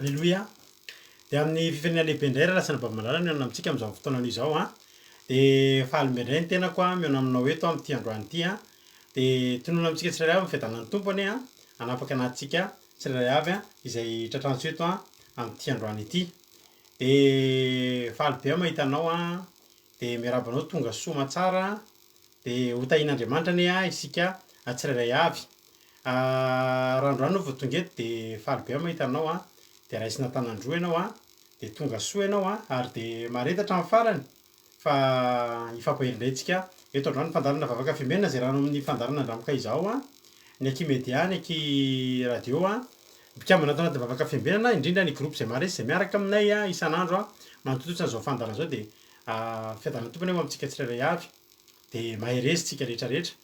Alleloia. De amin'ny fifenena lehibe indray raha lasana bavamalala miaona amintsika amin'izao fotoana izao a. De faly indray ny tenako a miaona aminao eto amin'ity androany ity a. De tonoina amintsika tsirairay avy ny fiadanan'ny tompony a hanapaka anatsika tsirairay avy a izay tratrantsika eto a amin'ity androany ity. De faly be aho mahita anao a. De miarahaba anao tonga soa aman-tsara. De ho tahian'Andriamanitra anie a isika tsirairay avy. Raha androany vao tonga eto de faly be aho mahita anao a. De raisina tanandroa ianao a. De tonga soa ianao a ary de marety hatramin'ny farany fa hifampahery indray tsika eto androany fandaharana vavaka fimenina zay rahanao amin'ny fandaharana andramaka izao a. Ny aky media, ny aky radio a. Mpikambana ato anaty vavaka fianbenana indrindra ny groupe zay maharesy zay miaraka aminay a isan'andro a manotototsy an'izao fandaharana zao de fiadanan'ny tompony eo amintsika tsirairay avy. De mahay resy tsika rehetrarehetra.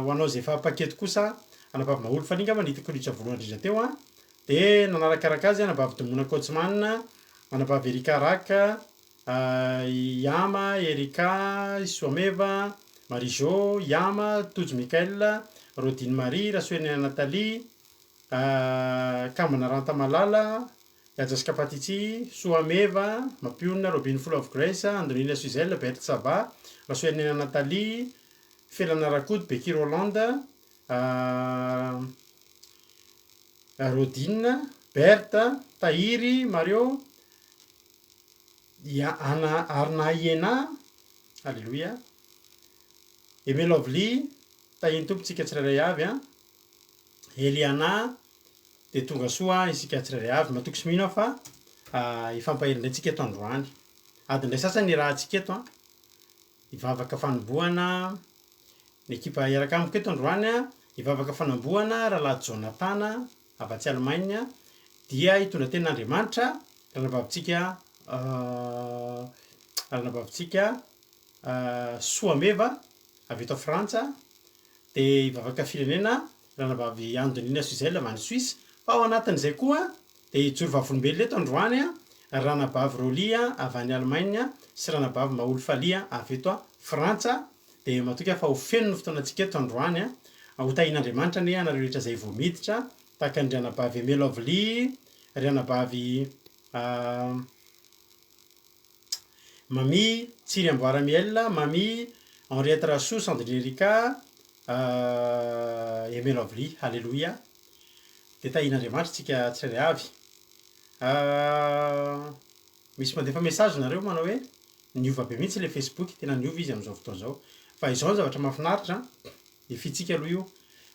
Ho anao zay efa paketo kosa anabavy Maolo Falinga manitako ritra voalohany indrindra teo a. De nanarakaraka azy anabavy Domona Kotsman, anabavy Erika Raka, Yama, Erika, Soameva, Marijo, Yama, Tojo Mikael, Rodine Marie, Rasoenina Nathalie, Kambana Ranta Malala, Yajasika Patitsy, Soameva, Mapionina, Robin Full of Grace, Andrina Suzel, Berthe Saba, Rasoenina Nathalie, Felana Rakody, Becky Rolande, Rodine, Berthe, Tahiry, Mario, Arna Iena, Alléluia, Aimé Lovely, tahiny tompontsika tsirairay avy a, Eliana, de tonga soa isika tsirairay avy matoky sy mino fa hifampahery indray tsika eto androany. Adiny iray sasany rahantsika eto a. Hivavaka fanombohana ny ekipa iaraka amiko eto androany a. Hivavaka fanambohana rahalahy Jonathan avy atsy Allemagne dia hitondra tenin'Andriamanitra ranabavitsika Soameva avy eto Frantsa. De hivavaka firenena ranabavy Andonina Suzel avy any Suisse. Fa ao anatin'izay koa de hijoro vavolombelona eto androany a ranabavy Rolia avy any Allemagne sy ranabavy Maolo Falia avy eto Frantsa. De matoka fa ho feno ny fotoanantsika eto androany a. Ho tahian'Andriamanitra anie anareo rehetra zay vao miditra tahaka ny ranabavy Aimé Lovely, ranabavy Mami Tsiry Amboaramiel, Mami Henriette Rassou, Sandrine Erika, Aimé Lovely, Alléluia. De tahian'Andriamanitra tsika tsirairay avy. Misy mandefa message nareo manao hoe niova be mihitsy le Facebook, tena niova izy amin'izao fotoana izao. Fa izao zavatra mahafinaritra ifitsika aloha io.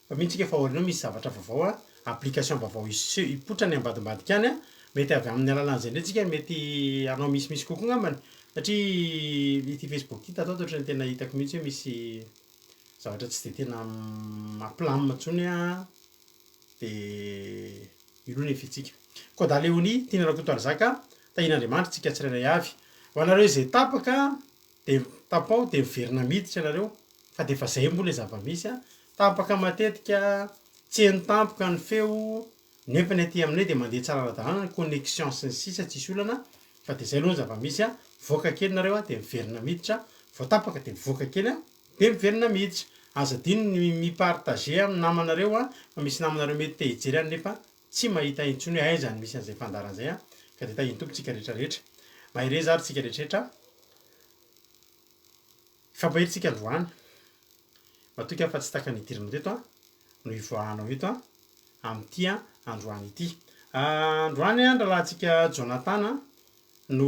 Fa mihitsika fa aoriana misy zavatra vaovao a, application vaovao hipoitra ny ambadimbadika any a. Mety avy amin'ny alalan'izay indray tsika mety anao misimisy kokoa ngambany. Satria ity Facebook ity tato ohatrany tena hitako mihitsy hoe misy zavatra tsy de tena mampilamy intsony a. De io aloha ny ifitsika. Koda Léonie, Tina Rakotoarizaka, tahian'Andriamanitra tsika tsirairay avy. Ho anareo zay tapaka de tapao de miverina miditra ianareo fa de efa zay moa le zava-misy a. Tapaka matetika tsy heno tampoka ny feo nefa ny aty aminay de mandeha tsara ara-dalàna ny connexion sy ny sisa tsisy olana. Fa de zay aloha ny zava-misy a. Voaka kely nareo a de miverina miditra. Vao tapaka de mivoaka kely a de miverina miditra. Aza adino ny mipartager amin'ny namanareo a. Fa misy namanareo mety te hijery any nefa tsy mahita intsony hoe aiza ny misy an'izay fandaharan'izay a. Ka de tahiny tompontsika rehetrarehetra. Mahare zary tsika rehetrarehetra. Hifampahery-tsika androany. Matoka fa tsy taka ny idiranao teto a no ivoahanao eto a amin'ity androany ity. Androany a rahalahintsika Jonathan no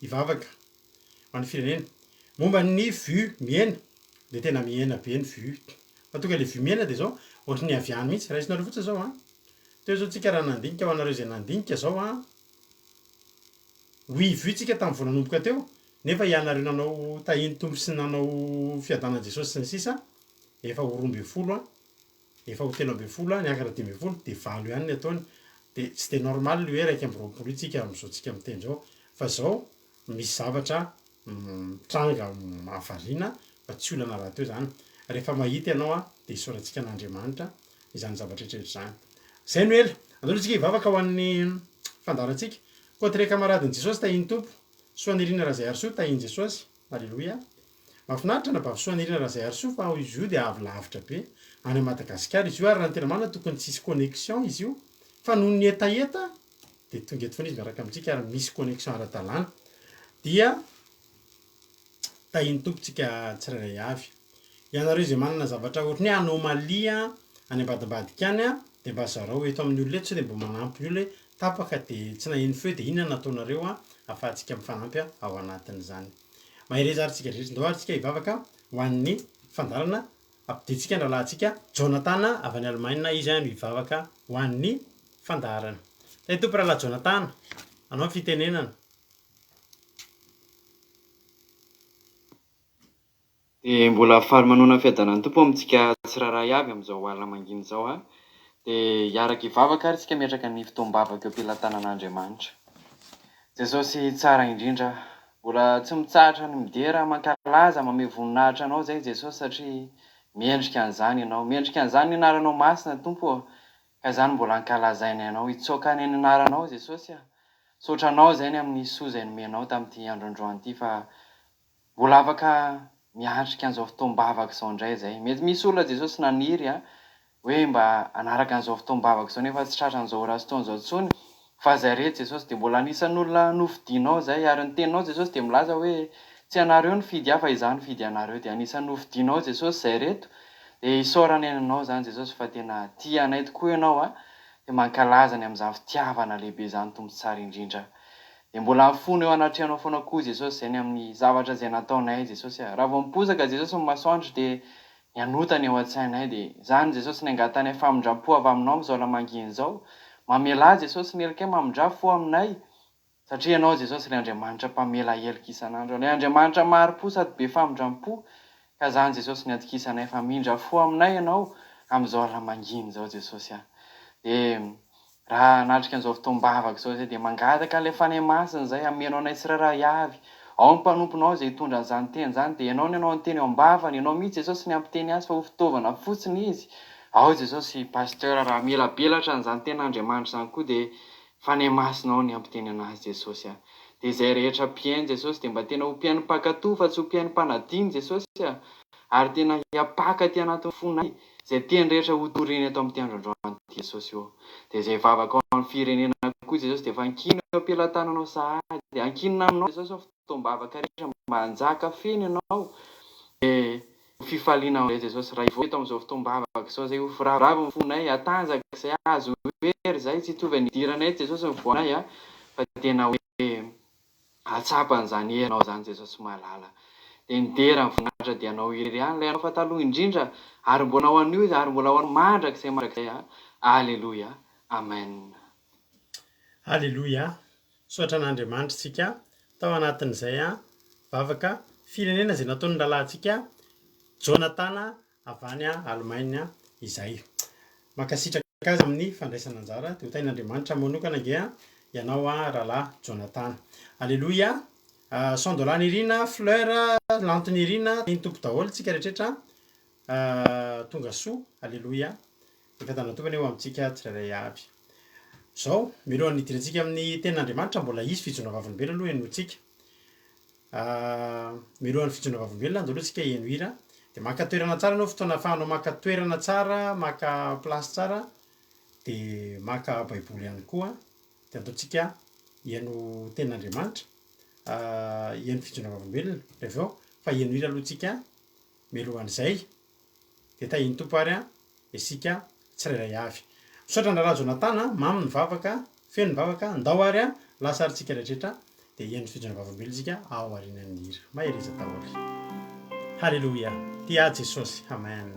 hivavaka ho an'ny firenena. Momba ny vue miena de tena miena be ny vue. Matoka le vue miena de zao ohatry ny aviany mihitsy. Raisinareo fotsiny zao a. Teo zao tsika raha nandinika ho anareo zay nandinika zao a. 8 vue tsika tamin'ny vao nanomboka teo. Nefa ianareo nanao tahiny tompo sy nanao fiadanan'i Jesosy sy ny sisa efa ho 12 a. Efa ho 13 a niakatra 12 de 9 ihany ny ataony. De tsy de normal le hoe 1 tsika amin'izao tsika miteny zao. Fa zao misy zavatra tranga mahavariana fa tsy olana raha teo zany. Rehefa mahita ianao a de isaorantsika an'Andriamanitra izany zavatra rehetrarehetra zany. Zay no ela. Andao tsika hivavaka ho an'ny fandaharantsika. Kotre kamaradin'i Jesosy tahiny tompo. Soanirina Razay Arsoa tahiny Jesosy. Alléluia. Mahafinaritra nabavy Soanirina Razay Arsoa fa izy io dia avy lavitra be. Any Madagasikara izy io ary raha ny tena marina tokony tsisy connexion izy io. fa noho ny etaeta dia tonga eto foana izy miaraka amintsika ary misy connexion ara-dalàna dia tahiny tompontsika tsirairay avy ianareo izay manana zavatra ohatry ny hoe anomalia any ambadimbadika any a dia mba zarao eto amin'ny olona eto sao dia mba manampy ny olona hoe tapaka dia tsy naheno feo dia inona nataonareo a ahafahantsika mifanampy ao anatin'izany mahery zary tsika rehetra ndao ary tsika hivavaka ho an'ny fandarana ampidintsika ny rahalahintsika Jonathan avy any Allemagne izy no hivavaka ho an'ny fandarana tay tompo rahalahy Jonathan anao fitenenana dia mbola faly manona fiadanany tompo amintsika tsiraray avy amin'izao alina mangina izao a dia hiaraka hivavaka ary tsika miatraka ny fotoam-bavaka eo am-pilatanan'Andriamanitra. Jesosy tsara indrindra, mbola tsy mitsahatra ny midera mankalaza manome voninahitra anao zay Jesosy satria miendrika an'izany ianao, miendrika an'izany ny anaranao masina tompo ka izany mbola ankalazainy anao, hitsaokany ny anaranao Jesosy a. Saotra anao zay ny amin'ny soa izay nomenao tamin'ity androandroany ity fa mbola afaka miatrika an'izao fotoam-bavaka izao indray zay. Mety misy olona Jesosy naniry a hoe mba hanaraka an'izao fotoam-bavaka izao nefa tsy tratra an'izao ora sy taon'izao intsony fa zay rehetra Jesosy dia mbola anisan'olona nofidianao zay ary ny teninao Jesosy dia milaza hoe tsy anareo ny fidy aho fa izany fidy anareo dia anisan'ny nofidianao Jesosy zay reto dia isaorany ainanao zany Jesosy fa tena tia anay tokoa ianao a dia mankalazany amin'izany fitiavana lehibe izany tompo tsara indrindra dia mbola mifono eo anatrehanao foana koa Jesosy zay ny amin'ny zavatra izay nataonay Jesosy a. Raha vao mipozaka Jesosy ny masoandro dia ny anotany eo an-tsainay dia izany Jesosy ny angatany famindram-po avy aminao amin'izao lamangina izao. Mamela Jesosy ny helika mamindra fo aminay satria ianao Jesosy ilay Andriamanitra mpamela helika isan'andro, ilay Andriamanitra maro-po sady be famindram-po ka izany Jesosy ny atokisanay fa mindra fo aminay ianao amin'izao lamangina izao Jesosy a. Dia raha natrika an'izao fotoam-bavaka izao zay dia mangataka ilay fanahy masina izay amenao anay tsiraray avy. Ao ny mpanomponao izay hitondra an'izany teny izany dia ianao ny ianao ny teny ao am-bavany, ianao mihitsy Jesosy ny ampiteny azy fa ho fitaovana fotsiny izy. Ao Jesosy pasteur raha melabelatra an'izany ten'Andriamanitra izany koa dia fanahy masinao ny ampiteny anazy Jesosy a. Dia izay rehetra mpiainy Jesosy dia mba tena ho mpiainy mpankatoy fa tsy ho mpiainy mpanadiny Jesosy a. Ary tena hiapaka ty anatin'ny fonay izay teny rehetra ho toriny eto amin'ity androandroany Jesosy io. Dia izay hivavaka ao amin'ny firenena koa Jesosy dia efa ankino eo am-pilatananao sahady, ankinona aminao Jesosy ao fotoam-bavaka rehetra mba hanjaka feny ianao. Dia fifaliana amin'ilay Jesosy raha ivoeto amin'izao fotoam-bavaka izao zay ho firavoravo ny fonay hatanjaka izay azo hery izay tsy hitovy ny idiranay Jesosy ny voanay a fa tena hoe hatsapan'izany herinao izany Jesosy malala. Dia nidera ny voninahitra dia anao irery ihany ilay anao fa taloha indrindra ary mbola ho an'io izy ary mbola ho an'ny mandrakizay mandrakizay a. Alleluia. Amen. Alleluia. Soatra an'Andriamanitra tsika tao anatin'izay a vavaka firenena izay nataon'ny rahalahintsika Jonathan avy any Allemagne izay. Mankasitraka azy amin'ny fandraisana anjara dia ho tain'Andriamanitra manokana nge ianao a rahalahy Jonathan. Alleluia. Sandolany irina, fleur, lantony irina, ny tompo daholo tsika rehetrarehetra tonga soa. Alleluia. Efa tanatompana eo amintsika tsirairay avy. Zao mialohan'ny hidirantsika amin'ny ten'Andriamanitra mbola izy fijona vavolombelona aloha henointsika. Mialohan'ny fijona vavolombelona andao aloha tsika heno hira dia maka toerana tsara anao fotoana ahafahanao maka toerana tsara, maka plasy tsara dia maka baiboly ihany koa dia ataontsika heno ten'Andriamanitra, heno fijona vavolombelona rehefa ao fa heno hira aloha tsika mialohan'izay dia tahiny tompo ary a isika tsirairay avy. Misaotra ny rahalahy Jonathan mamy ny vavaka, feno ny vavaka, andao ary a lasa ary tsika rehetrarehetra dia heno fijona vavolombelona tsika ao aorianan'ny hira. Mahery izy daholo. Halleluia. Tia Jesosy. Amen.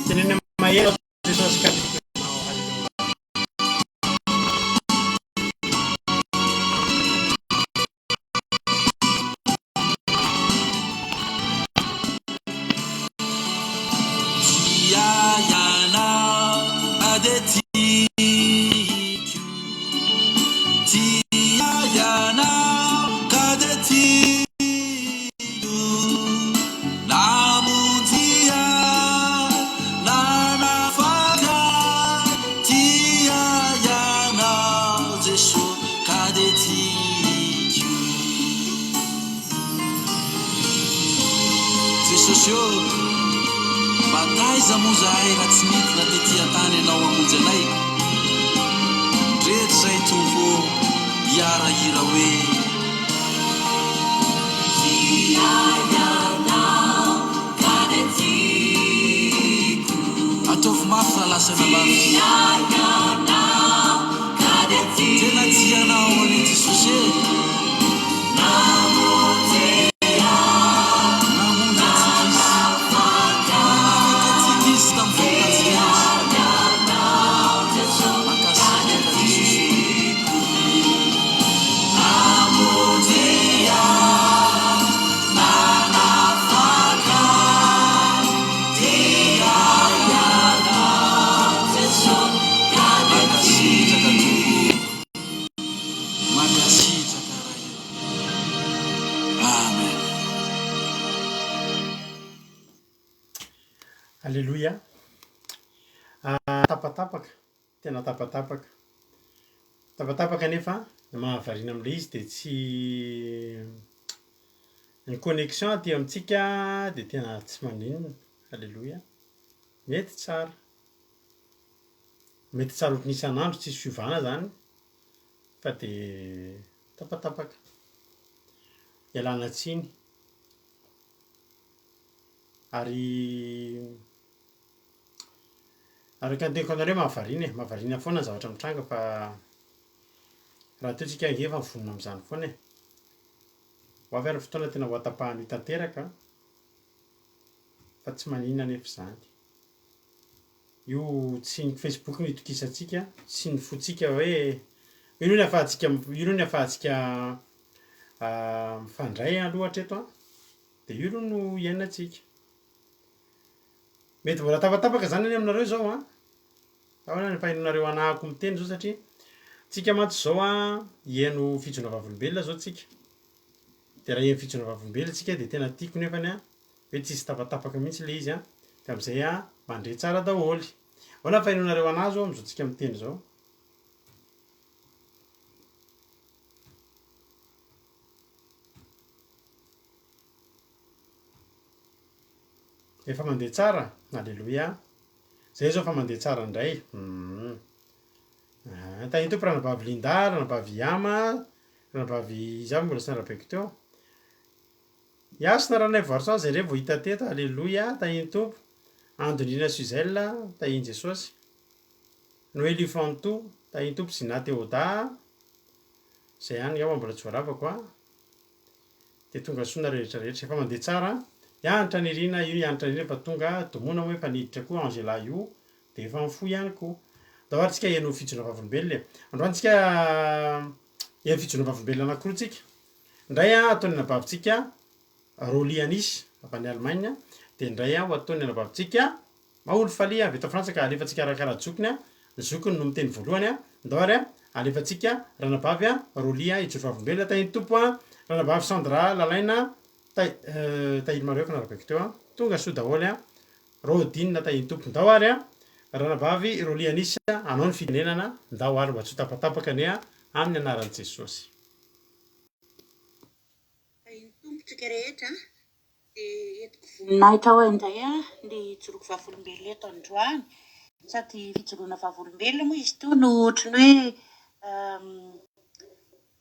tenena mahero Jesosy ka Jesosy bataiza moa zahay raha tsy nidina tetỳ an-tany ianao hamonjy anay rehetra zay tompo hiarahira hoe ataovy mafy raha lasa nabavy tena tianao any Jesosy Alléluia. Tapatapaka tena tapatapaka tapatapaka nefa mahavarina amin'ilay izy dia tsy ny connexion aty amintsika dia tena tsy maninona. Alléluia. Mety tsara ohatry isan'andro tsisy fiovana zany fa dia tapatapaka ialana tsiny ary araka ny teko anareo mahavarina foana ny zavatra mitranga fa raha teo tsika efa mivonona amin'izany foana ho avy ary fotoana tena ho atapahany tanteraka fa tsy maninona nefa izany. Io tsy ny Facebook no itokisantsika, tsy ny fotsika hoe io no ahafahantsika mifandray aloha hatreto dia io no iainantsika. Mety mbola tapatapaka zany any aminareo zao ahoana ny fahainonareo anahako miteny zao satria tsika mantsy zao hiaino fijona vavolombelona zao tsika dia raha hiaino fijona vavolombelona tsika dia tena tiako nefany hoe tsisy tapatapaka mihitsy ilay izy dia amin'izay mandre tsara daholo. Ahoana ny fahainonareo anahy zao amin'izao tsika miteny zao? Efa mandeha tsara? Alléluia. Zay zao fa mandeha tsara indray. Tahiny tompo ranabavy Linda, ranabavy Yama, ranabavy iza mbola sy narabaiko teo. Iasina ranay Varsan zay indray vao hita teto. Alléluia. Tahiny tompo. Andrina Suzelle, tahiny Jesosy. Noélie Fantou, tahiny tompo. Zina Théoda. Zay ihany ngamba mbola tsy voaravako dia tonga soa rehetrarehetra. Efa mandeha tsara. Hianatra ny Irina, io hianatra ny Irina fa tonga domona moa efa niditra koa Angela io dia efa mifoha ihany koa. Da ohatra tsika hiaino fijona vavolombelona. Androany tsika hiaino fijona vavolombelona anankiroa tsika. Indray ataony anabavintsika Roly Anisy avy any Allemagne dia indray ho ataony anabavintsika Maolo Faly avy eto Frantsa ka alefantsika arakara jokony ny zokiny no miteny voalohany a ndao ary a alefantsika ranabavy a rolia ijoro vavolombelona tahiny tompo a ranabavy Sandra lalaina tahiny mareo fanarabeko teo a tonga soa daholo a rodinina tahiny tompo ndao ary a ranabavy rolia anisa anao ny firenenana ndao ary mba tsy ho tapatapaka ane a amin'ny anaran'i Jesosy. Tompotsika rehetra dia entiko voninahitra ho indray a ny joroko vavolombelona eto androany sady fijoroana vavolombelona moa izy ito no ohatran'ny hoe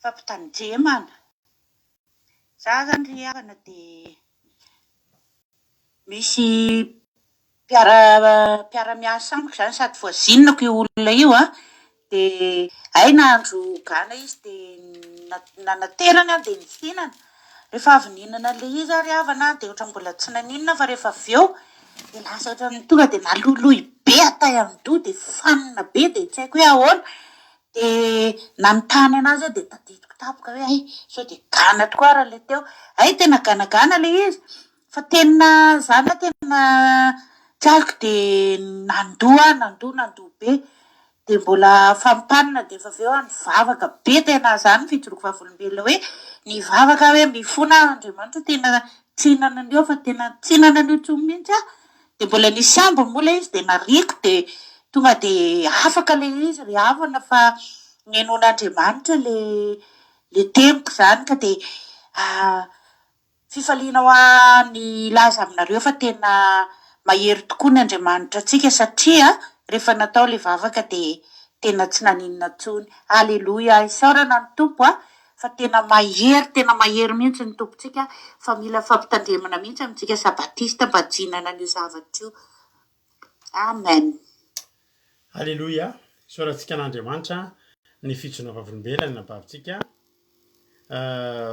fampitanjemana. Za zany ry havana dia misy mpiara-miasa amiko zany sady voazinako io olona io a dia hay nahandro gana izy dia nanaterany a dia nihinana. Rehefa avy nihinana ilay izy ary havana dia ohatran'ny mbola tsy naninona fa rehefa avy eo dia lasa ohatran'ny tonga dia nalolohy be atay amin'ny doha dia fanina be dia tsy haiko hoe ahoana. Dia nanontany anazy dia tadidiko tapoka hoe hay sao dia gana tokoa raha ilay teo. Hay tena ganagana ilay izy fa tena zany tena tiako dia nandoha be dia mbola fampanina dia efa avy eo nivavaka be tena zany fijoroko vavolombelona hoe nivavaka hoe mifona Andriamanitra tena tsinana an'io fa tena tsinana an'io tsony mihitsy a dia mbola nisy ambiny moa ilay izy dia nariko dia tonga dia afaka ilay izy ry havana fa nenoan'Andriamanitra le tempoka zany ka dia fifaliana ho any laza aminareo fa tena mahery tokoa ny Andriamanitra antsika satria rehefa natao ilay vavaka dia tena tsy naninona tsony. Aleloia, isaorana ny tompo a fa tena mahery mihitsy ny tompontsika fa mila fampitandremana mihitsy amintsika sabatista mba jinana an'io zavatra io. Amen. Aleloia, isaorantsika an'Andriamanitra ny fijoroana vavolombelona ny nabavintsika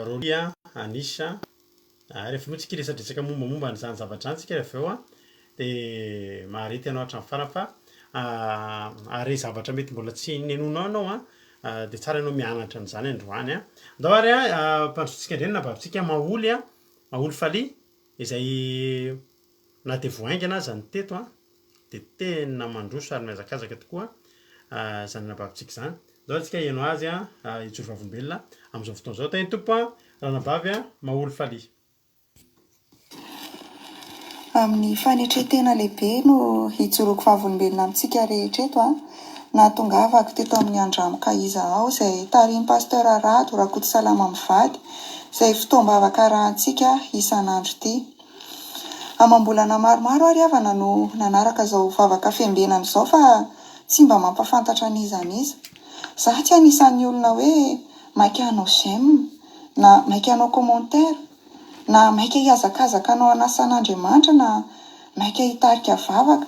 rolia anisa rehefa moa tsika resadresaka mombamomba n'izany zavatra zany tsika rehefa eo a dia maharety ianao hatramin'ny farany fa are zavatra mety mbola tsy nenonao anao a dia tsara ianao mianatra an'izany androany a ndao ary a mpandrosotsika indray ny nabavintsika maholy faly izay na dia voaingana aza ny teto a dia tena mandroso ary mihazakazaka tokoa zany nabavintsika zany. Ndao antsika ianao azy a ijoro vavolombelona amin'izao fotoana izao tahiny tompo a ranabavy a maholy faly. Amin'ny fanetretena lehibe no hijoroako vavolombelona amintsika rehetra eto a nahatongavako teto amin'ny andramoka iza ao izay tariny pasteur Rado Rakotosalama Mivady izay fitoam-bavaka rahantsika isan'andro ity. Amam-bolana maromaro ary havana no nanaraka izao vavaka fiambenana izao fa tsy mba mampafantatra n'iza n'iza. Za tsy anisan'ny olona hoe maika hanao j'aime na maika hanao commentaire na maika hiazakazaka anao anasan'Andriamanitra na maika hitarika vavaka.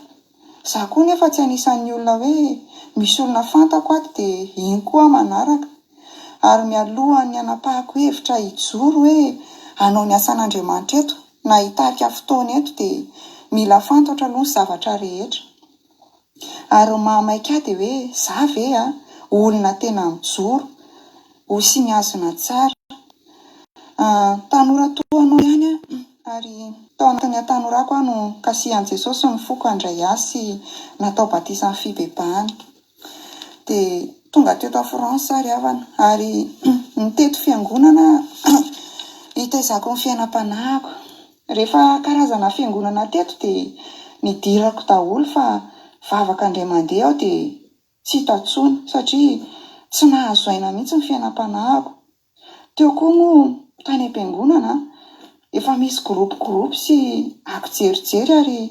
Za koa nefa tsy anisan'ny olona hoe misy olona fantako ato dia iny koa manaraka. Ary mialohan'ny anapahako hevitra hijoro hoe hanao ny asan'Andriamanitra eto na hitarika fotoana eto dia mila fantatra aloha ny zavatra rehetra. Ary mahamaika dia hoe za ve olona tena mijoro ho sy miazona tsara. Tanora toa anao ihany ary tao anatin'ny tanorako no kasihan'i Jesosy ny foko handray azy sy natao batisa fibebahana. Dia tonga teto a France ary havana ary niteto fiangonana hitaizako ny fiainam-panahiko. Rehefa karazana fiangonana teto dia nidirako daholo fa vavaka indray mandeha aho dia tsy hitatsony satria tsy nahazo aina mihitsy ny fiainam-panahiko. Teo koa moa tany am-piangonana efa misy groupe sy ampijerijery ary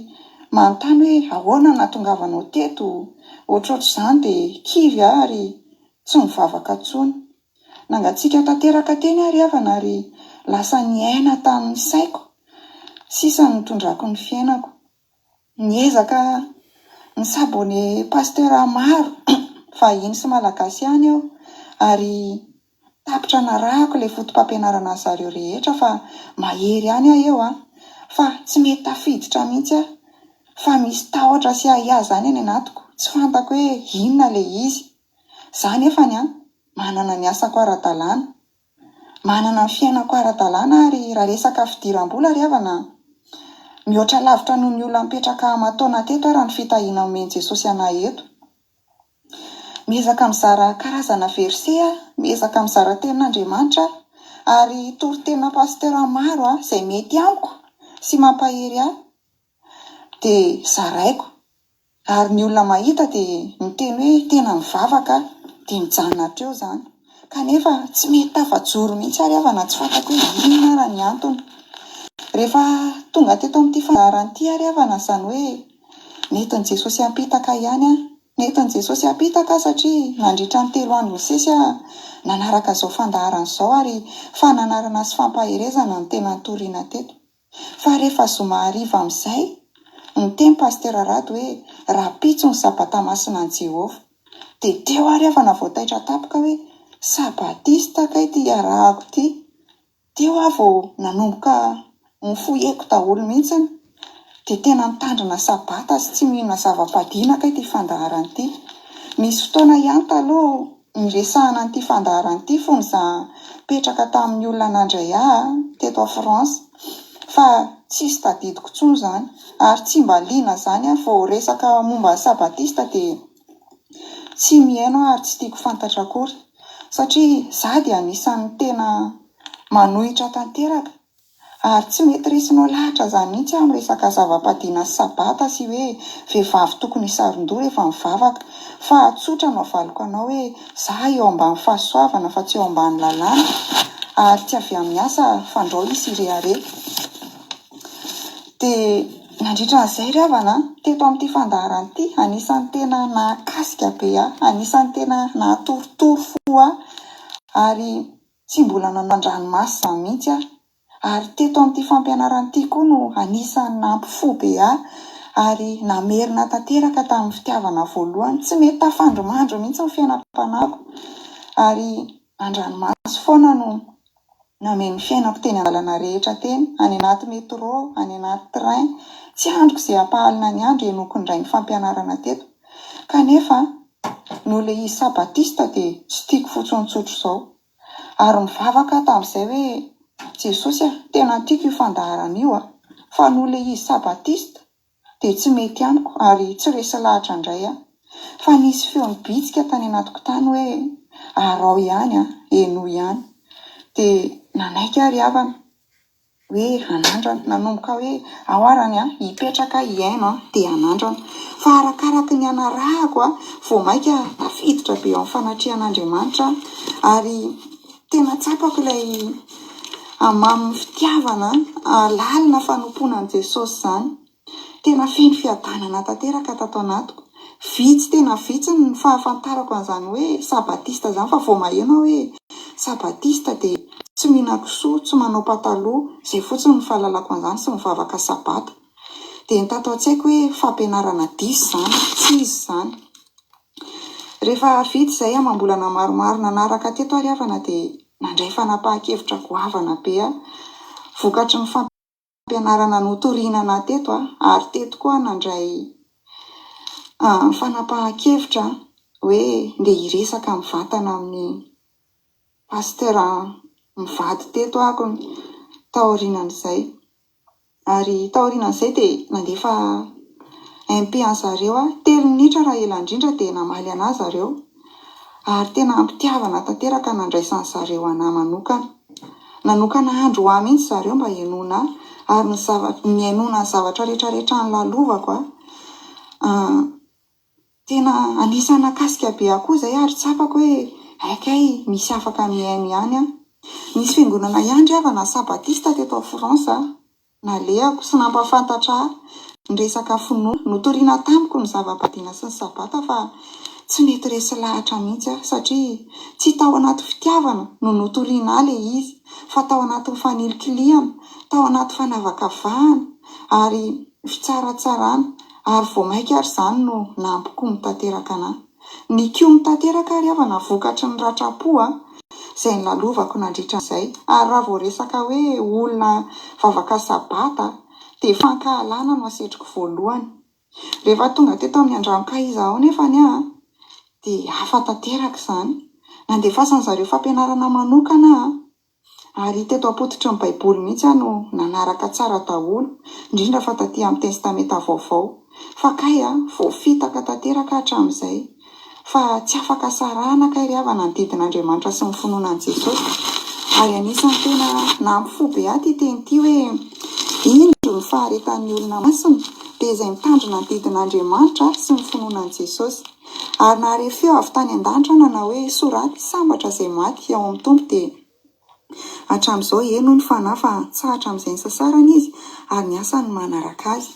manontany hoe ahoana nahatongavanao teto ohatrohatr'izany dia kivy ary tsy mivavaka tsony. Nangatsiaka tanteraka teny ary havana ary lasa niaina tamin'ny saiko sisa nitondrako ny fiainako. Niezaka ny sabone pasteur maro vahiny sy malagasy ihany aho ary tapitra narahako ilay fotom-pampianarana zareo rehetra fa mahery ihany aho eo fa tsy mety tafiditra mihitsy aho fa misy tahotra sy ahiaza any anatiko tsy fantako hoe inona ilay izy. Za nefany manana ny asako ara-dalàna, manana ny fiainako ara-dalàna ary raha resaka fidiram-bola ary havana mihoatra lavitra noho ny olona mipetraka aman-taona teto raha ny fitahiana omen'i Jesosy anahy eto. miezaka mizara karazana verse miezaka mizara tenin'Andriamanitra ary toritena pastera maro izay mety amiko sy mampahery ahy dia zaraiko. Ary ny olona mahita dia miteny hoe tena mivavaka dia mijanona hatreo izany. Kanefa tsy mety tafajoro mihitsy ary avana tsy fantako hoe inona ara ny antony. Rehefa tonga teto amin'ity fandaharan'ity ary avana izany hoe netin'i Jesosy hampitaka ihany aho. Netin'i Jesosy hampitaka satria nandritra ny 3 andro ny sesy nanaraka izao fandaharana izao ary fananarana sy fampaherezana no tena nitoriana teto. Fa rehefa zoma hariva amin'izay niteny pastera Rado hoe rapitso ny sabata masina an'i Jehovah. Dia teo ary avana voataitra tapoka hoe sabatista kay ty arahako ty. Teo aho vao nanomboka mifoheko daholo mihitsy dia tena mitandrina sabata sy tsy mihinana zava-padina kay ty fandaharana ity. Misy fotoana ihany taloha niresahana an'ity fandaharana ity fony izaho petraka tamin'ny olona nandray ahy teto a France. Fa tsisy tadidiko intsony izany ary tsy mba liana izany aho vao resaka momba sabatista dia tsy mihaino ary tsy tiako fantatra akory satria izaho dia anisan'ny tena manohitra tanteraka ary tsy mety resinao lahatra izany mihitsy amin'ny resaka zava-padina sy sabata sy hoe vehivavy tokony hisaron-doha rehefa mivavaka, fa tsotra no avaliko anao hoe izaho eo ambany fahasoavana fa tsy eo ambany lalàna ary tsy avy amin'ny asa fandrao isy irehare. Dia nandritra an'izay ry havana teto amin'ity fandaharana ity anisan'ny tena nahakasika be ahy, anisan'ny tena nahatoritory fo ahy ary tsy mbola nanao-dranomasy izany mihitsy aho. Ary teto amin'ity fampianarana ity koa no anisan'ny nampifo be ahy ary namerina tanteraka tamin'ny fitiavana voalohany. Tsy mety tafandromandro mihitsy ny fiainam-panahiko ary an-dranomasy foana no nameny fiainako teny an-dalana rehetra teny, any anaty métro, any anaty train. Tsy androko izay hampahalina ny andro enoko indray ny fampianarana teto. Kanefa no ilay izy sabatista dia tsy tiako fotsiny tsotro izao ary mivavaka tamin'izay hoe Jesosy tena tiako io fandaharana io fa no ilay izy sabatista dia tsy mety amiko ary tsy resy lahatra indray aho. Fa nisy feony bitsika tany anatiko tany hoe arao ihany eno ihany dia nanaiky ary havana hoe hanandrana, nanomboka hoe ao arany hipetraka hiaino dia hanandrana. Fa arakaraka ny anarahako vao maika tafiditra be ao amin'ny fanatrehan'Andriamanitra ary tena tsapako ilay amamin'ny fitiavana lalina fanompoana Jesosy izany. Tena feno fiadanana tanteraka tato anatiko. Vitsy tena vitsy ny fahafantarako an'izany hoe sabatista izany fa vao maheno hoe sabatista dia tsy mihina kisoa, tsy manao pataloha, izay fotsiny ny fahalalako an'izany sy mivavaka sabata. Dia nitato an-tsaiko hoe fampianarana diso izany, tsy izy izany. Rehefa vita izay amam-bolana maromaro nanaraka teto ary havana dia nandray fanapahan-kevitra goavana be vokatry ny fampianarana notorinana teto ary teto koa nandray fanapahan-kevitra hoe ndeha hiresaka mivantana amin'ny pastera mivady teto ako taorinan'izay. Ary taorinan'izay dia nandefa MP an'zareo 3 minitra raha ela indrindra dia namaly anazy zareo ary tena ampitiavana tanteraka nandraisan zareo anahy manokana. Nanokana andro ahy mihitsy zareo mba hiainona ary miainona ny zavatra rehetrarehetra nilalovako tena anisany nakasika be ahy koa izay ary tsapako hoe haikay misy afaka miaino ihany aho. Nisy fiangonana ihany ry havana sabatista teto a France nalehako sy nampafantatra ny resaka finoana. Notoriana tamiko ny zava-padina sy ny sabata fa tsy mety resy lahatra mihitsy satria tsy tao anaty fitiavana no notoriana ilay izy fa tao anaty fanilikiliana, tao anaty fanavakavahana ary fitsaratsarana ary vao maika ary izany no nampiko mitateraka anahy. Ny kio mitateraka ary havana vokatry ny ratrapo izay nilalovako nandritra izay. Ary raha vao resaka hoe olona vavaka sabata dia fankahalana no asetriko voalohany. Rehefa tonga teto amin'ny andranokaiza ao nefany dia hafa tanteraka izany. Nandefasany zareo fampianarana manokana ary teto apototry ny baiboly mihitsy no nanaraka tsara daholo indrindra fa taty amin'ny testameta vaovao. Fa kay vao fitaka tanteraka hatramin'izay fa tsy afaka sarahana kay ry havana ny didin'Andriamanitra sy ny finoana an'i Jesosy. Ary anisan'ny tena nampifo be ahy ity teny ity hoe indro ny faharetan'ny olona masina dia izay mitandrina ny didin'Andriamanitra sy ny finoana an'i Jesosy. Ary narefeo avy tany an-danitra nanao hoe soraty sambatra izay maty ao amin'ny tompo dia hatramin'izao eno ny fanahy fa tsahatra amin'izay ny sasarana izy ary ny asany manaraka azy.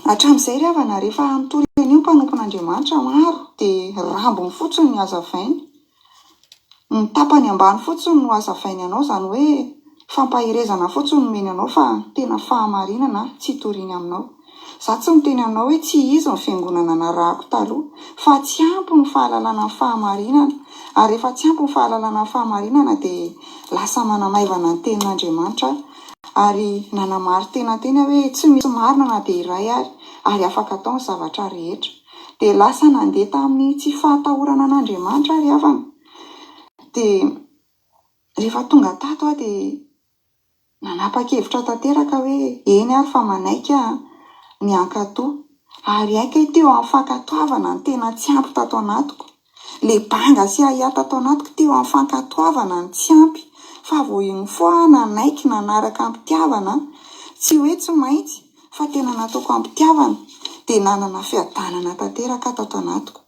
Hatramin'izay ry havana rehefa mitorina io mpanompon'Andriamanitra maro dia rambony fotsiny ny hazavainy. Ny tapany ambany fotsiny no hazavainy anao, izany hoe fampahirezana fotsiny no meny anao fa tena fahamarinana tsy hitoriany aminao. Za tsy miteny aminao hoe tsy izy ny fiangonana narahako taloha, fa tsy ampy ny fahalalana ny fahamarinana. Ary rehefa tsy ampy ny fahalalana ny fahamarinana dia lasa manamaivana ny tenin'Andriamanitra ary nanamary tena hoe tsy misy marina na dia iray ary afaka atao ny zavatra rehetra. Dia lasa nandeha tamin'ny tsy fahatahorana an'Andriamanitra ary havana. Dia rehefa tonga tato aho dia nanapa-kevitra tanteraka hoe eny ary fa manaika ny ankatoa ary aika teo amin'ny fankatoavana ny tena tsy ampy tato anatiko. Le banga sy ahiata tato anatiko teo amin'ny fankatoavana ny tsy ampy fa vao iny foa nanaiky nanaraka ampitiavana, tsy hoe tsy maintsy fa tena nataoko ampitiavana dia nanana fiadanana tanteraka tato anatiko.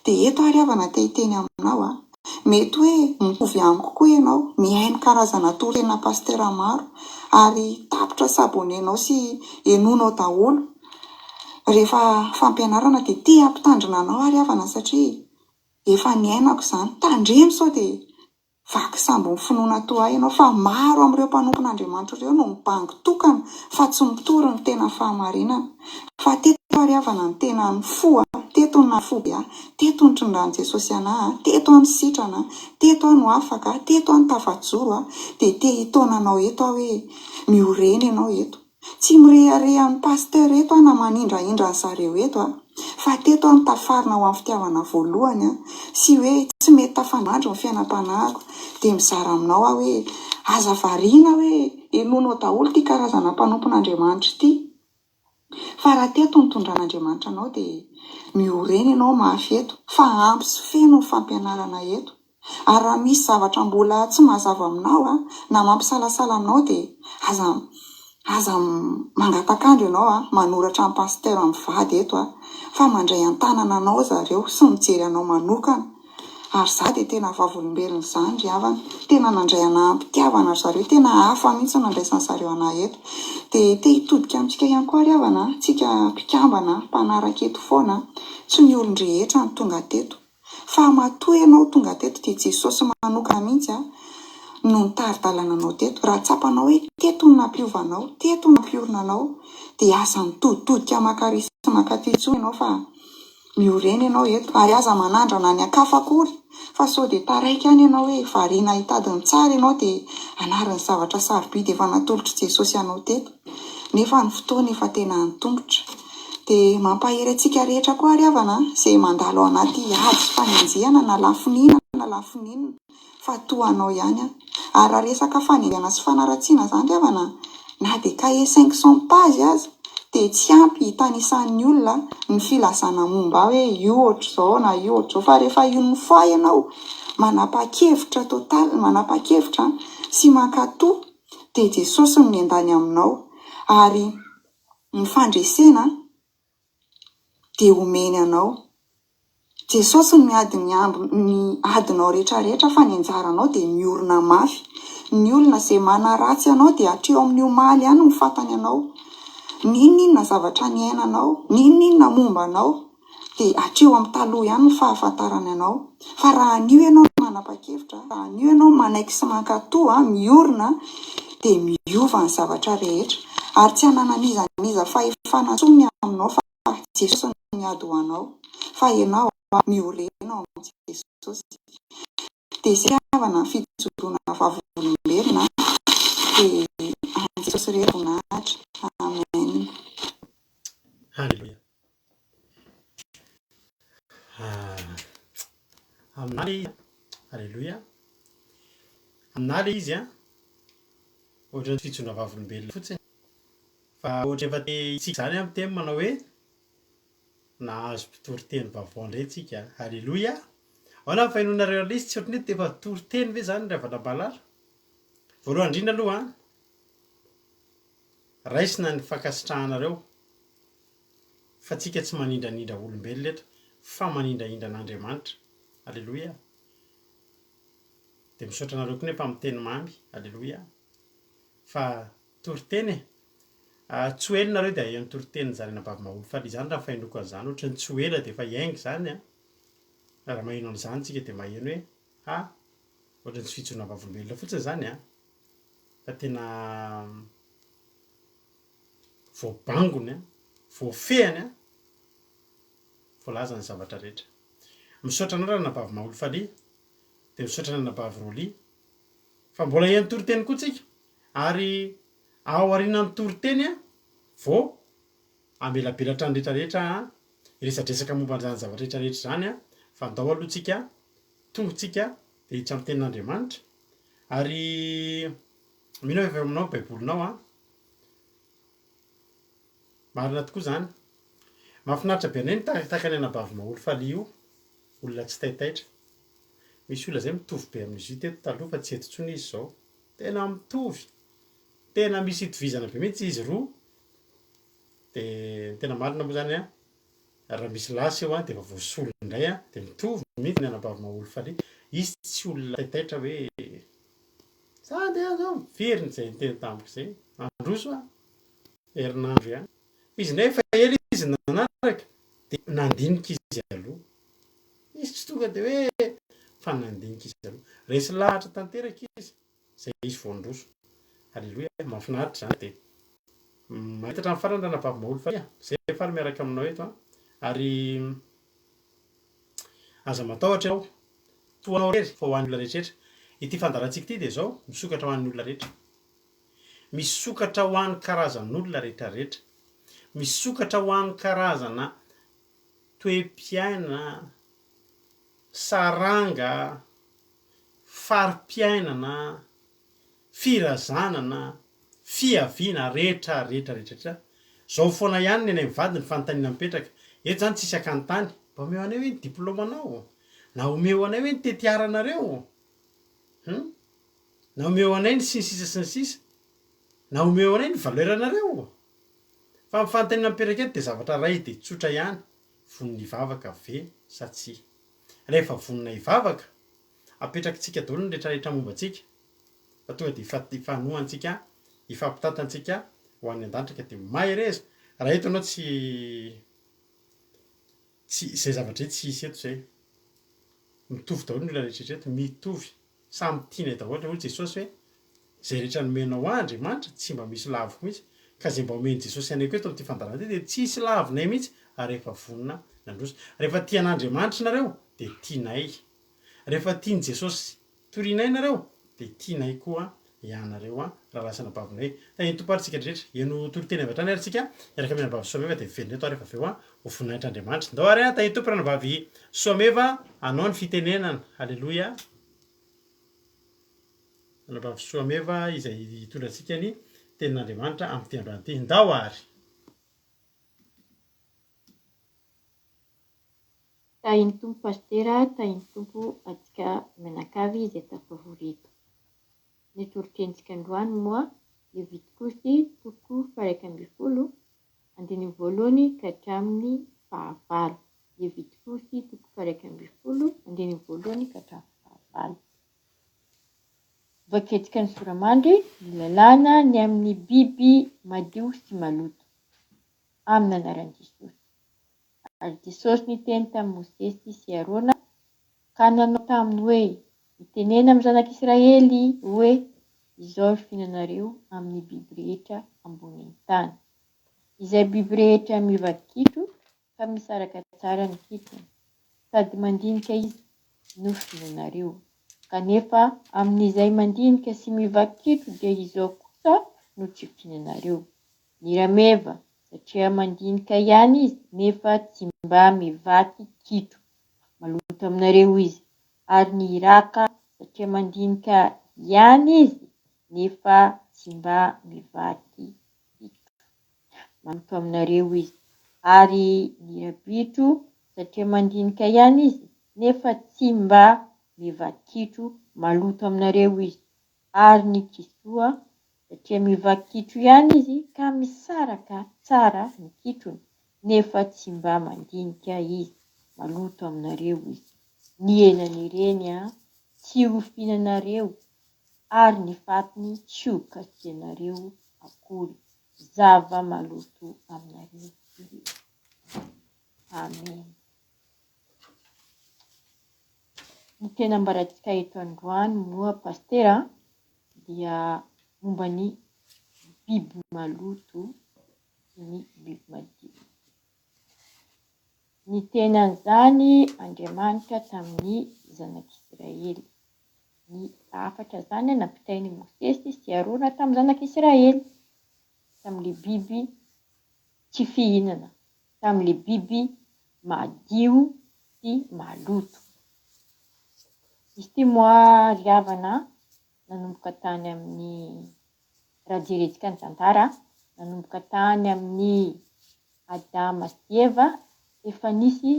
Dia eto ary havana te hiteny aminao mety hoe mitovy amiko koa ianao, mihaino karazana torena pastera maro ary tapitra sabonenao sy enonao daholo. Rehefa fampianarana dia tia ampitandrina anao ary havana satria efa niainako izany. Tandremo sao dia vaky sambo ny finoana toa ianao fa maro amin'ireo mpanompon'Andriamanitra ireo no mibango tokana fa tsy mitory ny tena fahamarinana. Fa teto ary havana ny tena ny fo, teto ny nafoby, teto ny tondran'i Jesosy anahy, teto ny sitrana, teto no afaka, teto ny tafajoro dia te hitonanao eto hoe mioreny ianao eto. Tsy mireharehan'ny paster eto na manindrahindra ny zareo eto fa teto ny tafarina ho amin'ny fitiavana voalohany sy hoe tsy mety tafanandro ny fiainam-panahiko dia mizara aminao hoe aza variana hoe enonao daholo ity karazana mpanompon'Andriamanitra ity. Fa raha teto ny tondran'Andriamanitra anao dia mioreny ianao mafy eto fa ampy sy feno ny fampianarana eto. Ary raha misy zavatra mbola tsy mazava aminao na mampisalasala aminao dia aza mangatakandro ianao manoratra amin'ny paster amin'ny vady eto fa mandray an-tanana anao zareo sy mijery anao manokana. Ary za dia tena vavolombelona izany ry havana, tena nandray anahy ampitiavana zareo, tena hafa mihitsy nandraisan zareo anahy eto. Dia te hitodika amintsika ihany koa ry havana, tsika mpikambana mpanaraka eto foana, tsy ny olon-drehetra ny tonga teto fa matoa ianao tonga teto dia Jesosy manokana mihitsy no nitari-dalana anao teto. Raha tsapanao hoe teto no nampiovanao, teto no nampiorina anao dia aza mitoditodika makarisy sy makatitso ianao fa mioreny ianao eto. Ary aza manandrana ny akafa akory fa sao dia taraiky ihany ianao hoe variana hitadiny tsara ianao dia anaran'ny zavatra sarobidy efa natolotra Jesosy anao teto. Nefa ny fotoana efa tena nitongotra. Dia mampahery antsika rehetra koa ry havana izay mandalo ao anaty ady sy fanenjehana na lafininina fa toa anao ihany. Ary raha resaka fanenjehana sy fanaratsiana izany ry havana na dia cahier 500 page aza dia tsy ampy hitanisan'ny olona ny filazana momba hoe io ohatr'izao na io ohatr'izao. Fa rehefa io ny foa ianao manapa-kevitra totaly, manapa-kevitra sy mankatoa dia Jesosy no miandany aminao ary ny fandresena dia omeny anao. Jesosy ny adinao rehetrarehetra fa ny anjaranao dia miorina mafy. Ny olona izay manaratsy anao dia hatreo amin'ny omaly ihany no fantany anao. Ninona zavatra niainanao, ninona momba anao dia hatreo amin'ny taloha ihany no fahafantarany anao. Fa raha anio ianao manapa-kevitra, raha anio ianao manaiky sy mankatoa miorina dia miova ny zavatra rehetra. Ary tsy hanananizaniza fahefanantsony aminao fa Jesosy no miady ho anao fa ianao miorena ao amin'ny Jesosy. Dia izay havana fijoroana vavolombelona dia amin'ny Jesosy rehetra voninahitra. Amen. Halleluja. Amin'aly halleluja. Amin'aly izy ohatran'ny fijoroana vavolombelona fotsiny fa ohatra efa te hitsika izany amin'ny teny manao hoe nahazo mpitoroteny vaovao indray tsika. Halleloia. Ao na fahinonareo lisy tsy ohatran'ny hoe efa toroteny ve zany ray valam-bahalala. Voalohany indrindra aloha raisina ny fankasitrahanareo fa tsika tsy manindrandrindra olombelona eto fa manindrahindra an'Andriamanitra. Halleloia. Dia misaotra anareo koa nefa amin'ny teny mamy. Halleloia. Fa toroteny tsy ho ela nareo dia hahay toroteny zany Bavamaholo zany raha fahinoko an'izany ohatrany tsy ho ela dia efa hiainga zany raha maheno an'izany tsika dia maheno hoe ohatrany tsy fijona vavolombelona fotsiny zany fa tena voabangony voafehany voalaza ny zavatra rehetra. Misaotra anao raha Bavamaholo dia misaotra anao Bavaroly fa mbola hihaino toroteny koa tsika ary ao aorianan'ny toroteny vao amelabelatra ny rehetrarehetra iresadresaka momba an'izany zavatra rehetrarehetra zany fa andao aloha tsika tongotsika dia hiditra amin'ny tenin'Andriamanitra ary mino efa aminao baibolinao marina tokoa zany. Mahafinaritra be anay tahaka ny Bavamaholo io olona tsy taitaitra. Misy olona zay mitovy be amin'izy io teto taloha fa tsy eto intsony izy izao. Tena mitovy. Tena misy itovizana be mihitsy izy roa. Dia tena marina moa zany raha misy lasa eo dia efa voasolo indray dia mitovy mihitsy ny Bavamaholo izy tsy olona taitaitra hoe sady zao miveriny izay teny tamiko izay androso herinandro izy indray efa ela izy nanaraka dia nandinika izy aloha. Izy tsy tonga dia hoe fa nandinika izy aloha. Resy lahatra tanteraka izy izay izy vao androso. Halleloia. Mahafinaritra zany dia mahita hatramin'ny farany raha Bavamaholo izay faly miaraka aminao eto ary aza matahotra ianao toanao rery fa ho an'ny olona rehetrarehetra. Ity fandaharantsika ity dia izao misokatra ho an'ny olona rehetra. Misokatra ho an'ny karazan'olona rehetrarehetra. Misokatra ho an'ny karazana toe-piainana, saranga, fari-piainana, firazanana, fiaviana rehetrarehetra. Zao foana ihany ny anay mivady ny fanontaniana mipetraka. Eto zany tsisy akantany. Mba omeo anay hoe ny diplômanao? Na omeo anay hoe ny tetiaranareo? Na omeo anay ny sisa. Na omeo anay ny valeranareo? Fa amin'ny fanontaniana mipetraka eto dia zavatra iray dia tsotra ihany. Vonona hivavaka ve sa tsia? Rehefa vonona hivavaka, apetrakintsika daholo ny rehetrarehetra momba antsika. Fa tonga dia ifanohantsika, ifampitantantsika ho an'ny an-danitra dia mahereza. Raha eto ianao tsy izay zavatra tsy hisy eto izay. Mitovy daholo ny olona rehetrarehetra mitovy. Samy tiany daholo hoy Jesosy hoe izay rehetra nomenao Andriamanitra tsy mba misy laviko mihitsy. Ka izay mba omeny Jesosy anay koa eto amin'ity fandarana ity dia tsisy lavinay mihitsy ary rehefa vonona nandroso. Rehefa tian'Andriamanitra nareo dia tianay. Rehefa tiany Jesosy torianay nareo dia tianay koa ianareo raha lasana bavinay. Tahiny tompo ary tsika rehetra. Eno toroteny avy hatrany ary tsika miaraka amin'ny Bavy Soameva dia velona eto ary rehefa avy eo ho voninahitran'Andriamanitra. Ndao ary tahiny tompo rana Bavy Soameva anao ny fitenenana. Halleloia. Rana Bavy Soameva izay hitondra antsika ny tenin'Andriamanitra amin'ity androany ity. Ndao ary. Tahiny tompo pastera, tahiny tompo atsika menakavy izay tafavoreto. Ny torotentsika androany moa dia vitikosy toko faraika ambin'ny folo andininy voalohany ka hatramin'ny fahavalo. Dia vitikosy toko faraika ambin'ny folo andininy voalohany ka hatramin'ny fahavalo. Vaketsika ny soramandry ny lalàna ny amin'ny biby madio sy maloto amin'ny anaran'i Jesosy. Ary Jesosy niteny tamin'i Mosesy sy Arona ka nanao taminy hoe itenena amin'ny zanak'Israely hoe izao ny fihinanareo amin'ny biby rehetra ambonin'ny tany. Izay biby rehetra mivakitro ka misaraka tsara ny kitrony sady mandinika izy no fihinanareo. Kanefa amin'izay mandinika sy mivakitro dia izao kosa no tsy fihinanareo. Ny rameva satria mandinika ihany izy nefa tsy mba mivaky kitro. Maloto aminareo izy. Ary ny iraka satria mandinika ihany izy nefa tsy mba mivaky kitro. Maloto aminareo izy. Ary ny rabitro satria mandinika ihany izy nefa tsy mba miva-kitro maloto aminareo izy. Ary ny kisoa satria miva-kitro ihany izy ka misaraka tsara ny kitrony nefa tsy mba mandinika izy maloto aminareo izy. Ny henan'ireny tsy ho fihinanareo ary ny fatony tsy ho kasianareo akory. Zava-maloto aminareo ireo. Amen. Ny tena ambarantsika eto androany moa pastera dia momba ny biby maloto sy ny biby madio. Ny tenan'izany Andriamanitra tamin'ny zanak'Israely. Ny afatra zany nampitainy Mosesy sy Arona tamin'ny zanak'Israely tamin'ilay biby tsy fihinana, tamin'ilay biby madio sy maloto. Izy ity moa ry havana nanomboka tany amin'ny raha jerentsika ny tantara, nanomboka tany amin'ny Adama sy Eva efa nisy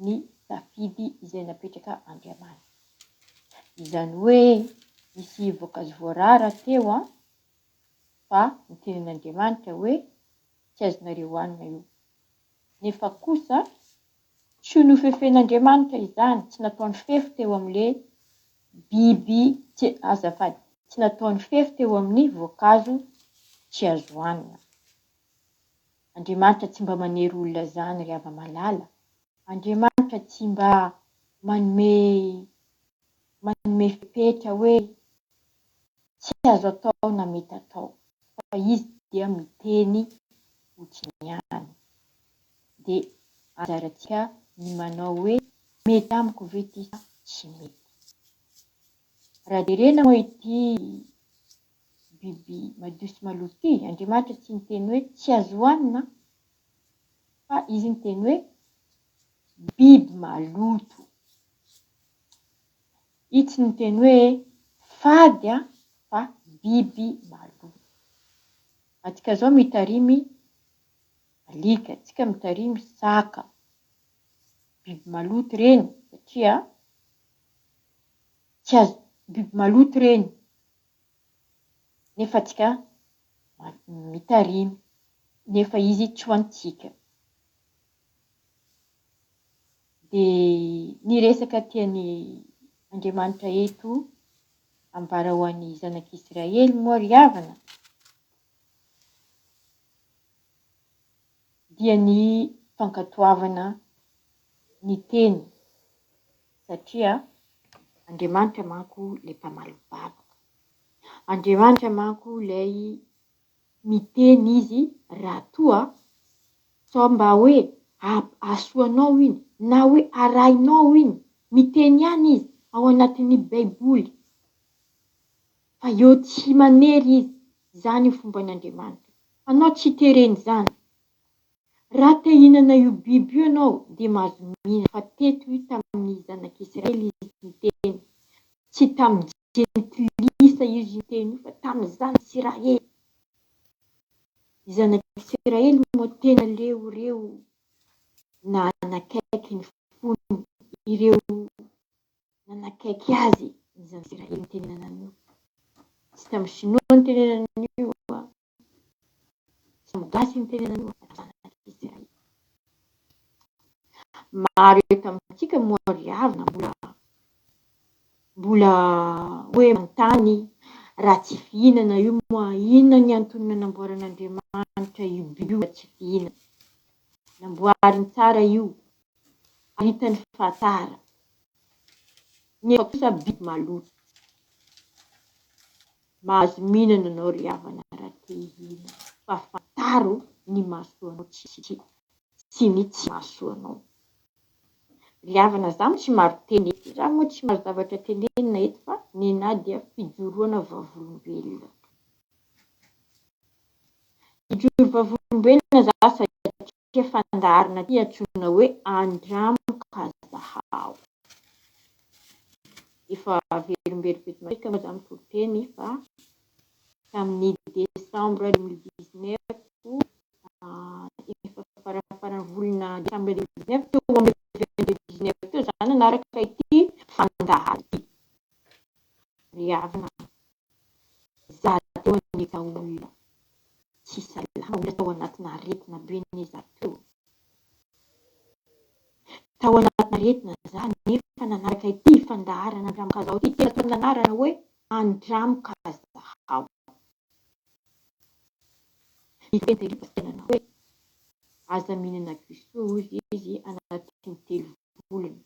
ny safidy izay napetraka Andriamanitra. Izany hoe nisy voankazo voarara teo fa nitenin'Andriamanitra hoe tsy azonareo hohanina io. Nefa kosa tsy nofefen'Andriamanitra izany, tsy nataony fefy teo amin'ilay biby azafady, tsy nataony fefy teo amin'ny voankazo tsy azo hohanina. Andriamanitra tsy mba manery olona zany ry hava-malala. Andriamanitra tsy mba manome fepetra hoe tsy azo atao na mety atao, fa izy dia miteny fotsiny ihany. Dia anjarantsika ny manao hoe mety amiko ve ity sa tsy mety. Raha jerena moa ity biby madio sy maloto ity, Andriamanitra tsy niteny hoe tsy azo hohanina fa izy niteny hoe biby maloto. Izy tsy niteny hoe fady fa biby maloto. Antsika zao mitarimy alika, antsika mitarimy saka, biby maloto reny satria tsy azo, biby maloto reny nefa antsika mitarimy nefa izy tsy hoantsika. Dia ny resaka tiany Andriamanitra eto ambara ho an'ny zanak'Israely moa ry havana dia ny fankatoavana ny teny satria Andriamanitra manko ilay mpamaly vavaka. Andriamanitra manko ilay miteny izy raha toa sao mba hoe asoanao iny na hoe arahinao iny, miteny ihany izy ao anatin'ny baiboly fa eo tsy manery izy. Zany io fomban'Andriamanitra. Anao tsy tereny zany. Raha te hihinana io biby io ianao dia mahazo mihinana. Fa teto io tamin'ny zanak'Israely izy niteny. Tsy tamin'ny jentilisa izy niteny fa tamin'ny zanak'Israely. Ny zanak'Israely moa tena reo nanakaiky ny fony, ireo nanakaiky azy ny zanak'Israely nitenenana an'io. Tsy tamin'ny sinoa nitenenana an'io, tsy tamin'ny gasy nitenenana an'io, fa zanak'Israely. Maro eto amintsika moa ry havana mbola hoe manontany raha tsy fihinana io moa inona ny antony nanamboaran'Andriamanitra io biby io tsy fihinana. Namboariny tsara io, hitany fa tsara. Nefa kosa biby maloto. Mahazo mihinana anao ry havana raha te hihinana fa fantaro ny mahasoa anao sy ny tsy mahasoa anao. Ry havana zaho tsy maro teny eto, zaho moa tsy maro zavatra tenenina eto fa ny anahy dia fijoroana vavolombelona. Ijoro vavolombelona za satria fandaharana ty antsoina hoe andramoka zahaho. Efa verimberim-pety maika moa za mitoro teny fa tamin'ny Desambra 2019 efa farafaran'ny volana décembre 2019 teo amin'ny 2019 teo zany nanaraka ity fandahalo ity. Ry havana, za teo anika olona tsy salama, olona tao anatina aretina be ny za teo. Tao anatina aretina za nefa nanaraka ity fandaharana andramoka zaho ity, tena tao nanarana hoe andramoka zaho. Itenterifa tenana hoe aza mihinana kisoa izy anatin'ny 3 volana.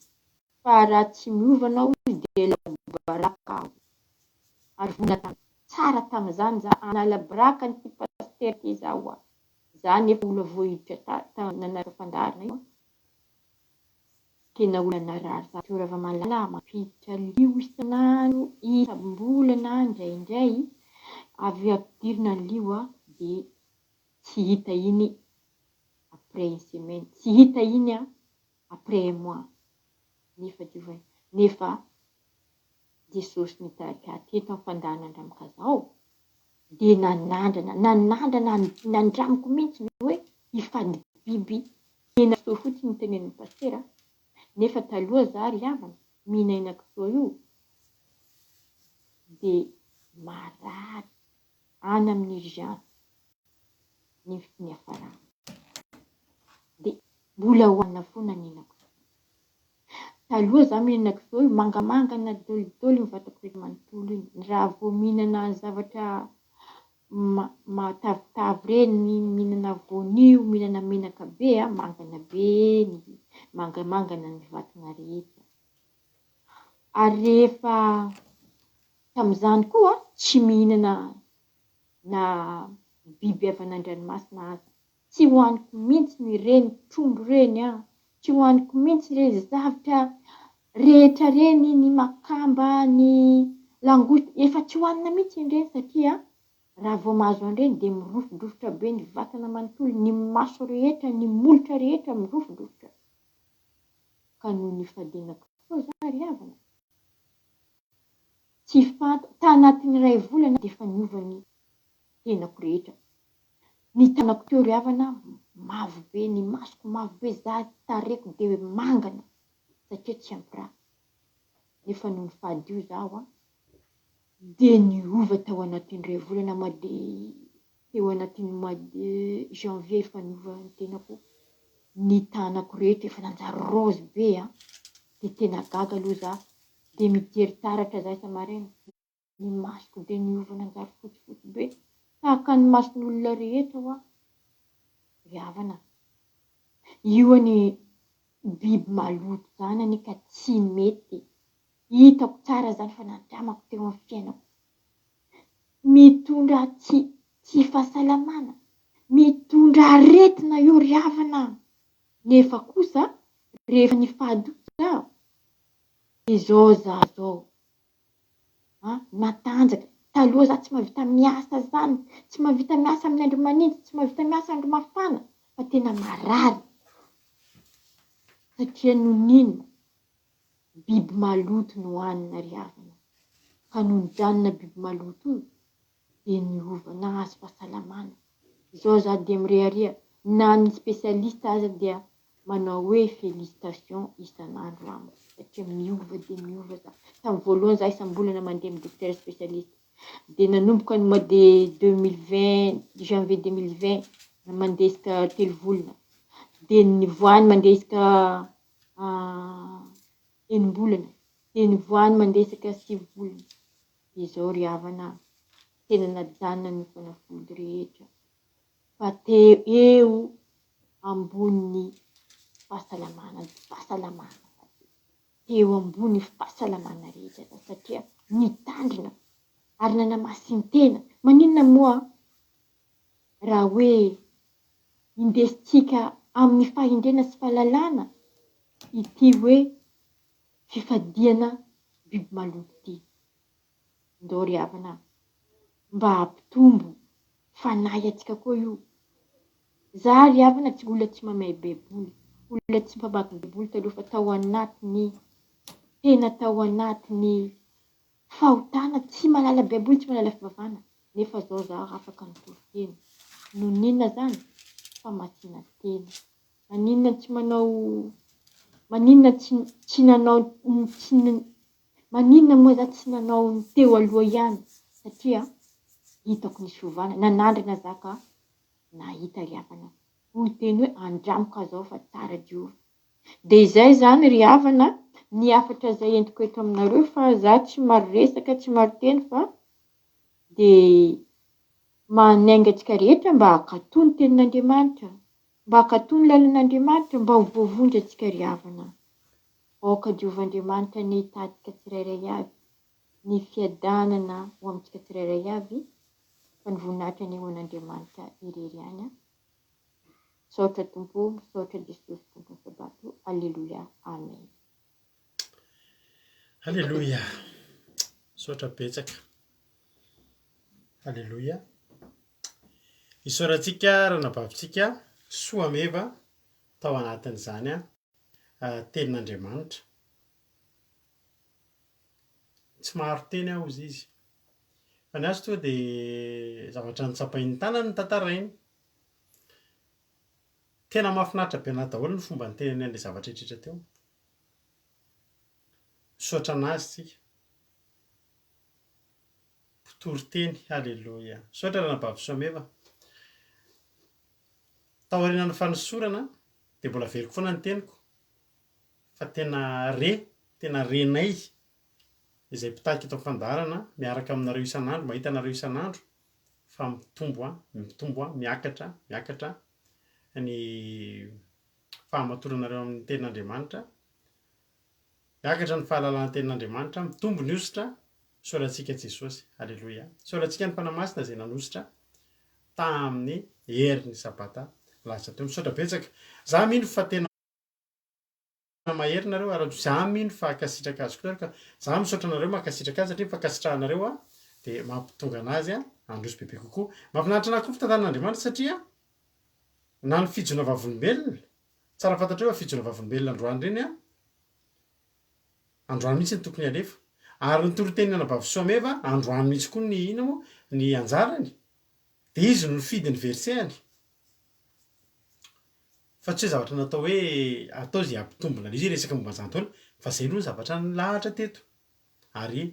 Fa raha tsy miova anao izy dia labaraka aho. Ary vonona tsara tamin'izany za anala braka nyity paster ty zaho a. Za nefa olona voahiditra nanaraka fandaharana io. Tena olona narary za teo raha malala mampiditra lio isan'andro isam-bolana indraindray. Avy ampidirina ny lio a dia tsy hita iny après une semaine, tsy hita iny a après un mois. Nefa Jesosy nitarika teto amin'ny fandaharana andramoka zao dia nandramiko mihitsy ny hoe hifady biby hena kisoa fotsiny ny tenenin'ny pastera. Nefa taloha za ry havana mihina henan-kisoa io dia marary any amin'ny urgence ny hafarana. Dia mbola hohanina foana ny henan-kisoa. Taloha za mihinana kisoa io mangamanga na dolidolo ny vatako rehefa manontolo iny. Raha vao mihinana zavatra matavitavy reny, mihinana voanio, mihinana menaka be a, mangana be mangamangana ny vatana rehetra. Ary rehefa tamin'izany koa tsy mihinana na biby avy an'an-dranomasina aza. Tsy hohaniko mihitsy ny reny trondro reny a, tsy hohaniko mihitsy reny zavatra rehetra reny, ny makamba, ny langouste, efa tsy hohanina mihitsy ireny satria raha vao mahazo an'ireny dia mirofodrofotra be ny vatana manontolo, ny maso rehetra, ny molotra rehetra mirofodrofotra. Ka noho ny fadianako kisoa za ry havana, tsy fantako tanatin'ny 2 volana dia efa niova ny tenako rehetra. Ny tanako teo ry havana mavo be, ny masoko mavo be, za tareko dia mangana satria tsy ampy raha. Nefa noho ny fady io zaho a dia niova tao anatin'ny 2 volana teo anatin'ny mois de janvier efa niova ny tenako. Ny tanako rehetra efa nanjary rose be a, dia tena gaga aloha za dia mijery taratra za isa-maraina. Ny masoko dia niova nanjary fotsifotsy be tahaka ny mason'olona rehetra ho aho. Ry havana, io ny biby maloto zany anika tsy mety. Hitako tsara zany fa nandramako teo amin'ny fiainako. Mitondra tsy fahasalamana, mitondra aretina io ry havana. Nefa kosa rehefa nifady zaho dia izao za zao matanjaka. Taloha za tsy mahavita miasa zany, tsy mahavita miasa amin'ny andro manintsy, tsy mahavita miasa andro mafana, fa tena marary satria noho n'inona biby maloto no hohanina ry havana. Ka noho nijanona biby maloto io dia niova nahazo fahasalamana. Izao za dia mirehareha na ny spesialista aza dia manao hoe félicitation isan'andro amiko satria miova dia miova za. Tamin'ny voalohany za isam-bolana mandeha amin'ny docteur spesialista. Dia nanomboka ny mois de 2020 janvier 2020 mandeha isaka 3 volana. Dia nivoahany mandeha isaka 6 volana. Dia nivoahany mandeha isaka 6 volana. Dia izao ry havana tena najanona ny fanafody rehetra. Fa eo ambony fahasalamana, eo ambony fahasalamana rehetra satria nitandrina ary nanamasin-tena. Maninona moa raha hoe indesintsika amin'ny fahindrena sy fahalalana ity hoe fifadiana biby maloto ity. Ndao ry havana mba hampitombo fanahy antsika koa io. Za ry havana tsy olona tsy mamehy baiboly, olona tsy mpamaky baiboly taloha fa tao anatiny fahotana, tsy malala baiboly, tsy malala fivavahana. Nefa zao za afaka nitoro tena. Noho n'inona zany? Famasiana tena. maninona tsy manao maninona tsy nanao maninona moa za tsy nanao ny teo aloha ihany satria hitako ny sovana nanandry na zaka nahita ry havana hoy teny hoe andramoka zao fa tsara diova dia izay zany ry havana ny afatra izay entiko eto aminareo fa za tsy maro resaka tsy maro teny fa dia manainga antsika rehetra mba hakatoy ny tenin'Andriamanitra mba hakatoy ny lalan'Andriamanitra mba ho voavondra antsika ry havana. Aoka Diovan'Andriamanitra ny hitantsika tsirairay avy ny fiadanana ho amintsika tsirairay avy fa ny voninahitra ny eo an'Andriamanitra irery ihany. Misaotra Tompo, misaotra Jesosy Tompon'ny Sabato. Alleluia. Amen. Alleluia. Misaotra betsaka. Alleluia. Isaorantsika ranabavintsika soa meva tao anatin'izany tenin'Andriamanitra. Tsy maro teny aho hozy izy. Fa ny azy toa dia zavatra notsapain'ny tanany ny tantarainy. Tena mahafinaritra be anahy daholo ny fomba niteneny an'ilay zavatra rehetra teo. Misaotra anazy tsika. Mpitoro teny. Alleluia. Misaotra ranabavy soameva. Tao aorianan'ny fanosorana dia mbola veliko foana ny teniko. Fa tena renay izay mpitahika eto fandaharana miaraka aminareo isan'andro, mahita anareo isan'andro fa mitombo miakatra ny fahamatorana amin'ny tenin'Andriamanitra, miakatra ny fahalalana ny tenin'Andriamanitra, mitombo ny ositra sorantsika Jesosy. Alleluia. Sorantsika ny fanamasina izay nanositra tamin'ny herin'ny sabata lasa teo. Misaotra betsaka. Za mino fa tena mahery nareo ary za mino fa hankasitraka azy koa ka za misaotra anareo mankasitraka azy satria fankasitrahanareo dia mampitonga anazy androso bebe kokoa. Mahafinaritra anahy koa fitantanan'Andriamanitra satria na ny fijona vavolombelona tsara fantatreo fa fijona vavolombelona androany ireny androany mihitsy ny tokony alefa ary ny torotenina anabavy soameva androany mihitsy koa ny ina moa ny anjarany dia izy no nifidy ny verseny fa tsy hoe zavatra natao hoe atao izay ampitombona ilay izy resaka momba izany daholo fa izay aloha ny zavatra nilahatra teto ary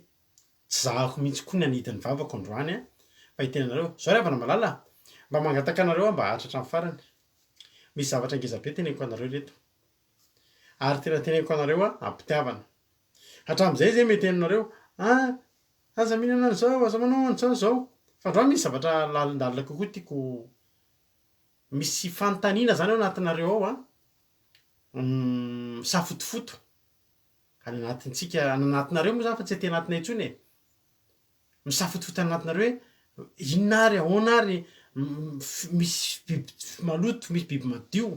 tsy zahako mihitsy koa ny anidin'ny vavako androany fa hitenanareo zao ry havana malala mba mangataka anareo mba hatratra amin'ny farany. Misy zavatra ngezabe teneniko anareo reto ary tena teneniko anareo ampitiavana hatramin'izay zay mety henonareo aza mihinana an'izao aza manao an'izao fa androany misy zavatra lalindalina kokoa tiako misy fanontaniana zany ao anatinareo ao safotofoto any anatinareo moa zany fa tsy aty anatinay intsony misafotofoto anatinareo hoe inona ary ahoana ary misy biby maloto misy biby madio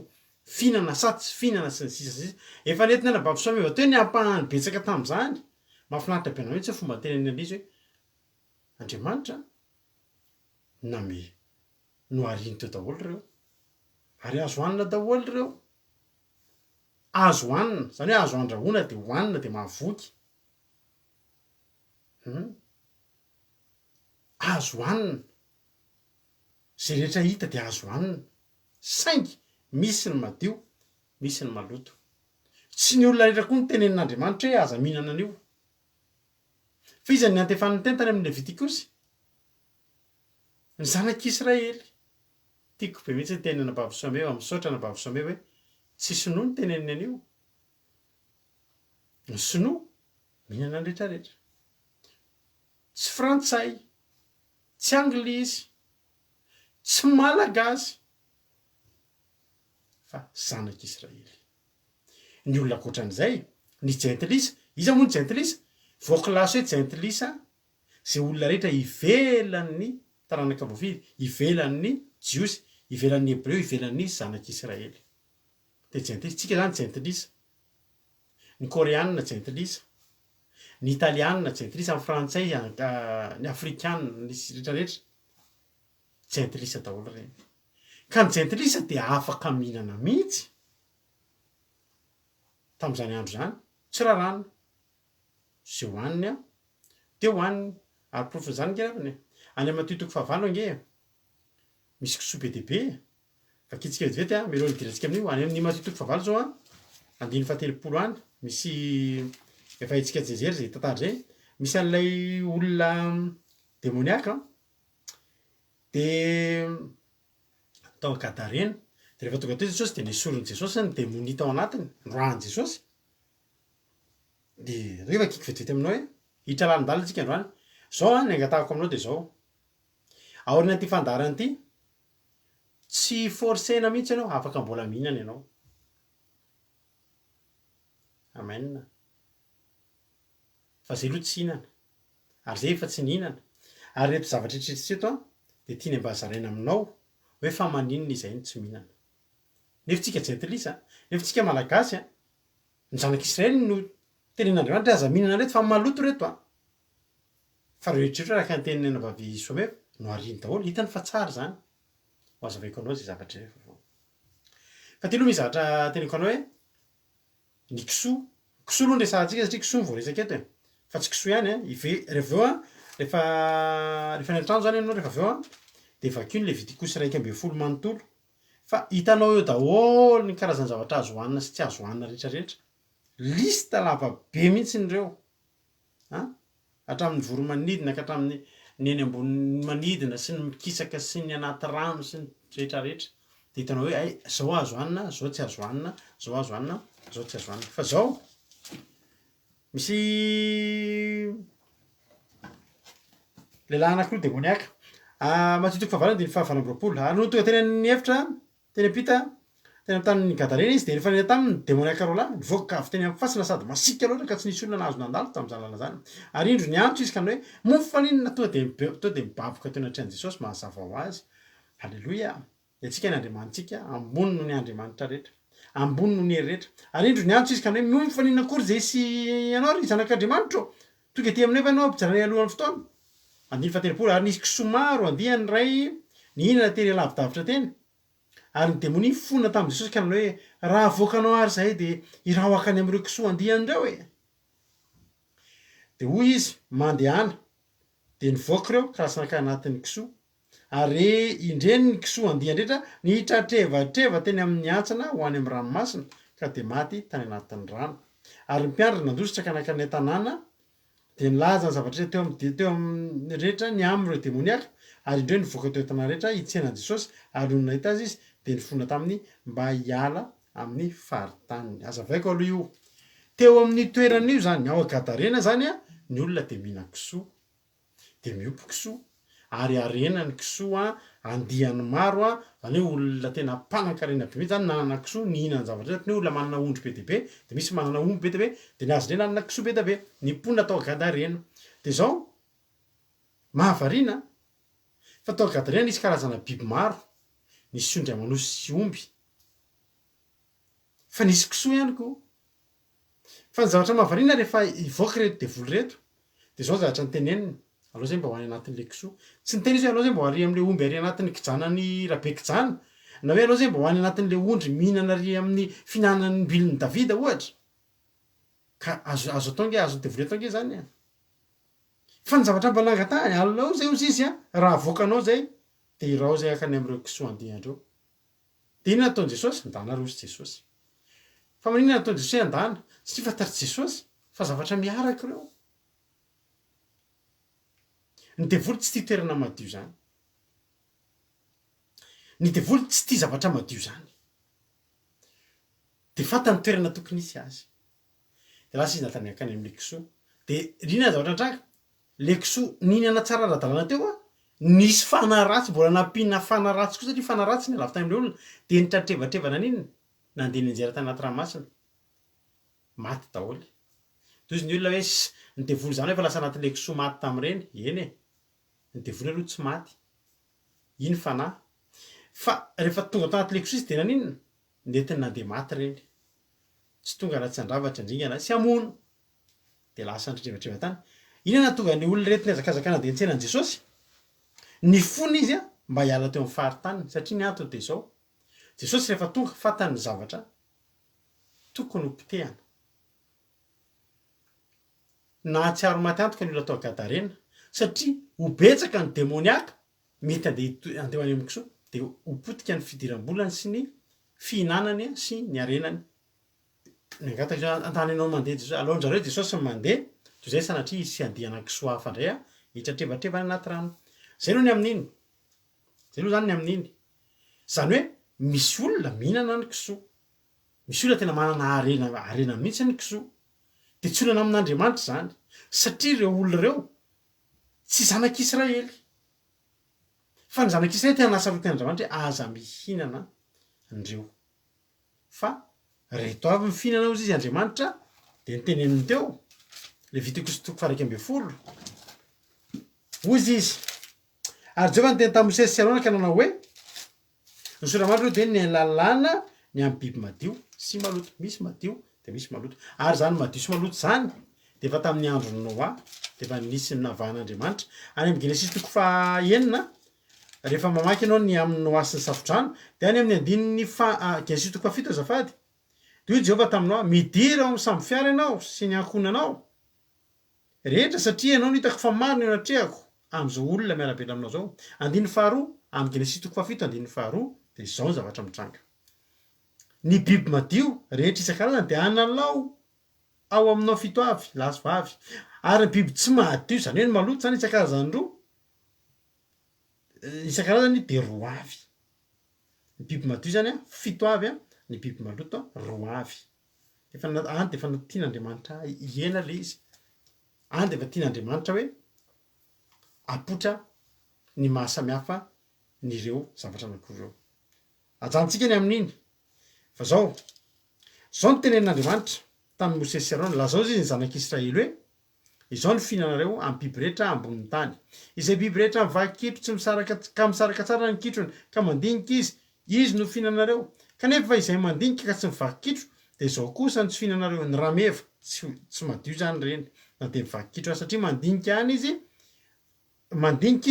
fihinana sa tsy fihinana sy ny sisa efa nentina anabavy soameva teo ny ampahany betsaka tamin'izany. Mahafinaritra be anao mihitsy fomba teneniny an'izy hoe Andriamanitra name no ariny teo daholo ireo ary azo hohanina daholo ireo, azo hohanina izany hoe azo andrahoina dia hohanina dia mahavoky, azo hohanina izay rehetra hita dia azo hohanina saingy misy ny madio misy ny maloto. Tsy ny olona rehetra koa ny tenenin'Andriamanitra hoe aza mihinana an'io fa iza ny antefan'ny teny tany amin'ny Levitikosy ny zanak'Israely. Tiako be mihitsy ny teny anabavy soameva misaotra anabavy soameva hoe tsy sinoa ny teneniny an'io, ny sinoa mihinana ny rehetrarehetra, tsy frantsay, tsy anglisy, tsy malagasy fa zanak'Israely. Ny olona ankoatran'izay ny jentilisa, iza moa ny jentilisa? Voakilasy hoe jentilisa izay olona rehetra ivelan'ny taranaka voafidy, ivelan'ny jiosy, ivelan'ny hebreo, ivelan'ny zanak'Israely. Dia jentilisa, tsika zany jentilisa. Ny koreanina jentilisa, ny italianina jentilisa, ny frantsay, ny afrikanina, ny rehetrarehetra jentilisa daholo ireny. Ka ny jentilisa dia afaka mihinana mihitsy tamin'izany andro izany, tsy rarana izay hohaniny dia hohaniny ary profon'izany ngeravany any amin'ny toko fahavalo ange misy kisoa be dia be vakitsika vetivety a melo nidirantsika amin'io any amin'ny matotoko fahavalo zao a andiny fatelopolo any misy efa hitsika jezery zay tantara zay misy an'ilay olona demoniaka de tao gadarena de rehefa tonga teo Jesosy de nesorony Jesosy ny demonia tao anatiny nroahany Jesosy de rehefa kiky vetivety aminao hoe hitra lalandala antsika androany zao a ny angatahako aminao de zao aorina ty fandarana ty tsy forcena mihitsy ianao afaka mbola mihinana ianao amen fa zay aloha tsy hinana ary zay efa tsy nihinana ary reto zavatra tretreto a de tiany ambazaraina aminao hoe fa maninona izay ny tsy mihinana nefitsika jentilisa nefitsika malagasy a ny zanak'Israely no tenen'Andriamanitra aza mihinana reto fa maloto reto a fa rehetrarehetra araka ny teniny vavy Soameva no ariny daholo hitany fa tsara zany ho azavaiko anao zay zavatra rehefa fa ty aloha misy zavatra teneniko anao hoe ny kisoa aloha nresahantsika satria kisoa ny voaresaka eto e fa tsy kisoa ihany a rehefa eo a rehefa ny antrano zany ianao rehefa aveo a de vakio ny Levitikosy 1:12 manontolo fa hitanao eo daholo ny karazany zavatra azo hohanina sy tsy azo hohanina rehetrarehetra lista lava be mihitsy reo hatramin'ny voromanidina ka hatramin'ny ny eny ambony manidina sy ny mikisaka sy ny anaty rano sy ny rehetrarehetra de hitanao hoe ay zao azo hohanina zao tsy azo hohanina zao azo hohanina zao tsy azo hohanina fa zao misy lehilahy anankiroa demoniaka matotoko fahavalana de ny fahavalo amby roapolo ary no tonga teny amin'ny efitra teny ampita teny amin'ny tanin'ny gadarena izy de rehefa neny taminy demoniaka roa lahy nivoaka avy teny amin'ny fasina sady masika loatra ka tsy nisy olona nahazo nandalo tamin'izany lala zany ary indro ny antso izy ka hoe mofo faninona tonga de mibaboka teo anatrehan'i Jesosy mahazava ho azy halleloia de antsika ny andriamanitsika ambony no ny andriamanitra rehetra ambony no ny hery rehetra ary indro ny antso izy ka hoe mofo faninona akory zay sy ianao ry zanak'Andriamanitra tonga ty aminay fa ianao ampijarany alohan'ny fotoana andiny fatelopolo ary nisy kisoa maro andiany ray nihinana teny lavidavitra teny ary ny demonia fona tamin'i Jesosy ka nanao hoe raha voakanao ary zahay de irahoaka any amin'ireo kisoa andiany reo e de hoy izy mandehana de nivoaka reo karasanaka anatin'ny kisoa ary indreny ny kisoa andiany rehetra nitratrevatreva teny amin'ny antsana ho any amin'ny ranomasina ka de maty tany anatin'ny rano ary ny mpianatra nandositra ka naka ny tanàna de nilaza ny zavatra teo amin'ny rehetra ny am'ireo demoniaka ary indreo nivoaka teo tanàna rehetra hitsenan Jesosy ary no nahita azy izy de nifona taminy mba hiala amin'ny faritany azavaiko aloha io teo amin'ny toeran'io zany ao Gadarena zany a ny olona de mihina kisoa de miompy kisoa ary arena ny kisoa andiany maro a zany hoe olona tena mpanankarena be mihitsy zany nanana kisoa nihinana zavatra ny olona manana ondry be dia be de misy manana omby be dia be de nazy le nanana kisoa be dia be niponina tao Gadarena de zao mahavariana fa tao Gadarena nisy karazana biby maro nisy ondry amanosy sy omby fa nisy kisoa ihany koa fa ny zavatra mahavariana rehefa ivoaka reto devoly reto de zao zavatra nyteneniny alao zay mba ho any anatin'le kisoa tsy niteny izy hoe alao zay mba ho ary amin'le omby ary anatin'ny kijanany rabe kijana na hoe alao zay mba ho any anatin'le ondry mihinana ary amin'ny fihinanan'ny bilin'ny Davida ohatra ka azo atao nge azo devoly atao nge zany fa ny zavatra mbanangatahany alao zay ozy izy a raha voakanao zay de irao zay akany amin'ireo kisoa andiandreo de inona nataon'i Jesosy ndana rozy Jesosy fa maninona nataon'i Jesosy andana tsy fantatry Jesosy fa zavatra miaraka ireo ny devoly tsy tia toerana madio zany ny devoly tsy tia zavatra madio zany de fantany toerana tokony isy azy de lasa izy natany akany amin'le kisoa de rina zavatra traka le kisoa nihinana tsara ara-dalàna teo a nisy fanaratsy mbola nampina fanaratsy koa satria fanaratsy ny alavy tan'le olona de nitratrevatrevana n'inona nandeha nianjera tany anaty ranomasina maty daholo toy izy ny olona hoe ny devoly zany hoe fa lasa anatin'le kisoa maty tamin'ireny eny e ny devoly aloha tsy maty iny fanahy fa rehefa tonga tao anatin'le kisoa izy de naninona netiny nandeha maty reny tsy tonga raha tsy andravatra indringana sy amono de lasa nitratrevatreva tany inona tonga ny olona reti ny azakazakana de nitsenan'i Jesosy ny fona izy a mba hiala teo amin'ny faritany satria ny antony de zao Jesosy rehefa tonga fantany zavatra tokony hopitehana nahatsiaro maty antoka ny olona tao Gadarena satria ho betsaka ny demoniaka mety andeha ho any amin'ny kisoa dia hopotika ny fidiram-bolany sy ny fihinanany sy ny arenany. Ny angataka zao an-tany ianao mandeha Jesosy, alohan'zareo Jesosy mandeha toy izay sanatria izy sy andihana kisoa hafa indray hitratrevatrevana anaty rano. Zay aloha ny amin'iny. Zay aloha zany ny amin'iny. Zany hoe misy olona mihinana ny kisoa. Misy olona tena manana arena mihitsy ny kisoa. Dia tsy olana amin'Andriamanitra zany. Satria ireo olona ireo tsy zanak'Israely. Fa ny zanak'Israely tena nasaroten'Andriamanitra hoe aza mihinana andreo. Fa reto avy mifihinana hozy izy Andriamanitra dia niteneniny teo Levitikos 21. Hozy izy. Ary Jehova niteny tamin'ny Mosesy sy Arona ka nanao hoe ny soramandro dia ny lalàna ny amin'ny biby madio sy maloto. Misy madio dia misy maloto. Ary zany madio sy maloto zany dia efa tamin'ny andron'ny Noa dia efa nisy navahan'Andriamanitra. Any amin'ny Genesis 9, rehefa mamaky ianao ny amin'ny Noa sy ny safodrano dia any amin'ny andininy Genesis 7 azafady. Dia hoy Jehova taminao midira ao amin'ny samby fiara ianao sy ny ankohonanao rehetra satria ianao nitako fa maro ny anatrehako amin'izao olona miarabela aminao zao. Andininy faharoa amin'ny Genesis 7 andininy faharoa dia izao ny zavatra mitranga. Ny biby madio rehetra isan-karazany dia analao ao aminao fito avy lahy sy vavy. Ary ny biby tsy madio zany hoe ny maloto zany isan-karazany roa. Isan-karazany dia roa avy. Ny biby madio zany fito avy, ny biby maloto roa avy. Any dia efa tian'Andriamanitra ihena le izy. Any dia efa tian'Andriamanitra hoe apotra ny mahasamihafa nyreo zavatra anankiroa. Ajantsika ny amin'iny. Fa zao no tenen'Andriamanitra tamin'ny Mosesy sy Arona. Lazao izy ny zanak'Israely hoe izao ny fihinanareo amin'ny biby rehetra ambonin'ny tany. Izay biby rehetra mivaky kitro tsy misaraka tsara ny kitrony ka mandinika izy no fihinanareo. Kanefa fa izay mandinika ka tsy mivaky kitro dia izao kosa no tsy fihinanareo. Ny rameva tsy madio zany ireny na dia mivaky kitro satria mandinika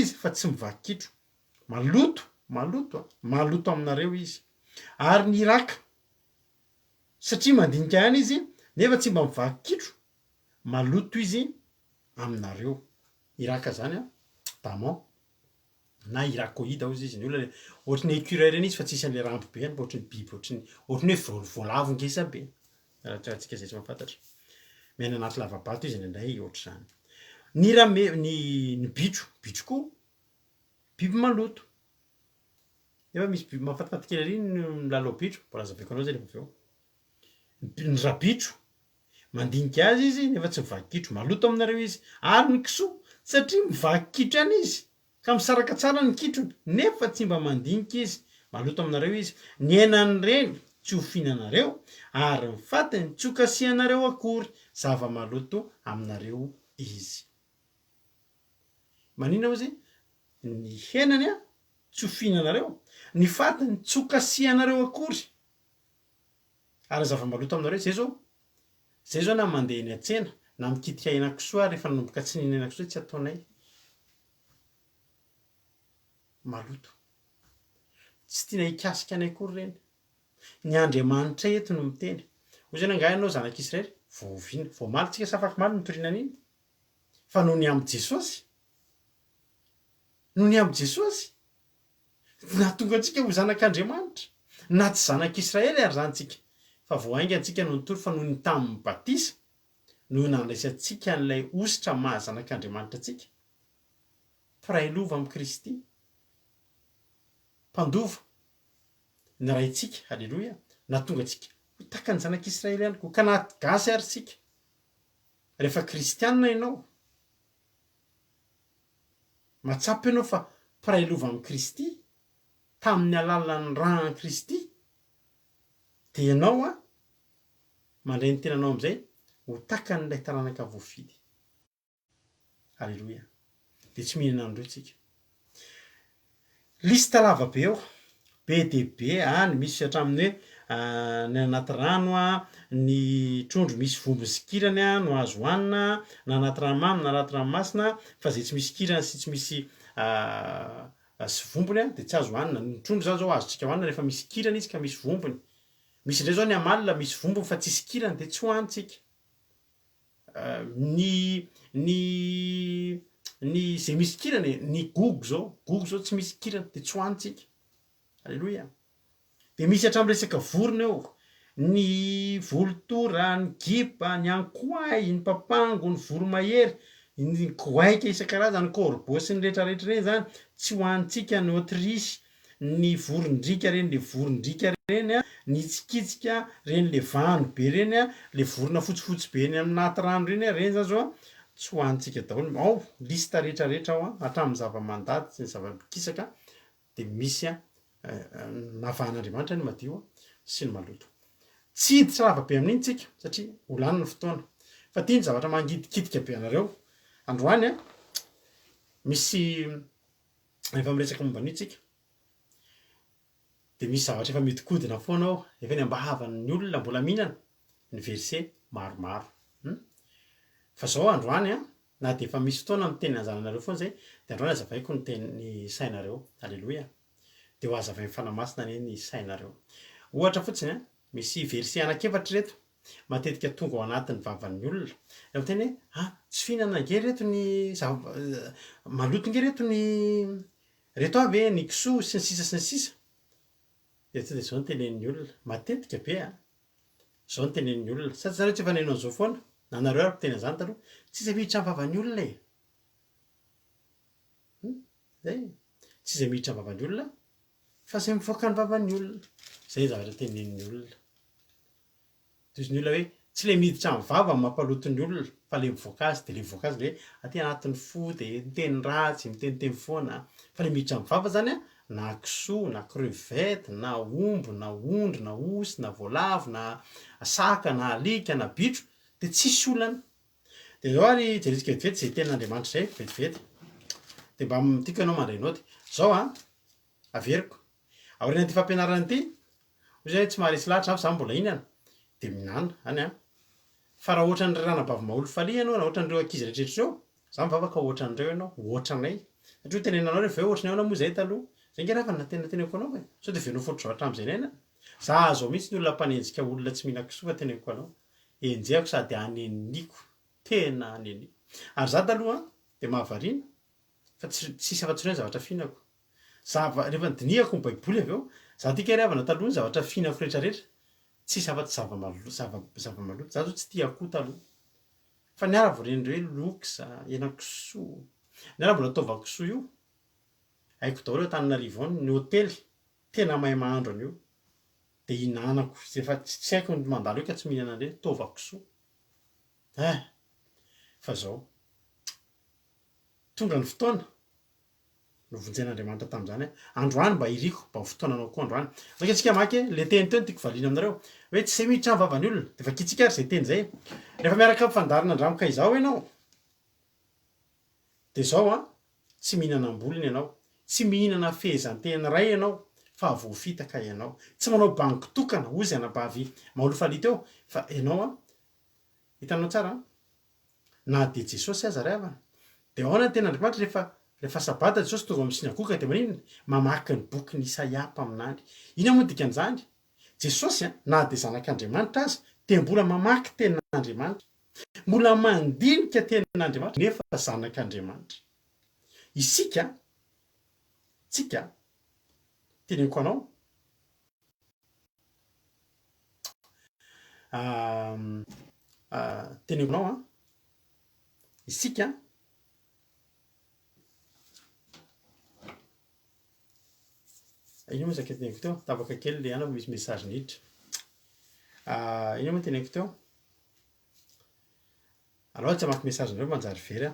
izy fa tsy mivaky kitro. Maloto aminareo izy. Ary ny raka satria mandinika ihany izy nefa tsy mba mivaky kitro, maloto izy aminareo. Iraka zany daman na irakoïda hozy izy. Ny olona ohatrin'ny écureuil reny izy fa tsisy an'ilay rambo be any, ohatrin'ny biby ohatrin'ny hoe voalavo ngeza be. Raha antsika zay tsy mahafantatra. Miaina anaty lavabato izy indray ohatr'izany. Ny bitro koa biby maloto. Efa misy biby mahafatifaty kely ery milalao bitro, mbola azaveko anao zay rehefa avy eo. Ny rabitro mandinika azy izy nefa tsy mivaky kitro, maloto aminareo izy. Ary ny kisoa satria mivaky kitro ihany izy ka misaraka tsara ny kitrony nefa tsy mba mandinika izy, maloto aminareo izy. Ny henany reny tsy ho fihinanareo ary ny fatiny tsy ho kasihanareo akory, zava-maloto aminareo izy. Maninona hozy? Ny henany tsy ho fihinanareo, ny fatiny tsy ho kasihanareo akory ary zava-maloto aminareo. Zay zao na mandeha eny an-tsena na mikitika henan-kisoa rehefa nanomboka tsy nihina henan-kisoa tsy ataonay maloto. Tsy tiana hikasika anay akory ireny. Ny Andriamanitra eto no miteny. Hoy zany angaha ianao zanak'Israely voaviana, voamaly tsika sy afaky maly mitoriana an'iny. Fa noho ny amin'ny Jesosy, nahatonga antsika ho zanak'Andriamanitra. Na tsy zanak'Israely ary zany tsika. Fa voahainga antsika no nitory fa noho ny tamin'ny batisa no nandraisantsika an'ilay ositra mahazanak'Andriamanitra antsika. Mpiray lova amin'ny Kristy. Mpandova ny raintsika, halleloia, nahatonga antsika ho tahaka ny zanak'Israely ihany koa. Ka naty gasy ary sika. Rehefa kristianina ianao, matsapy ianao fa mpiray lova amin'ny Kristy tamin'ny alalan'ny ràn'ny Kristy dia ianao mandray ny tenanao amin'izay ho tahaka n'ilay taranaka voafidy. Halleloia. Dia tsy mihinana andreo tsika. Lista lava be eo, be dia be any misy hatramin'ny hoe ny anaty rano ny trondro misy vombony sy kirany no azo hohanina, na anaty ranomamy na anaty ranomasina, fa zay tsy misy kirany sy tsy misy sy vombony dia tsy azo hohanina. Ny trondro zany zao azontsika hohanina rehefa misy kirany izy ka misy vombony. Misy indray zao ny amalona misy vombony fa tsisy kirany dia tsy hohanitsika. Ny zay misy kirany, ny gogo zao tsy misy kirany dia tsy hohanitsika. Alleloia. Dia misy hatramin'ny resaka vorona eo, ny volotora, ny giba, ny ankoay, ny papango, ny voromahery, ny goaika isan-karazany, ny corbeau sy ny rehetrarehetra ireny zany tsy hohanintsika ny autruche, ny vorondrika reny, le vorondrika reny a, ny tsikitsika reny, le vano be reny a, le vorona fotsifotsy be eny amin'ny naty rano reny a, reny zany zao a tsy hohanintsika daholo. Ao lista rehetrarehetra ao a hatramin'ny zava-mandady sy ny zava-pikisaka dia misy a navahan'Andriamanitra ny madio sy ny maloto. Tsy hiditra lava be amin'iny tsika satria ho lany ny fotoana. Fa ity ny zavatra mangidikidiky be anareo androany a, misy efa miresaka momba an'io tsika dia misy zavatra efa miodikodina foana ao, efa ny ambahavan'ny olona mbola mihinana ny verset maromaro. Fa zao androany a, na dia efa misy fotoana miteny anjananareo foana zay, dia androany azavaiko ny teny sainareo. Alleloia. Dia ho azavain'ny fanamasina anie ny sainareo. Ohatra fotsiny a, misy verset anankiefatra reto matetika tonga ao anatin'ny vavan'ny olona. Rehefa miteny hoe tsy fihinana nge reto ny maloto nge reto ny reto avy ny kisoa sy ny sisa sy ny sisa. Dia tonga dia zao no tenen'ny olona matetika be a, zao no tenen'ny olona. Sady zareo tsy efa neno an'izao foana, na nareo ary miteny an'izany taloha, tsy izay miditra amin'ny vavan'ny olona e. Zay tsy izay miditra amin'ny vavan'ny olona fa izay mivoaka ny vavan'ny olona. Zay zavatra tenen'ny olona. Toy ny olona hoe tsy ilay miditra amin'ny vava ny mampaloto ny olona fa ilay mivoaka azy, dia ilay mivoaka azy ilay aty anatin'ny fo dia miteny ratsy, miteniteny foana. Fa ilay miditra amin'ny vava zany a, na kisoa, na crevette, na omby, na ondry, na osy, na voalavo, na saka, na alika, na bitro, dia tsisy olana. Dia zao ary jerisika vetivety izay tenin'Andriamanitra izay vetivety. Dia mba tiako ianao mandray naoty. Zao a, averiko. Aorian'ity fampianarana ity, hoy zay tsy maharesy lahatra za mbola hinana, dia minana any a. Fa raha ohatra ny ranabavy falia ianao, na ohatra n'ireo ankizy rehetrarehetra izao, za mivavaka ohatra an'ireo ianao, ohatra anay. Satria tenenanao rehefa hoe ohatra ny ahoana moa izay taloha. Zay nge raha fa natenenako anao e. Sao dia velonao foatra zao hatramin'izay nena. Za zao mihitsy ny olona mpanenjika olona tsy mihina kisoa fa teneniko anao. Enjehako sady aneniko, tena aneniko. Ary za taloha dia mahavariana fa tsisy afa-tsy hoe zavatra fihinako. Rehefa nidinihako ny baiboly avy eo, za tia kariavana taloha ny zavatra fihinako rehetrarehetra, tsisy afa-tsy zava-maloto. Za zao tsy tia akoho taloha. Fa niara voaren'ireo hoe loksa, henan-kisoa. Niara mbola taova kisoa io, haiko daholo Antananarivo ny hôtely, tena mahay mahandro an'io. Dia hinanako, efa tsy haiko ny mandalo eo ka tsy mihinana an'ireny taova kisoa. Fa zao tonga ny fotoana novonjեն'Andriamanitra tamin'izany androany mba iriko mba ho fotoananao koa androany. Raha antsika maky le teny teo no tiako valiana aminareo hoe tsy izay miditra amin'ny vavan'ny olona dia vakitsika ary izay teny izay. Rehefa miaraka ampifandarina andramoka izao ianao dia zao a, tsy mihinana ambolony ianao, tsy mihinana fehezanteny iray ianao fa voafitaka ianao, tsy manao banky tokana ozy anabavy maholofalia teo fa ianao a, hitanao tsara na dia Jesosy aza ray avana. Dia ahoana ny ten'Andriamanitra rehefa sabata Jesosy tonga amin'ny sinagoga dia maninona? Mamaky ny boky ny Isaia mpaminany. Inona moa dikan'izany? Jesosy a, na dia zanak'Andriamanitra aza dia mbola mamaky tenin'Andriamanitra, mbola mandinika tenin'Andriamanitra nefa zanak'Andriamanitra. Isika, tsika, teneniko anao, teneniko anao a, isika ino moa zaka teneniko teo? Tapaka kely le ana misy message niditra. Ino moa teneniko teo? Alors tsy hamaky message nareo manjary very a.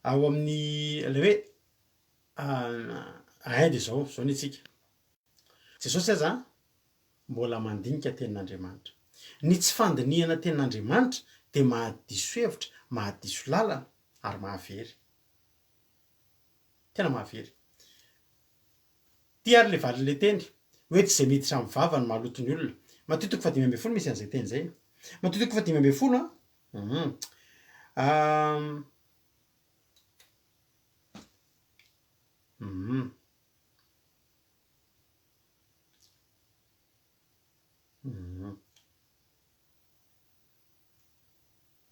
Ao amin'ny le hoe dia zao ny itsika. Jesosy aza mbola mandinika tenin'Andriamanitra. Ny tsy fandinihana tenin'Andriamanitra dia mahadiso hevitra, mahadiso lalana ary mahavery. Tena mahavery. Tia ary le valin'ilay teny hoe tsy izay miditra amin'ny vava no mahaloto ny olona. Mateo 5:10 misy an'izay teny izay. Mateo 5:10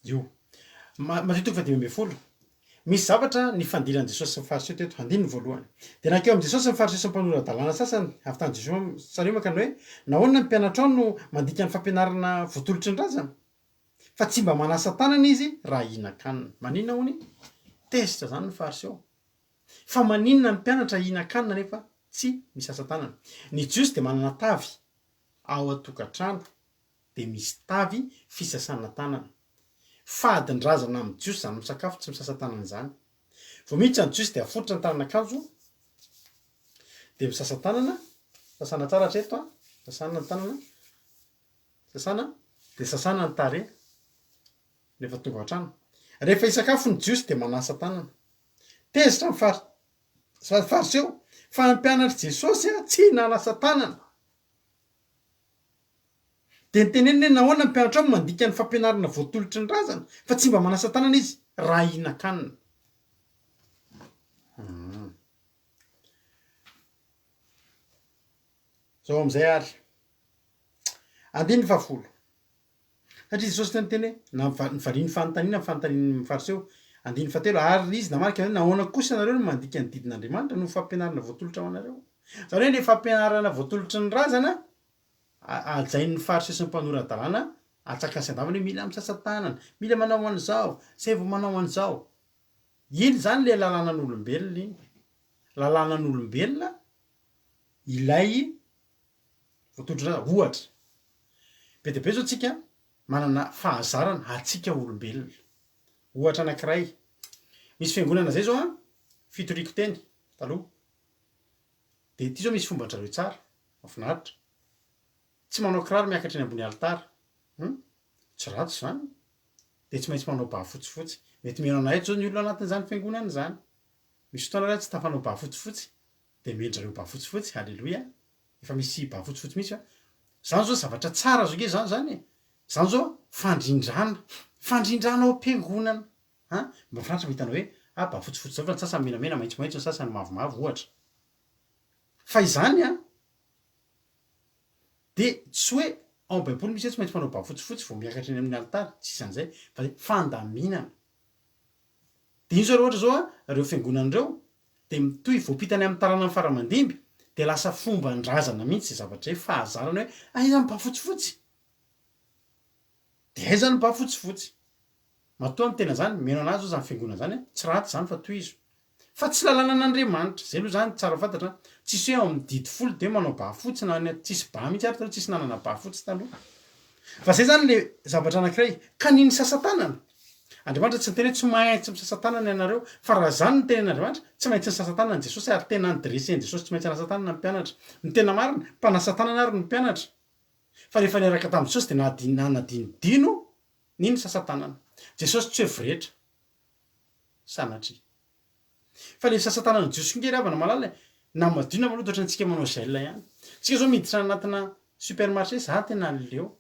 io. Mateo 5:10 misy zavatra ny fandilan'i Jesosy sy ny fariseo teto andininy voalohany. Dia nankeo amin'i Jesosy sy ny fariseo sy ny mpanorandalàna sasany avy tany Jesosy sareo maka ny hoe nahoana ny mpianatra ao no mandika ny fampianarana voatolotry ny razana fa tsy mba manasa tanana izy raha hihinan-kanina. Maninona hony? Tezitra zany ny fariseo. Fa maninona ny mpianatra hihinan-kanina nefa tsy misasa tanana? Ny jiosy dia manana tavy ao an-tokantrano dia misy tavy fisasana tanana. Fadin-drazana amin'ny jiosy zany misakafo tsy misasa tanana zany. Vao miditra ny jiosy dia afototra ny tanan'akanjo dia misasa tanana, sasana tsara hatreto a, sasana ny tanana, sasana dia sasana ny tarehy rehefa tonga ao an-trano. Rehefa isakafo ny jiosy dia manasa tanana. Tezitra ny fariseo fa ny mpianatra Jesosy tsy nanasa tanana. Dia nitenenina hoe nahoana ny mpianatra ao mandika ny fampianarana voatolotry ny razana fa tsy mba manasa tanana izy raha hihinan-kanina. Zao amin'izay ary andininy fahafolo. Satria Jesosy tena teny hoe nivariany fanontaniana ny fariseo. Andininy fahatelo ary izy namarika hoe nahoana kosa ianareo no mandika ny didin'Andriamanitra no fampianarana voatolotra ho anareo. Zany hoe le fampianarana voatolotry ny razana ajain'ny fariseo sy ny mpanorandalàna atsakany sy andavana hoe mila misasa tanana, mila manao an'izao, zay vao manao an'izao. Iny zany le lalànan'olombelona iny. Lalànan'olombelona ilay voatolotry ny razana. Ohatra, be dia be zao tsika manana fahazarana atsika olombelona. Ohatra anankiray, misy fiangonana zay zao a, fitoriko teny taloha. Dia ity zao misy fomban-drareo tsara, mahafinaritra. Tsy manao kiraro miakatra eny ambony alitara. Tsy ratsy zany. Dia tsy maintsy manao bà fotsifotsy. Mety mino anay eto zao ny olona anatin'izany fiangonana zany. Misy fotoana raha tsy tafanao bà fotsifotsy dia mendrareo bà fotsifotsy. Halleloia. Efa misy bà fotsifotsy misy a. Zany zao zavatra tsara zo nge zany. Zany zao fandrindrana. Fandrindrana ao am-piangonana. Mba mahafinaritra mihitanao hoe bà fotsifotsy zao fa ny sasany menamena, maitsomaitso, ny sasany mavomavo ohatra. Fa izany a dia tsy hoe ao am-baiboly misy hoe tsy maintsy manao bà fotsifotsy vao miakatra eny amin'ny alitara. Tsy izan'izay fa fandaminana. Dia iny zao raha ohatra zao a ireo fiangonan'ireo dia mitohy voapitany amin'ny taranany faramandimby dia lasa fomban-drazana mihitsy zavatra hoe fahazarana hoe aiza ny bà fotsifotsy? Dia aiza ny bà fotsifotsy? Matoa ny tena zany, mino anazy zao zany fiangonana zany tsy ratsy zany fa tohizo. Fa tsy lalàna an'Andriamanitra. Zay aloha zany tsara fantatra. Tsisy hoe ao amin'ny didy folo dia manao bà fotsy na tsisy bà mihitsy ary taloha tsisy nanana bà fotsy taloha. Fa zay zany le zavatra anankiray. Ka niny sasa tanana? Andriamanitra tsy niteny hoe tsy maintsy misasa tanana ianareo fa raha zany ny tenen'Andriamanitra tsy maintsy nisasa tanana ny Jesosy ary tena nidresen'i Jesosy tsy maintsy nasa tanana ny mpianatra. Ny tena marina mpanasa tanana ary ny mpianatra. Fa rehefa niaraka tamin'i Jesosy dia nanadinodino niny sasa tanana. Jesosy tsy hoe voretra. Sanatria. Fa le sasa tanana Jesosy nge ravana malala na madina maloha toatra antsika manao gel ihany. Tsika zao miditra anatina supermarché za tena leo.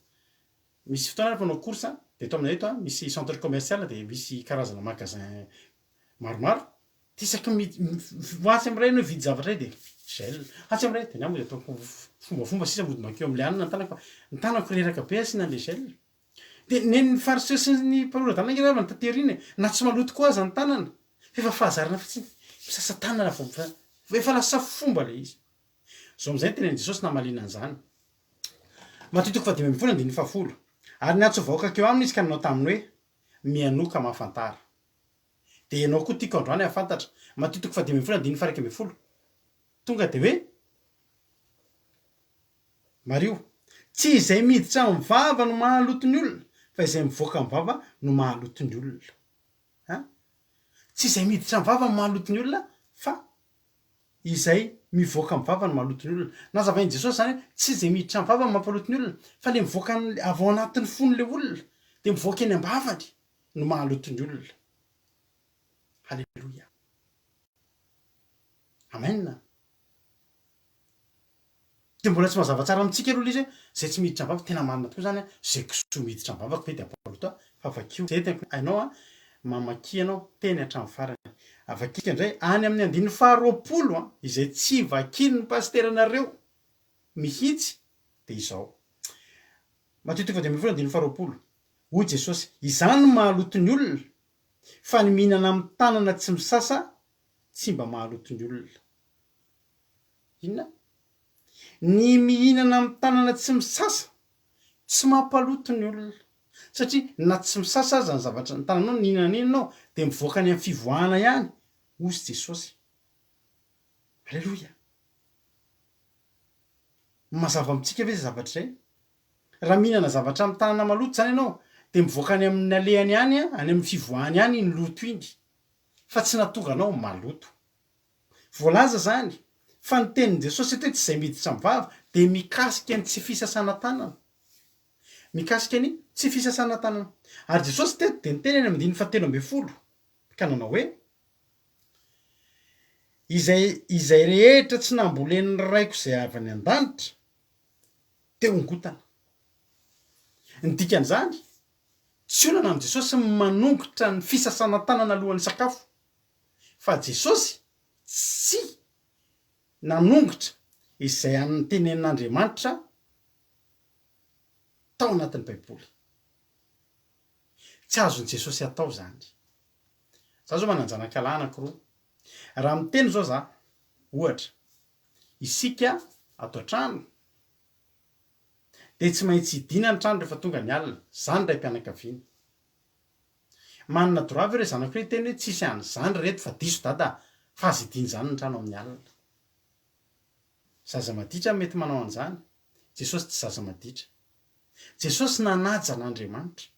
Misy fotoana rehefa manao course dia eto aminay eto misy centre commercial dia misy karazana magasin maromaro. Dia isaky hoasy amin'iray no vidy zavatra dia gel. Hatsy amin'iray dia ny ataoko fombafomba sisa mody makeo amin'ilay hanina ny tanako fa ny tanako reraka be asiana an'ilay gel. Dia ny fariseo sy ny mpanorandalàna nge ravana taterina na tsy maloto koa aza ny tanana. Efa fahazarana fotsiny misasa tanana fa efa lasa fomba ilay izy. Zao amin'izay ny tenenin' Jesosy namalina an'izany. Matitoko 10:10. Ary niantso vahoaka keo aminy izy ka nanao taminy hoe mianoka mahafantara. Dia ianao koa tiako androany hahafantatra. Matitoko 10:11. Tonga dia hoe Mario, tsy izay miditra amin'ny vava no mahaloto ny olona fa izay mivoaka amin'ny vava no mahaloto ny olona. Tsy izay miditra amin'ny vava no mahaloto ny olona fa izay mivoaka amin'ny vava no mahaloto ny olona. Nazavain'i Jesosy zany tsy izay miditra amin'ny vava no mampaloto ny olona fa le mivoaka avy ao anatin'ny fon'ilay olona dia mivoaka eny am-bavany no mahaloto ny olona. Halleloia. Amen. Dia mbola tsy mazava tsara amintsika aloha izy zay tsy miditra amin'ny vava tena marina tokoa zany zay kisoa miditra amin'ny vavako ve dia ampaloto fa vakio. Zay tena ainao mamaky ianao teny hatramin'ny farany. Avakika indray any amin'ny andininy 20 izay tsy vakiny ny pasteranareo mihitsy dia izao. Matitoko 10:20. Hoy Jesosy, izany no mahaloto ny olona fa ny mihinana amin'ny tanana tsy misasa tsy mba mahaloto ny olona. Inona? Ny mihinana amin'ny tanana tsy misasa tsy mampaloto ny olona, satria na tsy misasa aza ny zavatra ny tananao nihinana n'inanao dia mivoaka any amin'ny fivoahana ihany hozy Jesosy. Aleloia. Mazava amintsika ve zay zavatra izay? Raha mihinana zavatra amin'ny tanana maloto zany ianao dia mivoaka any amin'ny alehany ihany, any amin'ny fivoahany ihany ny loto iny, fa tsy nahatonga anao maloto. Voalaza zany fa ny tenin' Jesosy eto hoe tsy izay miditra amin'ny vava dia mikasika ny tsy fisasana tanana. Mikasika ny tsy fisasana tanana. Ary Jesosy teto dia niteny any amin'ny 19 ka nanao hoe izay rehetra tsy nambolen'ny raiko izay avy any an-danitra teo ngotana. Ny dikan'izany tsy olana amin'i Jesosy manongotra ny fisasana tanana alohan'ny sakafo, fa Jesosy tsy nanongotra izay tenenin'Andriamanitra tao anatin'ny Baiboly. Tsy azon'i Jesosy atao zany. Za zao manan-janakalahy anankiroa. Raha miteny zao za, ohatra, isika ato an-trano dia tsy maintsy hidina ny trano rehefa tonga ny alina. Zany ray mpianakaviana. Manana droit ve re zanako hoe teny hoe tsisy an'izany reto fa diso dada, fa aza hidiny zany ny trano amin'ny alina. Zaza maditra mety manao an'izany. Jesosy tsy zaza maditra. Jesosy nanaja an'Andriamanitra.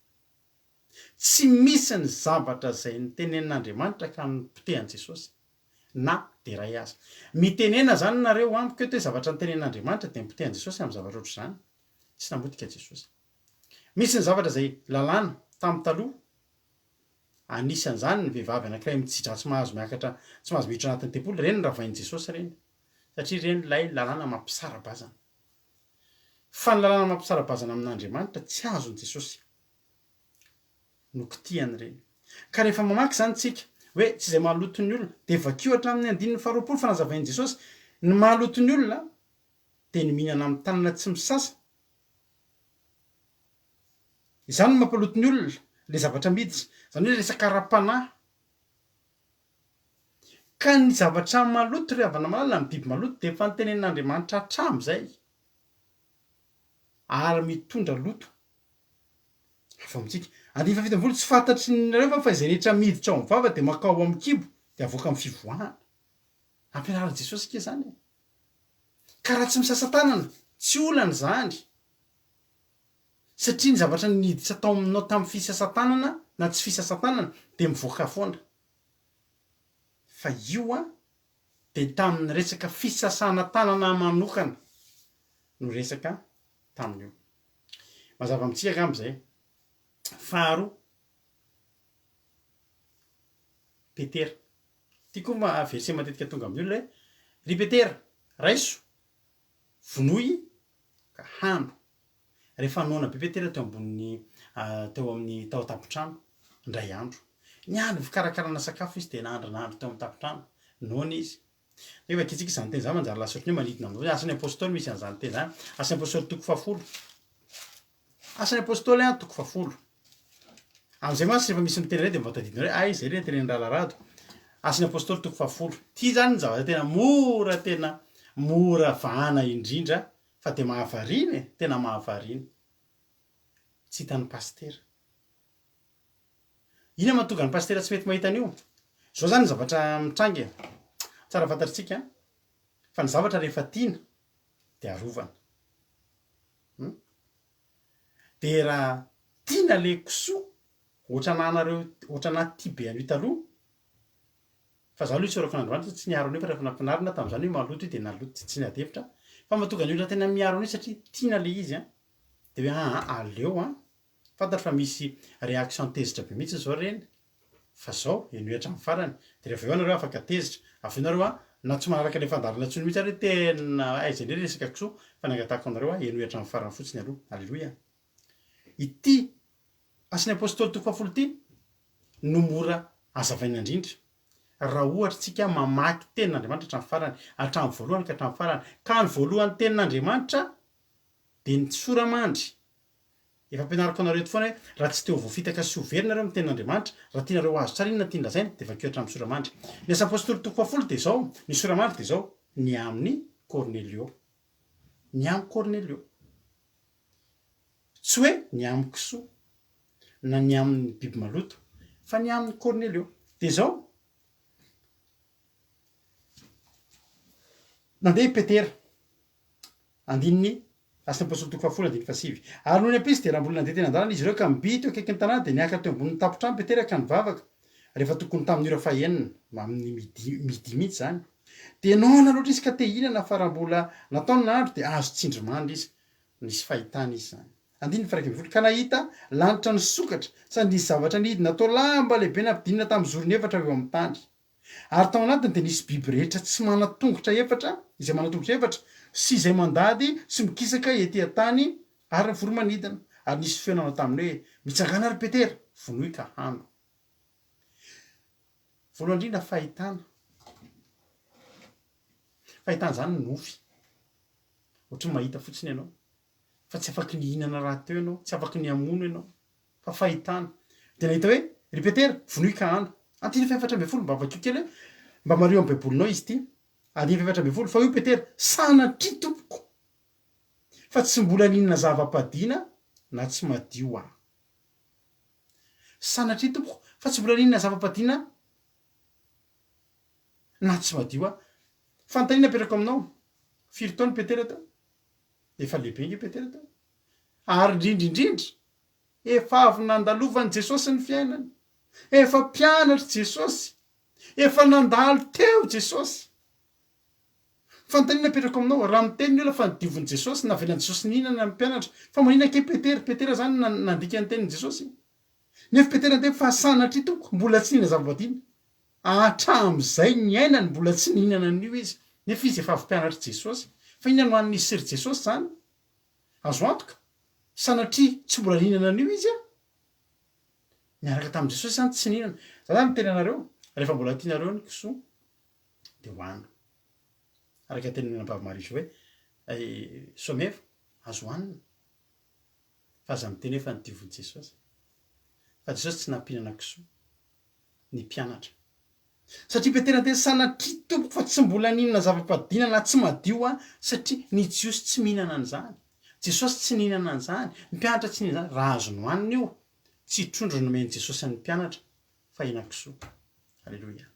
Tsy misy ny zavatra izay nitenenin'Andriamanitra ka nipotehany Jesosy na dia ray aza. Mitenena zany nareo amiko eto hoe zavatra nitenenin'Andriamanitra dia nipotehany Jesosy amin'ny zavatra ohatr' izany. Tsy namotika Jesosy. Misy ny zavatra izay lalàna tamin'ny taloha. Anisan'izany ny vehivavy anankiray mitsidra tsy mahazo miakatra, tsy mahazo miditra anatin'ny tempoly, ireny ravain'i Jesosy ireny. Satria ireny ilay lalàna mampisara-bazana. Fa ny lalàna mampisara-bazana amin'Andriamanitra tsy azon'i Jesosy. No kitihany ireny. Ka rehefa mamaky zany tsika hoe tsy izay mahaloto ny olona dia vakio hatramin'ny 19 fa nazavain'i Jesosy ny mahaloto ny olona dia ny mihinana amin'ny tanana tsy misasa. Izany no mampaloto ny olona, ilay zavatra miditra. Izany hoe resaka ara-panahy. Ka ny zavatra maloto ry havana malala, ny biby maloto dia efa nitenenin'Andriamanitra hatramin'izay ary mitondra loto. Hafa amintsika. 70 tsy fantatry nareo fa izay rehetra miditra ao amin'ny vava dia makao amin'ny kibo dia avoaka amin'ny fivoahana. Ampianaran'i Jesosy ke zany. Ka raha tsy misasa tanana, tsy olana zany. Satria ny zavatra niditra tao aminao tamin'ny fisasa-tanana na tsy fisasa-tanana dia mivoaka foana. Fa io dia tamin'ny resaka fisasana tanana manokana no resaka tamin'io. Mazava amintsika angambizay. Faharoa, Petera. Tia koa verse matetika tonga amin'ny olona hoe ry Petera, raiso, vonoy ka hano. Rehefa noana be Petera teo amin'ny tao an-tampon-trano indray andro. Niany fikarakarana sakafo izy dia nahandro teo amin'ny tampon-trano. Noana izy. Rehefa akitsika izany teny izany manjary lasa ohatran'ny hoe manidina amin'izao. Asan'ny apôstôly misy an'izany teny izany. Asan'ny apôstôly toko 7. Asan'ny apôstôly toko 7. Amin'izay mantsy rehefa misy miteny iray dia mba tadidina hoe ay izay ireny tenen'ny raharahado. Asan'ny apôstôly toko 7. Ity zany ny zavatra tena mora vahana indrindra fa dia mahavariana, tena mahavariana. Tsy hitan'ny pastera. Ina mahatonga ny pastera tsy mety mahita an'io? Zao zany ny zavatra mitranga. Tsara fantatritsika fa ny zavatra rehefa tiana dia arovana. Dia raha tiana le kisoa ohatra na tia be an'io taloha, fa zaho aloha tsy orako n'Andriamanitra tsy niaro an'io fa rehefa nampianarina tamin'izany hoe maloto io dia naloto tsy nadefitra. Fa mahatonga ny olona tena miaro an'io satria tiana le izy dia hoe aleo fantatra fa misy réaction tezitra be mihitsy zao reny. Fa zao enohitra amin'ny farany. Dia rehefa eo anareo afaka tezitra. Avy eo nareo na tsy manaraka ilay fandarina intsony mihitsy ary tena aiza indray resaka kisoa fa nangatahako anareo enohitra amin'ny farany fotsiny aloha. Aleloia. Ity asan'ny apôstôly toko 7 ity no mora hazavaina indrindra. Raha ohatra tsika mamaky tenin'Andriamanitra hatramin'ny farany, hatramin'ny voalohany ka hatramin'ny farany, ka ny voalohany tenin'Andriamanitra dia ny tsoramandry efa ampianariko anareo foana hoe raha tsy teo voafitaka sy overinareo amin'ny tenin'Andriamanitra raha tianareo azo tsara inona tiana lazaina dia vakeo hatramin'ny soramandry ny asa apôstôly toko fafolo dia zao ny soramandry dia zao ny amin'ny Cornelio ny amin'ny Cornelio tsy hoe ny amin'ny kisoa na ny amin'ny biby maloto fa ny amin'ny Cornelio dia zao nandeha Petera andininy asan'ny apôstôly toko fafolo andiny fasivy ary noho ny ampisy dia raha mbola nandeha teny an-dalana izy ireo ka miby teo akaiky ny tanàna dia niakatra teo ambonin'ny tapotrano Petera ka nivavaka rehefa tokony tamin'ny ora fahaenina amin'ny midi mihitsy zany dia noana loatra izy ka te hihinana fa raha mbola nataony nahandro dia azo tsindrimandry izy nisy fahitana izy zany andininy faraika ambin'ny folo ka nahita lanitra ny sokatra sady nisy zavatra nihidy natao lamba lehibe nampidinina tamin'ny zorony efatra eo amin'ny tany ary tao anatiny dia nisy biby rehetra tsy manatongotra efatra izay manatongotra efatra sy izay mandady sy mikisaka ety an-tany ary ny voromanidina ary nisy feonana taminy hoe mitsangana ary Petera vonoy ka hano voalohany indrindra fahitana zany nofy ohatry ny mahita fotsiny ianao fa tsy afaky nihinana raha teo ianao tsy afaky ny hamono ianao fa fahitana dia nahita hoe ry Petera vonoy ka hano andiny faefatra ambin'ny folo mba vakio kely hoe mba mario amin'ny baibolinao izy ty andiny faefatra ambin'ny folo fa io Petera sanatry tompoko fa tsy mbola ninona zava-padiana na tsy madio aho sanatry tompoko fa tsy mbola ninona zava-padiana na tsy madio aho fanontaniana apetrako aminao firy taona Petera tao efa lehibe nge Petera tao ary indrindrindrindra efa avy nandalovan'i Jesosy ny fiainany efa mpianatra Jesosy efa nandalo teo Jesosy fanontaniana apetrako aminao raha miteny ny olona fa nidivon'i Jesosy navelan'i Jesosy nihinana amin'ny mpianatra fa maninona ke Petera zany nandika ny tenin'i Jesosy nefa Petera nte fa sanatry tompoko mbola tsy nihinana zava-badina hatram'izay ny ainany mbola tsy nihinana an'io izy nefa izy efa avy mpianatra Jesosy fa inona no an'ny sery Jesosy zany azo antoka sanatry tsy mbola nihinana an'io izy a niaraka tamin'i Jesosy zany tsy nihinana za zany miteny anareo rehefa mbola tianareo ny kisoa dia hoanina araka tenenina Bavamariso hoe somefa azo hoanina fa aza miteny efa nidivon'i Jesosy fa Jesosy tsy nampihinana kisoa ny mpianatra satria Petera tena sanatry tompoko fa tsy mbola ninona zava-padiana na tsy madio a satria ny Jiosy tsy mihinana an'izany Jesosy tsy nihinana an'izany ny mpianatra tsy nihinana zany raha azo ny hoanina io tsy trondro nomeny Jesosy ny mpianatra fa hena-kisoa alleloia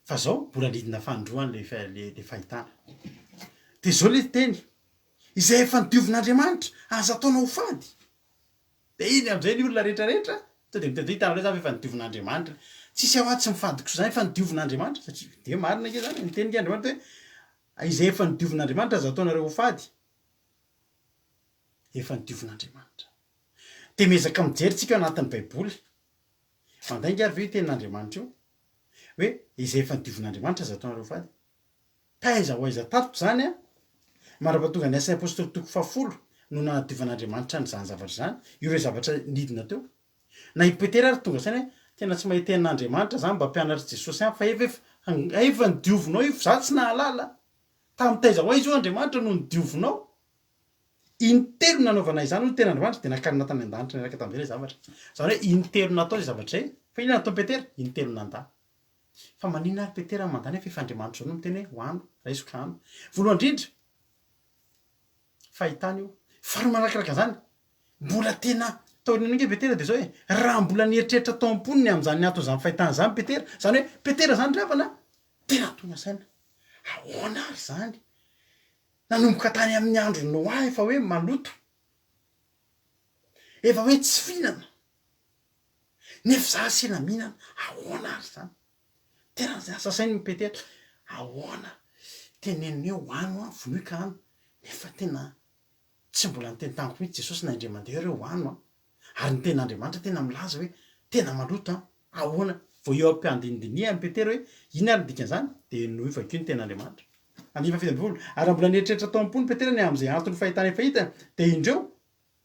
fa zao mbola lidina fandroany le fahitana dia zao le teny izay efa nidiovin'Andriamanitra aza ataonao fady dia iny amin'izay ny olona rehetrarehetra to de miteny hitanareo zany efa nidiovin'Andriamanitra tsisy ao tsy mifady kosa zany efa nidiovin'Andriamanitra satria de marina ke zany nitenin'ke Andriamanitra hoe izay efa nidiovin'Andriamanitra aza ataonareo fady efa nidiovin'Andriamanitra dia miezaka mijery tsika anatin'ny baiboly mandainga ary ve io tenin'Andriamanitra io hoe izay efa nidiovin'Andriamanitra aza ataonareo fady taiza ho aiza tatiko zany a marapatonga ny asan'ny apôstôly toko fafolo no nanadiovin'Andriamanitra ny zany zavatra zany ireo zavatra nidina teo na i Petera ary tonga zany hoe tena tsy mahita tenin'Andriamanitra zany mba mpianatra Jesosy any fa efa nidiovinao io za tsy nahalala tamin'ny taiza ho aiza io Andriamanitra no nidiovinao intelo nanaovana izany ho tenin'Andriamanitra dia nakarina tany an-danitra niaraka tamin'izay zavatra zany hoe intelo natao zay zavatra zay fa inona natao Petera intelo nanda fa maninona ary Petera mandany fa efa Andriamanitra zao no miteny hoe hoano raisoko hano voalohany indrindra fahitana io fary manakaraka zany mbola tena taorinange Petera dia zao hoe raha mbola nieritreritra tao am-poniny amin'izany ny aton'izany fahitana zany Petera zany hoe Petera zany ravana tena tona saina ahoana ary zany nanomboka tany amin'ny andro Noa efa hoe maloto efa hoe tsy fihinana nefa za sena mihinana ahoana ary zany tena sasainy Petera ahoana teneniny hoe hoano a vonoy ka hano nefa tena tsy mbola niteny taniko mihitsy Jesosy na indray mandeha reo hoano a ary ny ten'Andriamanitra tena milaza hoe tena maloto a ahoana vao eo ampiandindinia amin'ny Petera hoe ina ary dikan'izany dia noho vakio ny ten'Andriamanitra andiny fafito ambin'ny folo ary mbola nieritreritra tao am-pony Petera ny amin'izay antony fahitana efa hitany dia indreo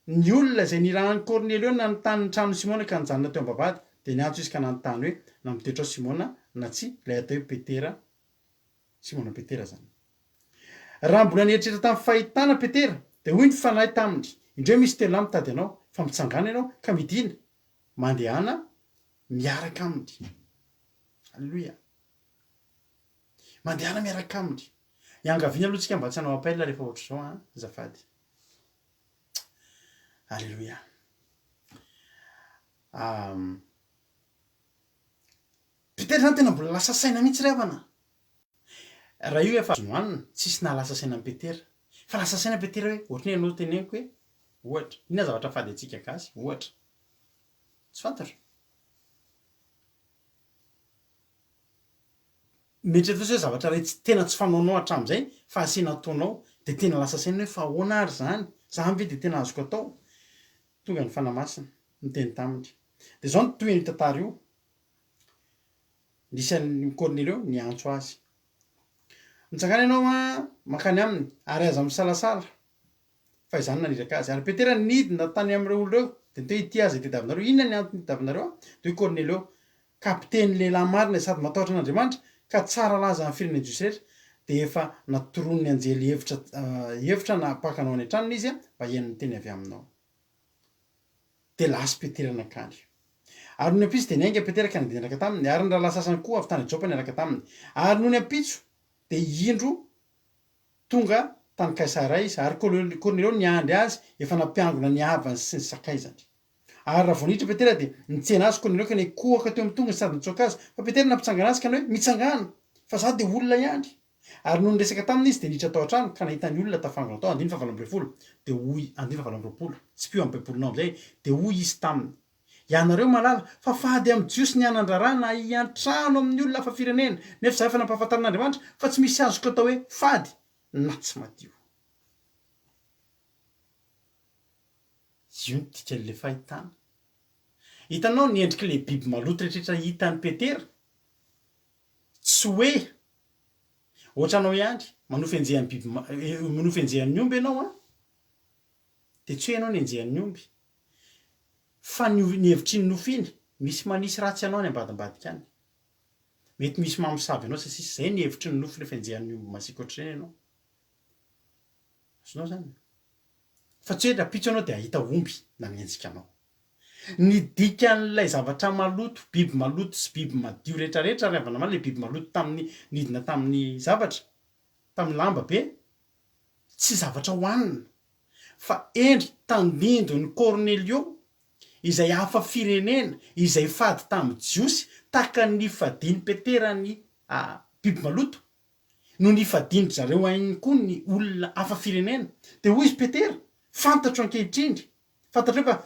ny olona izay nirahan'ny Cornelio nanontany ny trano Simona ka nijanona teo am-bavahady dia niantso izy ka nanontany hoe namitoetra ao Simona na tsy ilay atao hoe Petera Simona Petera zany raha mbola nieritreritra tamin'ny fahitana Petera dia hoy ny fanahy taminy indreo misy telo aminy tady anao fa mitsangana ianao ka midina mandehana miaraka aminy. Alleloia. Mandehana miaraka aminy. Iangaviana aloha tsika mba tsy hanao appel rehefa ohatr' zao azafady. Alleloia. Peut-être zany tena mbola lasa saina mihitsy ry havana. Raha io efa azon'oanina tsisy nahalasa saina ny Petera. Fa lasa saina Petera hoe ohatry ny ianao teneniko hoe ohatra inona zavatra fady antsika gasy ohatra. Tsy fantatra. Mieritrereto fotsiny hoe zavatra ray tena tsy fanaonao hatramin'izay fa asiana ataonao de tena lasa saina hoe fa ahoana ary zany? Za ve de tena azoko atao? Tonga ny fanamasina miteny taminy. De zao no toy ny tantara io. Nisan'ny Cornelio niantso azy. Mitsangana ianao mankany aminy ary aza misalasala. Fa izany naniraka azy. Ary Petera nidina tany amin'ireo olona ireo de niteo ity azy tediavinareo. Inona ny antony tediavinareo? De Cornelio, kapiteny lehilahy marina sady matahotra an'Andriamanitra ka tsara laza amin'ny firenena Jiosy rehetra de efa natoron'ny anjely hevitra na hapakanao any an-tranony izy mba hihaino ny teny avy aminao. De lasa Petera nakany. Ary noho ny ampitso de niainga Petera ka niaraka taminy. Ary ny rahalahy sasany koa avy tany Jopa niaraka taminy. Ary noho ny ampitso de indro tonga tany Kaisarea izy ary Cornelio niandry azy efa nampiangona ny havany sy ny sakaizany. Ary raha vao niditra Petera de nitsena azy Cornelio ka nikohaka teo amin'ny tongony sady nitsoaka azy fa Petera nampitsangana azy ka hoe mitsangana fa za de olona ihany. Ary noho niresaka taminy izy de niditra tao an-trano ka nahita ny olona tafangana tao 220 de hoy 220 tsy pio amin'ny pepolonao am'izay de hoy izy taminy. Ianareo malala fa fady amin'ny Jiosy ny anandrarana iantrano amin'ny olona hafa firenena nefa za efa nampahafantarin'Andriamanitra fa tsy misy azoko atao hoe fady na tsy madio. Io ny dikan'le fahitana. Hitanao ny endrik'le biby maloto rehetrarehetra hitan'ny Petera tsy hoe ohatranao ihany manofy enjehan'ny biby manofy enjehan'ny omby ianao de tsy hoe ianao ny enjehan'ny omby fa ny hevitry ny nofiny misy manisy ratsy anao ny ambadimbadika any. Mety misy mamosavy anao sa sisy zay ny hevitry ny nofy rehefa enjehan'ny omby masiaka ohatr'ireny ianao. Azonao zany. Fa tsy hoe rapitso anao de ahita omby na mienjika anao. Ny dikan'ilay zavatra maloto, biby maloto sy biby madio rehetrarehetra ravana male le biby maloto tamin'ny nidina tamin'ny zavatra, tamin'ny lamba be, tsy zavatra hohanina fa endry tandindon'ny Cornelio izay hafa firenena izay fady tamin'ny Jiosy taka ny fadiany Petera ny biby maloto no nifadindry zareo ainy koa ny olona hafa firenena. De hoy izy Petera, fantatro ankehitriny, fantatro fa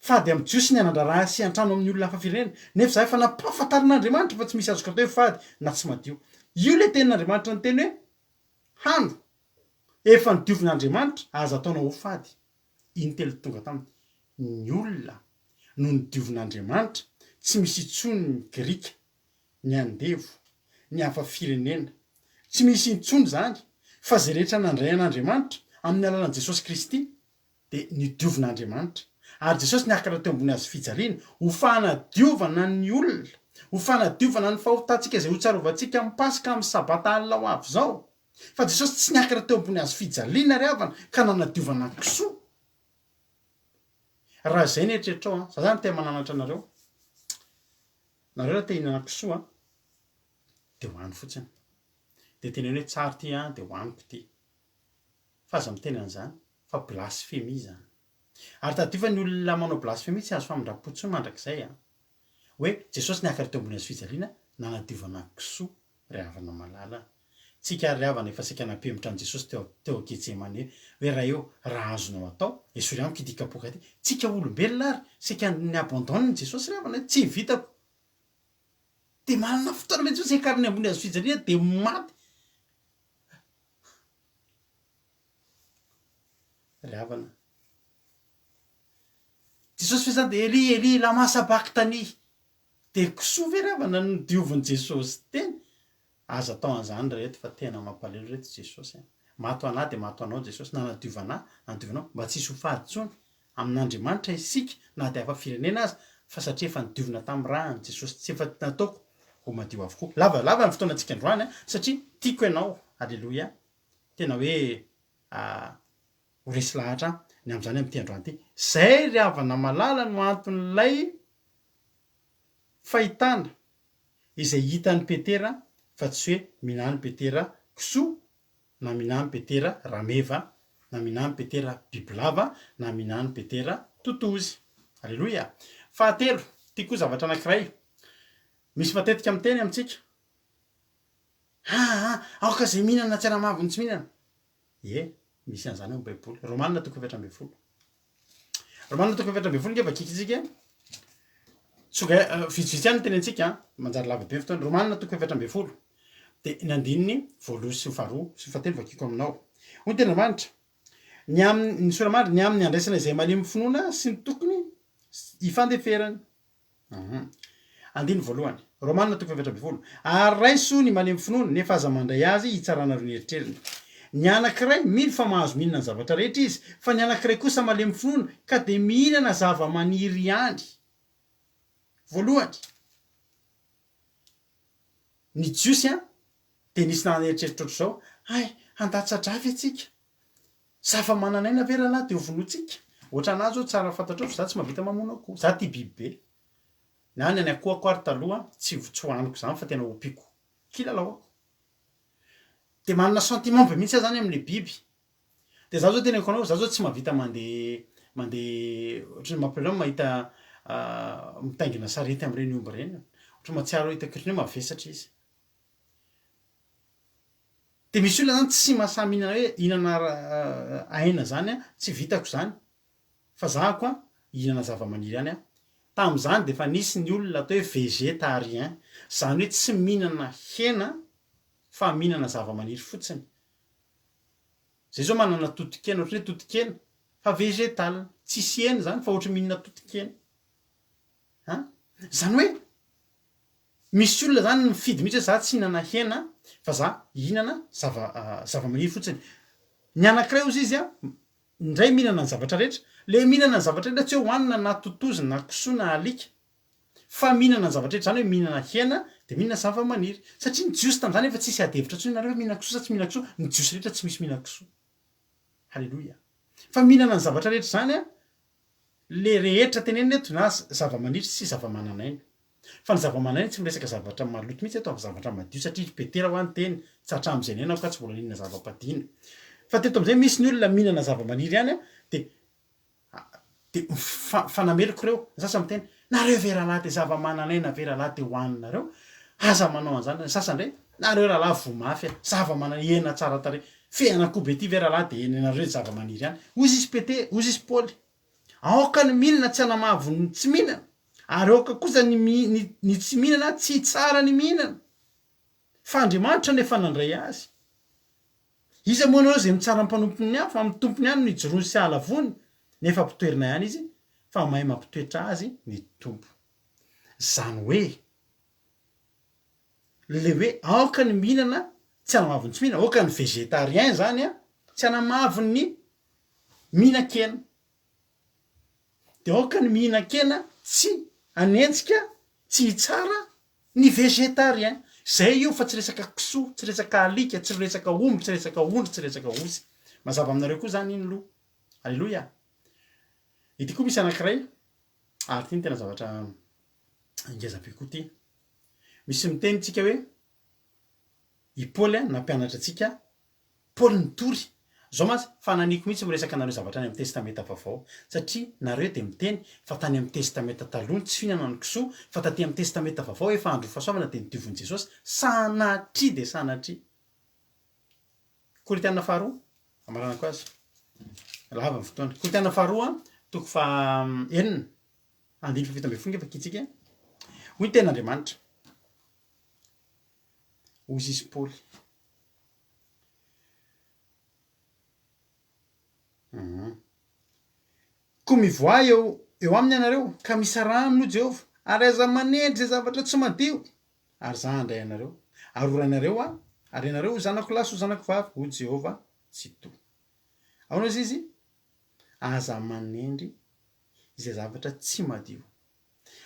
fady amin'ny Jiosy ny anandrarana sy antrano amin'ny olona hafa firenena nefa za efa nampahafantarin'Andriamanitra fa tsy misy azoko atao hoe fady na tsy madio. Io le tenin'Andriamanitra ny teny hoe hano efa nodiovin'Andriamanitra aza ataonao ho fady. Iny telo tonga taminy. Ny olona no nodiovin'Andriamanitra tsy misy intsony ny Grika, ny andevo, ny hafa firenena. Tsy misy intsony zany fa zay rehetra nandray an'Andriamanitra amin'ny alalan'i Jesosy Kristy de nodiovin'Andriamanitra. Ary Jesosy niakatra teo ambony hazo fijaliana ho fanadiovana ny olona, ho fanadiovana ny fahotantsika izay ho tsarovantsika amin'ny Pasika amin'ny sabata alina ho avy zao. Fa Jesosy tsy niakatra teo ambony hazo fijaliana ry havana ka nanadiovana kisoa. Raha zay ny eritreretrao za zany te mananatra anareo. Nareo raha te hihinana kisoa de hoany fotsiny. De teneny hoe tsara ty de hoaniko ty. Fa aza miteny an'izany fa blasphémie zany. Ary tadiova ny olona manao blasphémie tsy azo famindraam-potsiny mandrakizay hoe Jesosy niakatra teo ambony hazo fijaliana nanadiovana kisoa ry havana malala. Tsika ry havana efa saika nampemitra an' Jesosy teo Getsemane hoe raha eo raha azonao atao esory amiko ity kapoka ty. Tsika olombelona ary saika ny abandonne Jesosy ry havana tsy vitako. De manana fotoana mety Jesosy hiakarany ambony hazo fijaliana de maty. Ry havana. Jesosy fe zany de Eli Eli lama sabachthani. De kisoa ve ry havana ny diovin' Jesosy teny. Aza atao an'izany reto fa tena mampalahelo reto Jesosy. Mato anahy de mato anao Jesosy nanadiovanao mba tsy hisy ho fady intsony amin'Andriamanitra isika na de hafa firenena aza fa satria efa nidiovina tamin'ny rahany Jesosy tsy efa nataoko ho madio avokoa. Lava ny fotoanantsika androany satria tiako ianao. Alleloia. Tena hoe ho resy lahatra ny am'zany am'ty androany ty. Zay ry havana malala no anton'lay fahitana izay hitan'ny Petera fa tsy hoe minany Petera kisoa na minany Petera rameva na minany Petera bibilava na minany Petera totozy. Alleloia. Fahatelo, ty koa zavatra anankiray. Misy matetika miteny amintsika. Aoka zay mihinana tsy ara-mahavy ny tsy mihinana. Misy an'zany ao Baiboly. Romanina 7:20. Romanina 7:20 nge vakikitsika. Tsoga vitsivitsy ihany teny antsika manjary lava be fotoana. Romanina 7:20 de ny andininy voalohany sy faharoa sy fahatelo vakiko aminao. Hoy tena manitra. Ny soramandry ny amin'ny andraisana izay malemy finoana sy ny tokony ifandeferany. Andiny voalohany. Romanina 7:20. Ary raiso ny malemy finoana nefa aza mandray azy hitsarana ro ny eritreriny. Ny anankiray mily fa mahazo mihinana ny zavatra rehetra izy, fa ny anankiray kosa malemy finoana ka de mihinana zava-maniry ihany. Voalohany, ny jiosy de nisy naneritreritry ohatr'izao, handatsadrafy atsika. Zava-mananaina ve rahalahy de ho vonoatsika. Ohatra anazy zao tsara fantatrao fa za tsy mahavita mamono akoho. Za tia biby be. Na ny akohako ary taloha tsy hoaniko zany fa tena ompiako. Kilalao ako. De manana sentiment be mihitsy zany am'le biby. De za zao tena anao, za zao tsy mahavita mandeha ohatry ny mampalama mahita mitaingina sarety am'reny omby reny. Ohatry mahatsiaro hitako ohatry ny hoe mavesatra izy. De misy olona zany tsy mahasahy mihinana hoe hihinana aina zany tsy vitako zany. Fa za koa hihinana zava-maniry ihany tam'zany de fa nisy ny olona atao hoe végétarien, zany hoe tsy mihinana hena fa mihinana zava-maniry fotsiny. Zay zao manana totokena ohatry hoe totokena fa végétal, tsisy hena zany fa ohatry mihinana totokena. Zany hoe misy olona zany mifidy mihitsy hoe za tsy hihinana hena fa za hihinana zava-maniry fotsiny. Ny anankiray ozy izy indray mihinana ny zavatra rehetra, le mihinana ny zavatra rehetra tsy hoe hohanina na totozy na kisoa na alika, fa mihinana ny zavatra rehetra zany hoe mihinana hena de mihinana zava-maniry. Satria ny jiosy tam'zany efa tsisy adevitra tsony nareo hoe mihinana kisoa sa tsy mihinana kisoa, ny jiosy rehetra tsy misy mihinana kisoa. Halleloia. Fa mihinana ny zavatra rehetra zany le rehetra tenenina eto na zava-maniry sy zava-mananaina. Fa ny zava-mananaina tsy miresaka zavatra maloto mihitsy eto, zavatra madio satria Petera ho any teny tsy hatramin'izay nena ka tsy mbola nihinana zava-padina. Fa teto am'zay misy ny olona mihinana zava-maniry ihany de fanameloko reo. Ny sasany miteny, nareo ve rahalahy te zava-mananaina ve rahalahy te hohaninareo? Aza manao an'zany. Ny sasany ndray, nareo rahalahy vomafy zava-manana hena tsara tarehy. Fean'akoho be ty ve rahalahy de henanareo zava-maniry ihany. Ozy izy Pete, ozy izy Paoly. Aoka ny mihinana tsy hanamavy ny tsy mihinana, ary aoka kosa ny tsy mihinana tsy tsara ny mihinana. Fa Andriamanitra nefa nandray azy. Iza moa anao zay mitsara mpanompony hafa, amin'ny tompony ihany ny jorony sy halavony, nefa mpitoerina ihany izy, fa mahay mampitoetra azy ny tompo. Zany hoe, le hoe aoka ny mihinana tsy hanamavy ny tsy mihinana, aoka ny végétarien zany tsy hanamavy ny mihinan-kena. De aoka ny mihinan-kena tsy anenjika, tsy hitsara ny végétarien. Zay io fa tsy resaka kisoa, tsy resaka alika, tsy resaka omby, tsy resaka ondry, tsy resaka osy. Mazava aminareo koa zany iny loha. Alleloia. Ity koa misy anankiray, ary ty ny tena zavatra ngeza-be koa ty. Misy miteny tsika hoe i Paoly nampianatra antsika, Paoly nitory. Zao mantsy fa naniko mihitsy miresaka anareo zavatra any amin'ny testameta vaovao, satria nareo de miteny fa tany amin'ny testameta taloha tsy fihinana ny kisoa, fa taty amin'ny testameta vaovao efa andro fahasoavana de nidivon'i Jesosy sanatria de sanatria. Korintana faharoa, amaranako azy. Lava ny fotoana. Korintana faharoa, toko enina, andiny fafito amby folo nge vakitsika. Hoy ten'Andriamanitra. Ozy izy Paoly. Ko mivoa eo aminy anareo ka misy rano no Jehova, ary aza manendry zay zavatra tsy madio, ary za handray anareo, ary oranareo ary ianareo zanako lahy sy zanako vavy, ho Jehova tsy to. Ao izy izy, aza manendry izay zavatra tsy madio.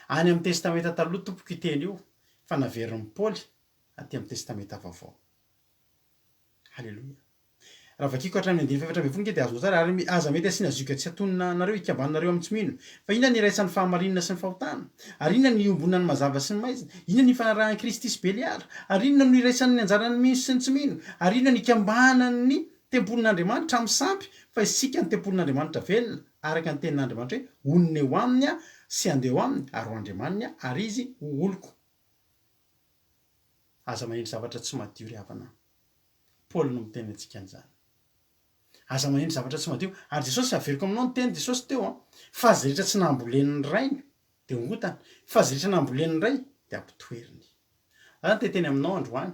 Any amin'ny testameta taloha tompoko iteny io, fa naverin'ny Paoly aty amin'ny testameta vaovao. Halleloia. raha vakiko hatramin'ny andiny faefatra amby folo ke dia azo tsara ary aza mety asiana zoka tsy atonina nareo ikambanareo amin'ny tsy mino fa inona ny iraisan'ny fahamarinana sy ny fahotana ary inona ny ombonana ny mazava sy ny maizina inona ny fanarahan'ny kristy beliara ary inona no iraisan'ny anjarany mino sy ny tsy mino ary inona ny ikambanany tempolin'andriamanitra amin'ny sampy fa isika ny tempolin'andriamanitra velona araka ny tenin'andriamanitra hoe onona eo aminy a sy andeo aminy ary ho andriamaniny a ary izy ho oloko aza manendry zavatra tsy madio ry havana paoly no miteny antsika an'izany aza manendry zavatra tsy madio ary jesosy averiko aminao ny teny jesosy teo a fa azy rehetra tsy nambolen'ny rainy dia ongotana fa azy rehetra nambolen'ny ray dia ampitoeriny zany teteny aminao androany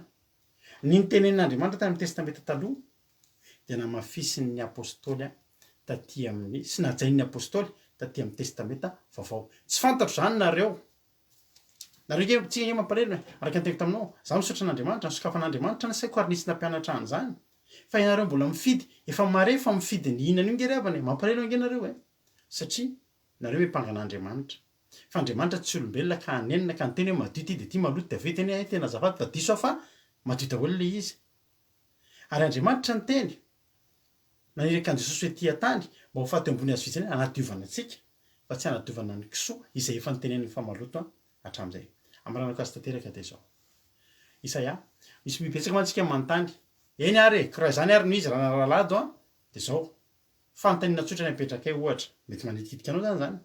ny nitenenin'andriamanitra tany amin'ny testamenta taloha dia namafisin'ny apôstôly a taty amin'ny sy najain'ny apôstôly taty amin'ny testamenta vaovao tsy fantatro zany nareo tsika nge mampalelina araka ny teko taminao za misaotra an'andriamanitra ny sokafan'andriamanitra ny saiko ary nisy nampianatra an'izany fa ianareo mbola mifidy efa mare fa mifidy ny inana io nge ryavana mampalelo ange nareo satria nareo mipanganaandriamanitra fa andriamanitra tsy olombelona ka anenina ka nyteny hoe madio ty dia ty maloto dia aveo teny tena azafady fa diso fa madio daholo le izy ary andriamanitra ny teny naneraka an' jesosy hoe tia tany mba ho faty ambony azo vitsany anadiovana antsika fa tsy anadiovana ny kisoa izay efa nytenen'ny fa maloto hatramin'izay amranako azy tanteraka dia zao Isaia misy mipetsaka mantsika manontany eny ary karaha zany ary no izy raha naralado a dia zao fantanina tsotra ny apetraka ay ohatra mety manitikitika anao zany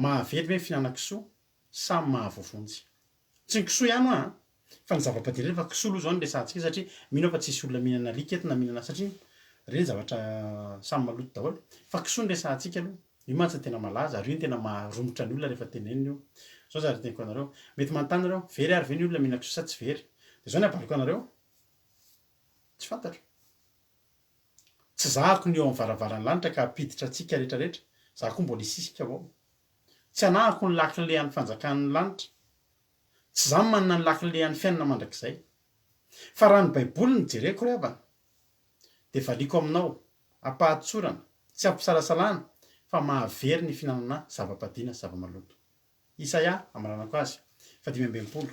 mahavely hoe fihinan-kisoa samy mahavovonjy tsy ny kisoa ihany a fa ny zava-padira fa kisoa aloha zao no resantsika satria mino fa tsisy olona mihinana alika eto na mihinana satria reny zavatra samy maloto daholo fa kisoa ny resantsika aloha io mantsy tena malaza ary io ny tena maharomotra ny olona rehefa teneniny io zao zary teniko anareo mety manontany nareo very ary ve ny olona mihina kisoa sa tsy very dia zao ny abaliko anareo tsy fantatro tsy zahako ny eo amin'ny varavaran'ny lanitra ka apiditra atsika rehetrarehetra za koa mbola isisika avao tsy anahako ny lakile an'ny fanjakan'ny lanitra tsy za manana ny lakile an'ny fiainana mandrakizay fa raha ny baiboly ny jereko ry havana dia valiko aminao ampahatsorana tsy ampisalasalana fa mahavery ny fihinanana zava-padiana zava-maloto Isaia amranako azy fa 5:20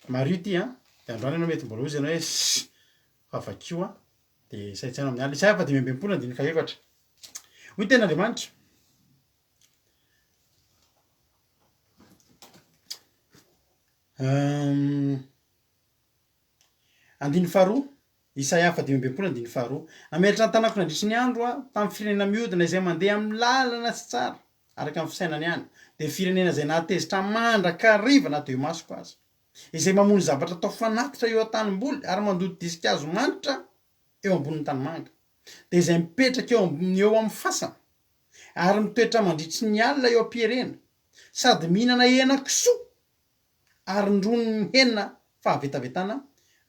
mario ty a dia androany ianao mety mbola ozy ianao hoe fa vakio a dia saitsaina amin'ny alina Isaia fa 5:21 hoy ten'andriamanitra andiny faharoa Isaia fa 5:22 namelatra ny tanako nandritry ny andro a tamin'ny firenena mihodina izay mandeha amin'ny lalana tsy tsara araka amin'ny fisainany ihany dia firenena izay nahatezitra mandrakariva na dia masoko azy izay mamony zavatra tao fanatitra eo an-tanimboly ary mandoto disika azo manitra eo ambonin'ny tanimanga dia izay mipetraka eo amin'ny fasana ary mitoetra mandritry ny alina eo am-pierena sady mihinana hena kisoa ary ndrony ny hena fahavetavetana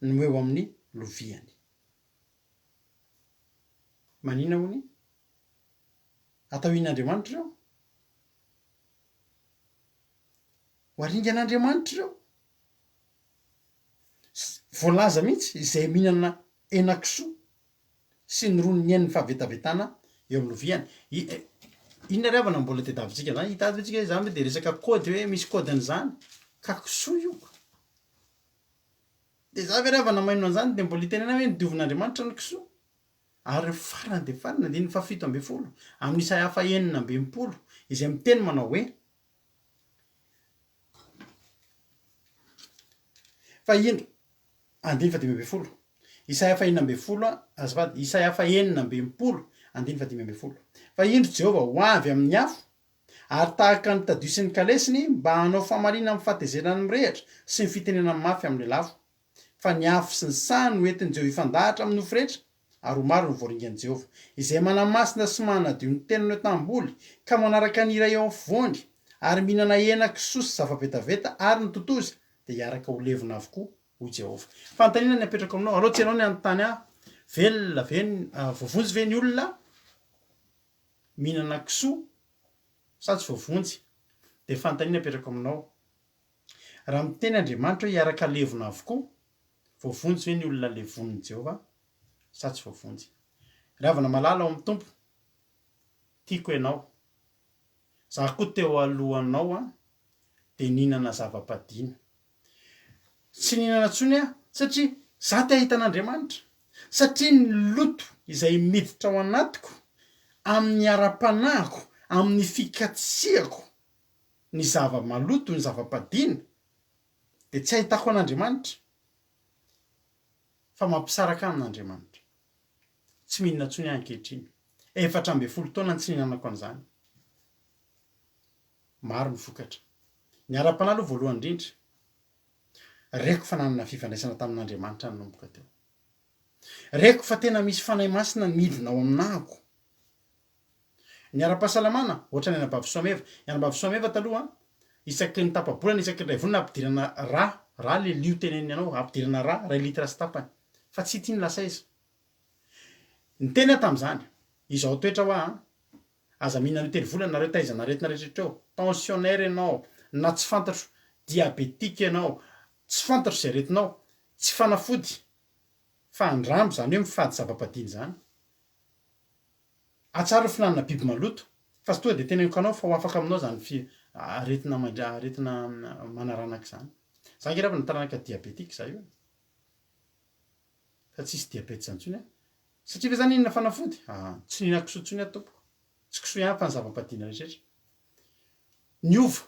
no eo amin'ny loviany manina hony atao in'andriamanitra ireo ho aringan'andriamanitra ireo voalaza mihitsy izay mihinana henan-kisoa sy ny rony ny heniny fahavetavetana eo amin'ny loviany inona ry havana mbola tedavitsika zany hitaditsika hoe zany hoe dia resaka kody hoe misy kodin'izany ka kisoa io dia za ve ry havana maino an'izany dia mbola hitenena hoe nidiovin'andriamanitra ny kisoa ary farany dia farany andiny 7:10 amin'ny Isaia 9:20 izay miteny manao hoe fa ino andiny 10:20 Isaia 9:20 azafady Isaia 9:20 andiny 10:20 fa indro Jehova ho avy amin'ny afo ary tahaka ny tadio sy ny kalesiny mba hanao famarina amin'ny fahatezerana ny mirehatra sy ny fitenena ny mafy amin'ny lafo fa ny afo sy ny sany no entin' Jehova ifandahatra amin'ny nofo rehetra ary ho maro ny voaringan'i Jehova izay manamasina sy manadio ny tenany eo tam-boly ka manaraka ny ira eo afovoany ary mihinana hena kisoa sy zava-betaveta ary ny totozy dia hiaraka ho levona avokoa ho Jehova fantaniana ny apetrako aminao aloha tsy ianao ny anontany velona ve voavonjy ve ny olona mihinana kisoa sa tsy voavonjy dia fantaniana apetrako aminao raha miteny Andriamanitra hoe hiaraka levona avokoa voavonjy ve ny olona levonin'i Jehova sa tsy voavonjy ry havana malala ao amin'ny tompo tiako ianao za koa teo alohanao dia nihinana zava-padiana tsy nihinana ntsony satria za te ahita an'Andriamanitra satria ny loto izay miditra ao anatiko amin'ny ara-panahiko amin'ny fikatsiako ny zava-maloto ny zava-padina de tsy ahitako an'Andriamanitra fa mampisaraka amin'Andriamanitra tsy mihinana tsony ankehitriny 14 taona tsy nihinanako an'izany maro ny vokatra ny ara-panahy aloha voalohany indrindra reko fa nanana fifandraisana tamin'Andriamanitra ny nomboka teo reko fa tena misy fanahy masina midina ao aminahako ny ara-pahasalamana ohatra ny anabavy soameva taloha isaky ny tapa-bolana isaky ny ray volana ampidirana ra le lio teneniny anao ampidirana ray litra sy tapany fa tsy tiany lasa izy ny tena tam'izany izao toetra hoa aza mihinana telo volana nareo taizana aretina rehetrarehetra eo tensionnaire ianao na tsy fantatro diabetika ianao tsy fantatro zay aretinao tsy fanafody fa andrambo zany hoe mifady zava-padiny zany atsara finanana biby maloto fa sy tonga de teneniko anao fa ho afaka aminao zany aretina manaranaka zany za nge raha nataranaka diabetika za io fa tsisy diabety zany tsony satria fa zany inona fanafody tsy nihinako sotsony a tompoko tsy kisoa ihany fa ny zava-padina rehetrarehetra ny ova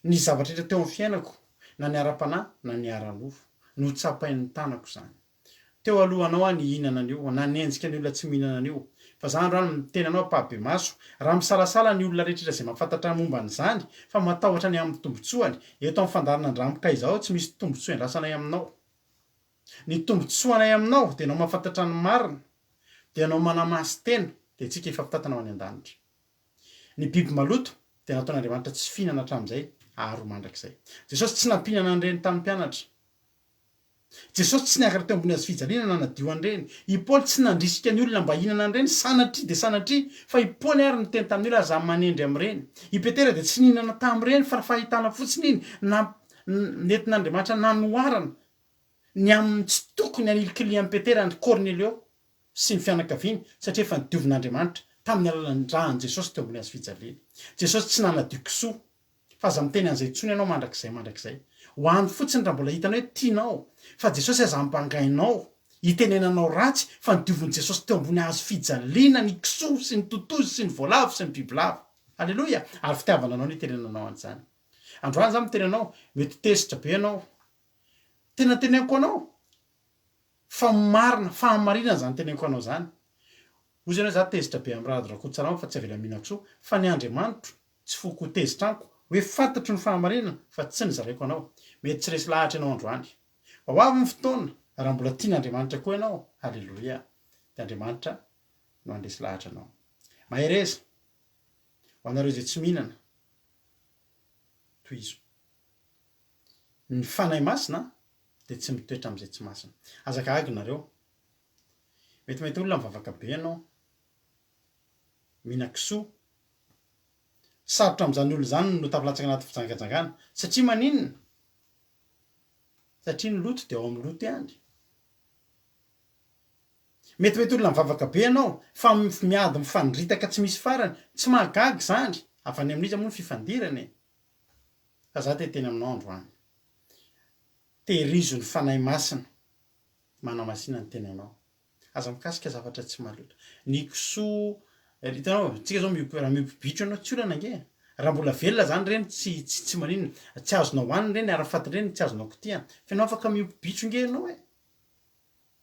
ny zavatra rehetra teo amin'ny fiainako na ny ara-panahy na ny ara-nofo no tsapain'ny tanako zany teo alohanao ny hihinana an'io na nienjika ny olona tsy mihinana an'io fa za androany miteny anao pahabe maso raha misalasala ny olona rehetrarehetra zay mahafantatra momba an'izany fa matahotra ny amin'ny tombotsoany eto amin'ny fandarana andramboka izao tsy misy tombotsoa andrasanay aminao ny tombotsoanay aminao de anao mahafantatra ny marina de anao manamasy tena de tsika efa pitatana ao any an-danitra ny biby maloto de nataon'Andriamanitra tsy fihinana hatramin'izay aharo mandrakizay Jesosy tsy nampihinana an'ireny tamin'ny mpianatra Jesosy tsy niakatra teo ambony hazo fijaliana na nadio an'ireny i Paoly tsy nandrisika ny olona mba hihinana an'ireny sanatria de sanatria fa i Paoly ary niteny tamin'ny olona aza manendry amin'ireny i Petera de tsy nihinana tamin'ireny fa fahitana fotsiny iny na nentin'Andriamanitra nanoarana ny amin'ny tsy tokony anilikily amin'ny Petera ny Cornelio sy ny fianakaviany satria efa nidiovin'Andriamanitra tamin'ny alalan'ny rahan'i Jesosy teo ambony hazo fijaliana Jesosy tsy nanadio kisoa fa aza miteny an'izay tsony ianao mandrakizay ho any fotsiny raha mbola hitanao hoe tianao fa Jesosy aza mpangainao hitenenanao ratsy fa nidiovin'i Jesosy teo ambony hazo fijaliana ny kisoa sy ny totozy sy ny voalavo sy ny bibilava alleloia ary fitiavana anao ny hitenenanao an'izany androany zany miteny anao mety tezitra be anao tena teneniko anao fa marina fahamarinana zany teneniko anao zany ozy anao za tezitra be amin'ny raha rakotsaramo fa tsy avela mihina kisoa fa ny Andriamanitro tsy foko tezitra amiko hoe fantatro ny fahamarinana fa tsy nyzaraiko anao mety tsy resy lahatra ianao androany ho avy ny fotoana raha mbola tian'Andriamanitra koa ianao halleloia de Andriamanitra no andresy lahatra anao mahereza ho anareo zay tsy mihinana toy izo ny fanahy masina de tsy mitoetra am'izay tsy masina azaka agy nareo mety olona mivavaka be ianao mihina kisoa sarotra am'izany olo zany no tafilatsaka anaty fijangajangana satria maninona satria ny loto de ao amin'ny loto ihany mety olona mivavaka be ianao fa miady mifandritaka tsy misy farany tsy mahagagy zany avany amin'iza moa ny fifandirany fa za teny aminao androany tehirizo ny fanahy masina manamasina ny teny anao aza mikasika zavatra tsy maloto ny kisoa hitanao tsika zao raha miopibitro ianao tsy olana nge raha mbola velona zany reny tsy maninona tsy azonao hoaniny reny ara-faty reny tsy azonao kotia fa ianao afaka miopibitro nge ianao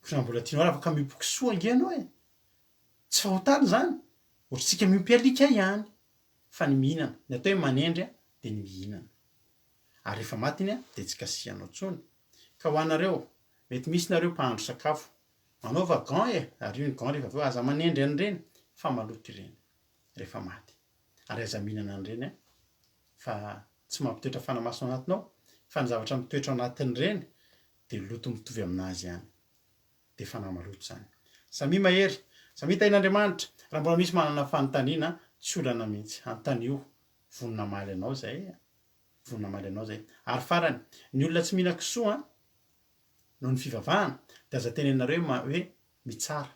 raha mbola tianao raha afaka miopo kisoa nge ianao tsy fahotany zany ohatritsika miopy alika ihany fa ny mihinana ny atao hoe manendry de ny mihinana ary rehefa maty iny de tsy kasihanao tsony ka ho anareo mety misy nareo mpahandro sakafo manaova gant ary io ny gant rehefa aveo aza manendry an'ireny fa maloto ireny rehefa maty ary aza mihinana an'ireny fa tsy mampitoetra fanamasina anatinao fa ny zavatra mitoetra anatin'ireny de loto mitovy aminazy ihany de fanahy maloto zany samy mahery samy tain'Andriamanitra raha mbola misy manana fanontaniana tsy olana mihitsy antanio vonona maly anao zay ary farany ny olona tsy mihina kisoa noho ny fivavahana de aza tenenareo hoe mitsara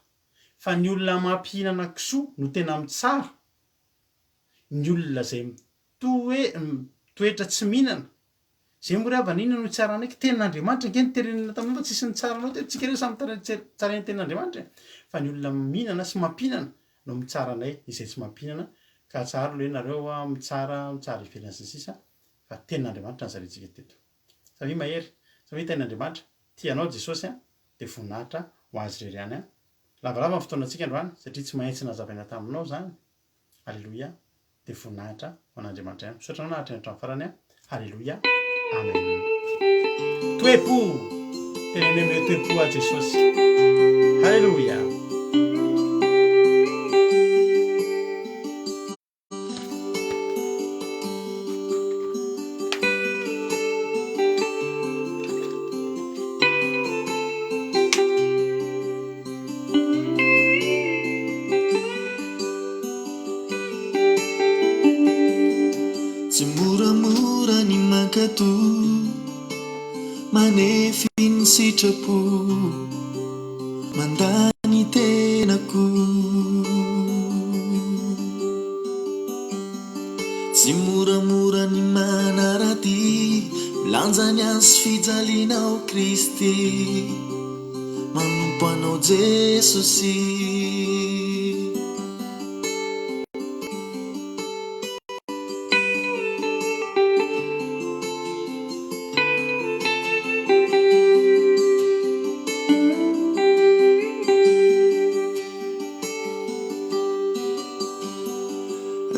fa ny olona mampihinana kisoa no tena mitsara ny olona zay mitoetra tsy mihinana zay mora avana inona no tsara anaiky tenin'andriamanitra nke nyterenena taminao fa tsisy ny tsara anao tsika reo samy tsara ny tenin'andriamanitra fa ny olona mihinana sy mampinana no mitsara anay izay tsy mampinana ka tsara loe nareo a mitsara ivelany sy ny sisa fa tenin'andriamanitra ny zarentsika teto satria mahery satria tenin'andriamanitra tianao jesosy a dia voninahitra ho azy rery ihany a lavalava ny fotoanantsika androany satria tsy maintsy nazavaina taminao zany alleloia dia voninahitra ho an'andriamanitra ihany misaotra anao nahatra ny hatramin'ny farany a alleloia amen toepo tenenemy toepo a jesosy alleloia tsy moramora ny mankato manefy ny sitrapo mandany tenako tsy moramora ny manaraty milanjany azy fijalianao Kristy manompo anao Jesosy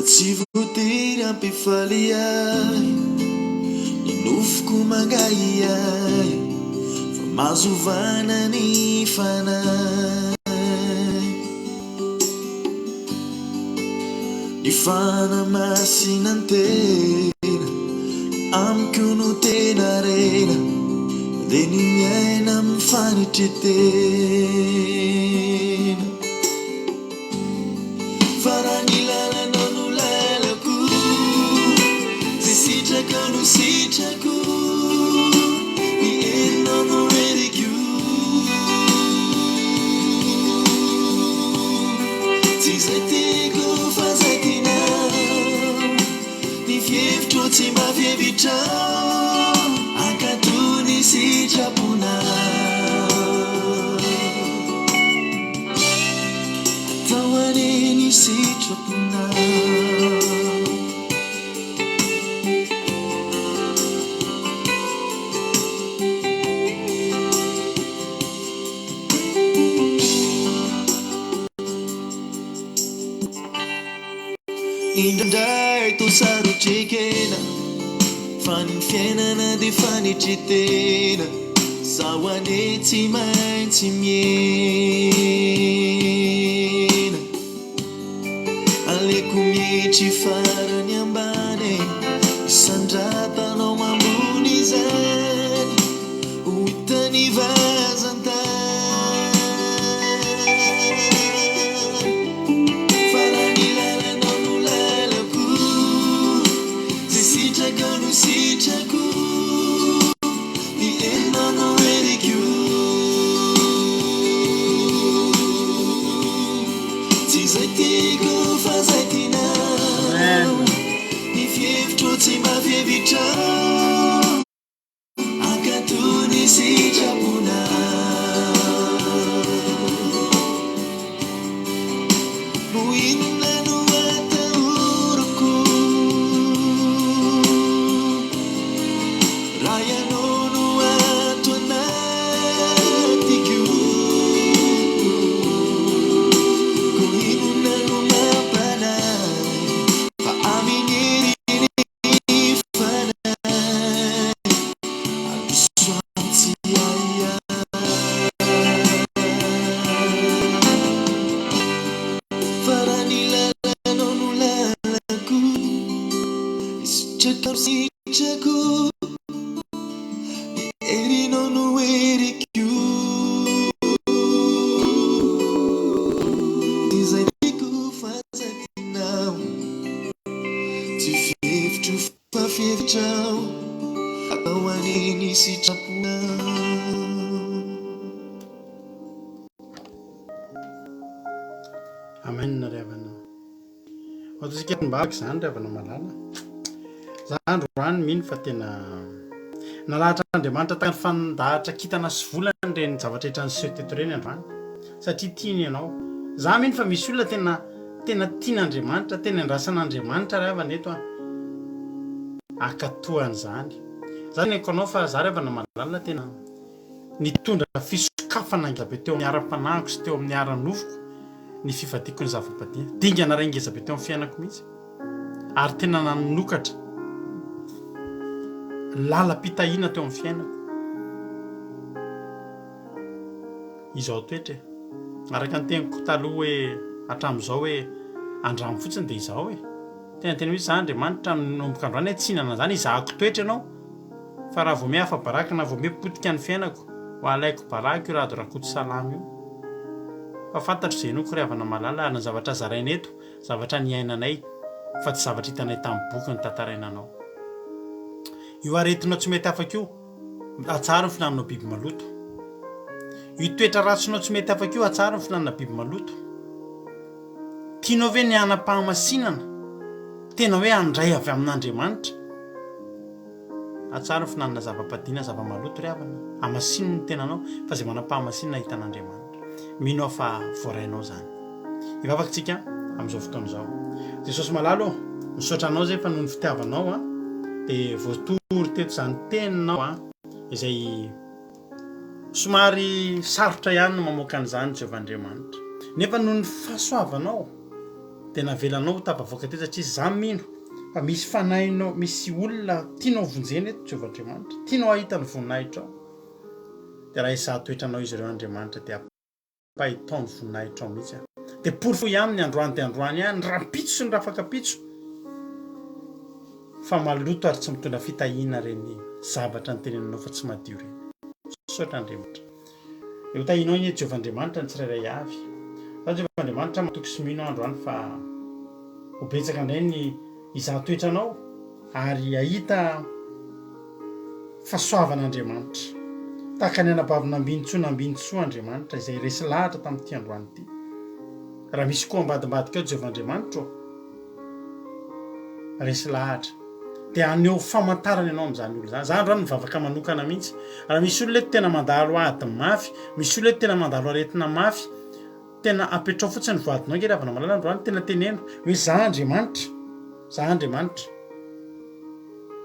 tsy voatery ampifaly ahy ny nofoko mangay ahy fa mazovana ny fanahy ny fanamasinantena amiko no tena rena dia ny miaina amin'ny fanitretena farangilananao no lalako zay sitraka no sitrako ny herinao no eriko tsy zay teko fa zay tinao ny fievitro tsy mafievitra akato ny sitrapona sitrapona indraindray tosarotrikena fa ny fiainana dia fanitretena zaho ane tsy maintsy miena aleko mietry farany ambany isandratanao mambony zany hitany vazantany farany lalanao no lalako zay sitraka no sitrako ny herinao no eriko tsy zay teko fa zay tinao ny fievitro tsy mafievitra akato ny sitrapona ho inona no atahorako raha ianao no ato anatiko ko inona no mampanahy fa amin'ery ny fanahy alosoantsy aia farany lalanao no lalako sitraka sitrako ny herinao no eriko ty zay tiko fa zay tinao tsy fievitro fa fievitrao atao aneny sitrapona amen ry havana ohatsika mbaky zany ry havana malala za androany mino fa tena nalahatra Andriamanitra tahaka ny fanindahatra kintana sy volana reny zavatra hitranyseho teto reny androany satria tiany ianao za miny fa misy olona tena tian'Andriamanitra tena andrasan'Andriamanitra rehefa neto akatohan'izany za teneko anao fa za rehefa namalalina tena nitondra fisokafana ngabe teo amin'ny ara-panahiko sy teo amin'ny ara-nofoko ny fifadiako ny zava-padina dingana ray ngeza be teo amin'ny fiainako mihitsy ary tena nanokatra lalam-pitahiana teo amin'ny fiainako izao toetra araka ny teniko taloha hoe hatramin'izao hoe andramo fotsiny dia izao hoe tena misy za Andriamanitra nomboka androany hoe tsy hinana zany izahako toetra ianao fa raha vao mihafa baraka na vao mipotika ny fiainako ho alaiko baraka io raha dorakoto salama io fa fantatro izay noko ry havana malala ary ny zavatra zaraina eto zavatra niainanay fa tsy zavatra hitanay tamin'ny boky ny tantarainanao io aretinao tsy mety afaka io atsara ny finananao biby maloto io toetra ratsinao tsy mety afaka io atsara ny finanana biby maloto tianao ve ny anam-pahamasinana tena hoe andray avy amin'Andriamanitra atsara ny finanana zava-padina zava-maloto ry havana amasinina ny tenanao fa izay manam-pahamasinana hitan'Andriamanitra mino aho fa voarainao zany ivavakantsika amin'izao fotoana izao Jesosy malalo misaotra anao zay fa noho ny fitiavanao dia voatory teto izany teninao izay somary sarotra ihany no mamoaka an'izany Jehovahandriamanitra nefa noho ny fahasoavanao dia navelanao ho tapavoaka teto satria za mino fa misy fanahinao misy olona tianao vonjena eto Jehovahandriamanitra tianao ahita ny voninahitra ao dia raha isaha toetranao izy ireo Andriamanitra dia apahitao ny voninahitra ao mihitsy dia pory fo ihany ny androany dia androany ihany raha pitso sy ny raha fakapitso fa maloto ary tsy mitondra fitahiana reny zavatra ny tenenanao fa tsy madio reny saotra Andriamanitra eo tahinao iny Jehovahandriamanitra ny tsirairay avy fa Jehovahandriamanitra matoky sy mino androany fa ho betsaka indray ny izaha toetranao ary ahita fahasoavan'Andriamanitra tahaka ny anabavina ambinitsoa Andriamanitra izay resy lahatra tamin'ity androany ity raha misy koa ambadimbadika ao Jehovahandriamanitra resy lahatra dia aneo famantarana ianao amin'izany olona zany za androany mivavaka manokana mihitsy raha misy olona eto tena mandalo ady mafy misy olona eto tena mandalo aretina mafy tena apetrao fotsiny voadinao nge ravana malala androany tena teneno hoe za Andriamanitra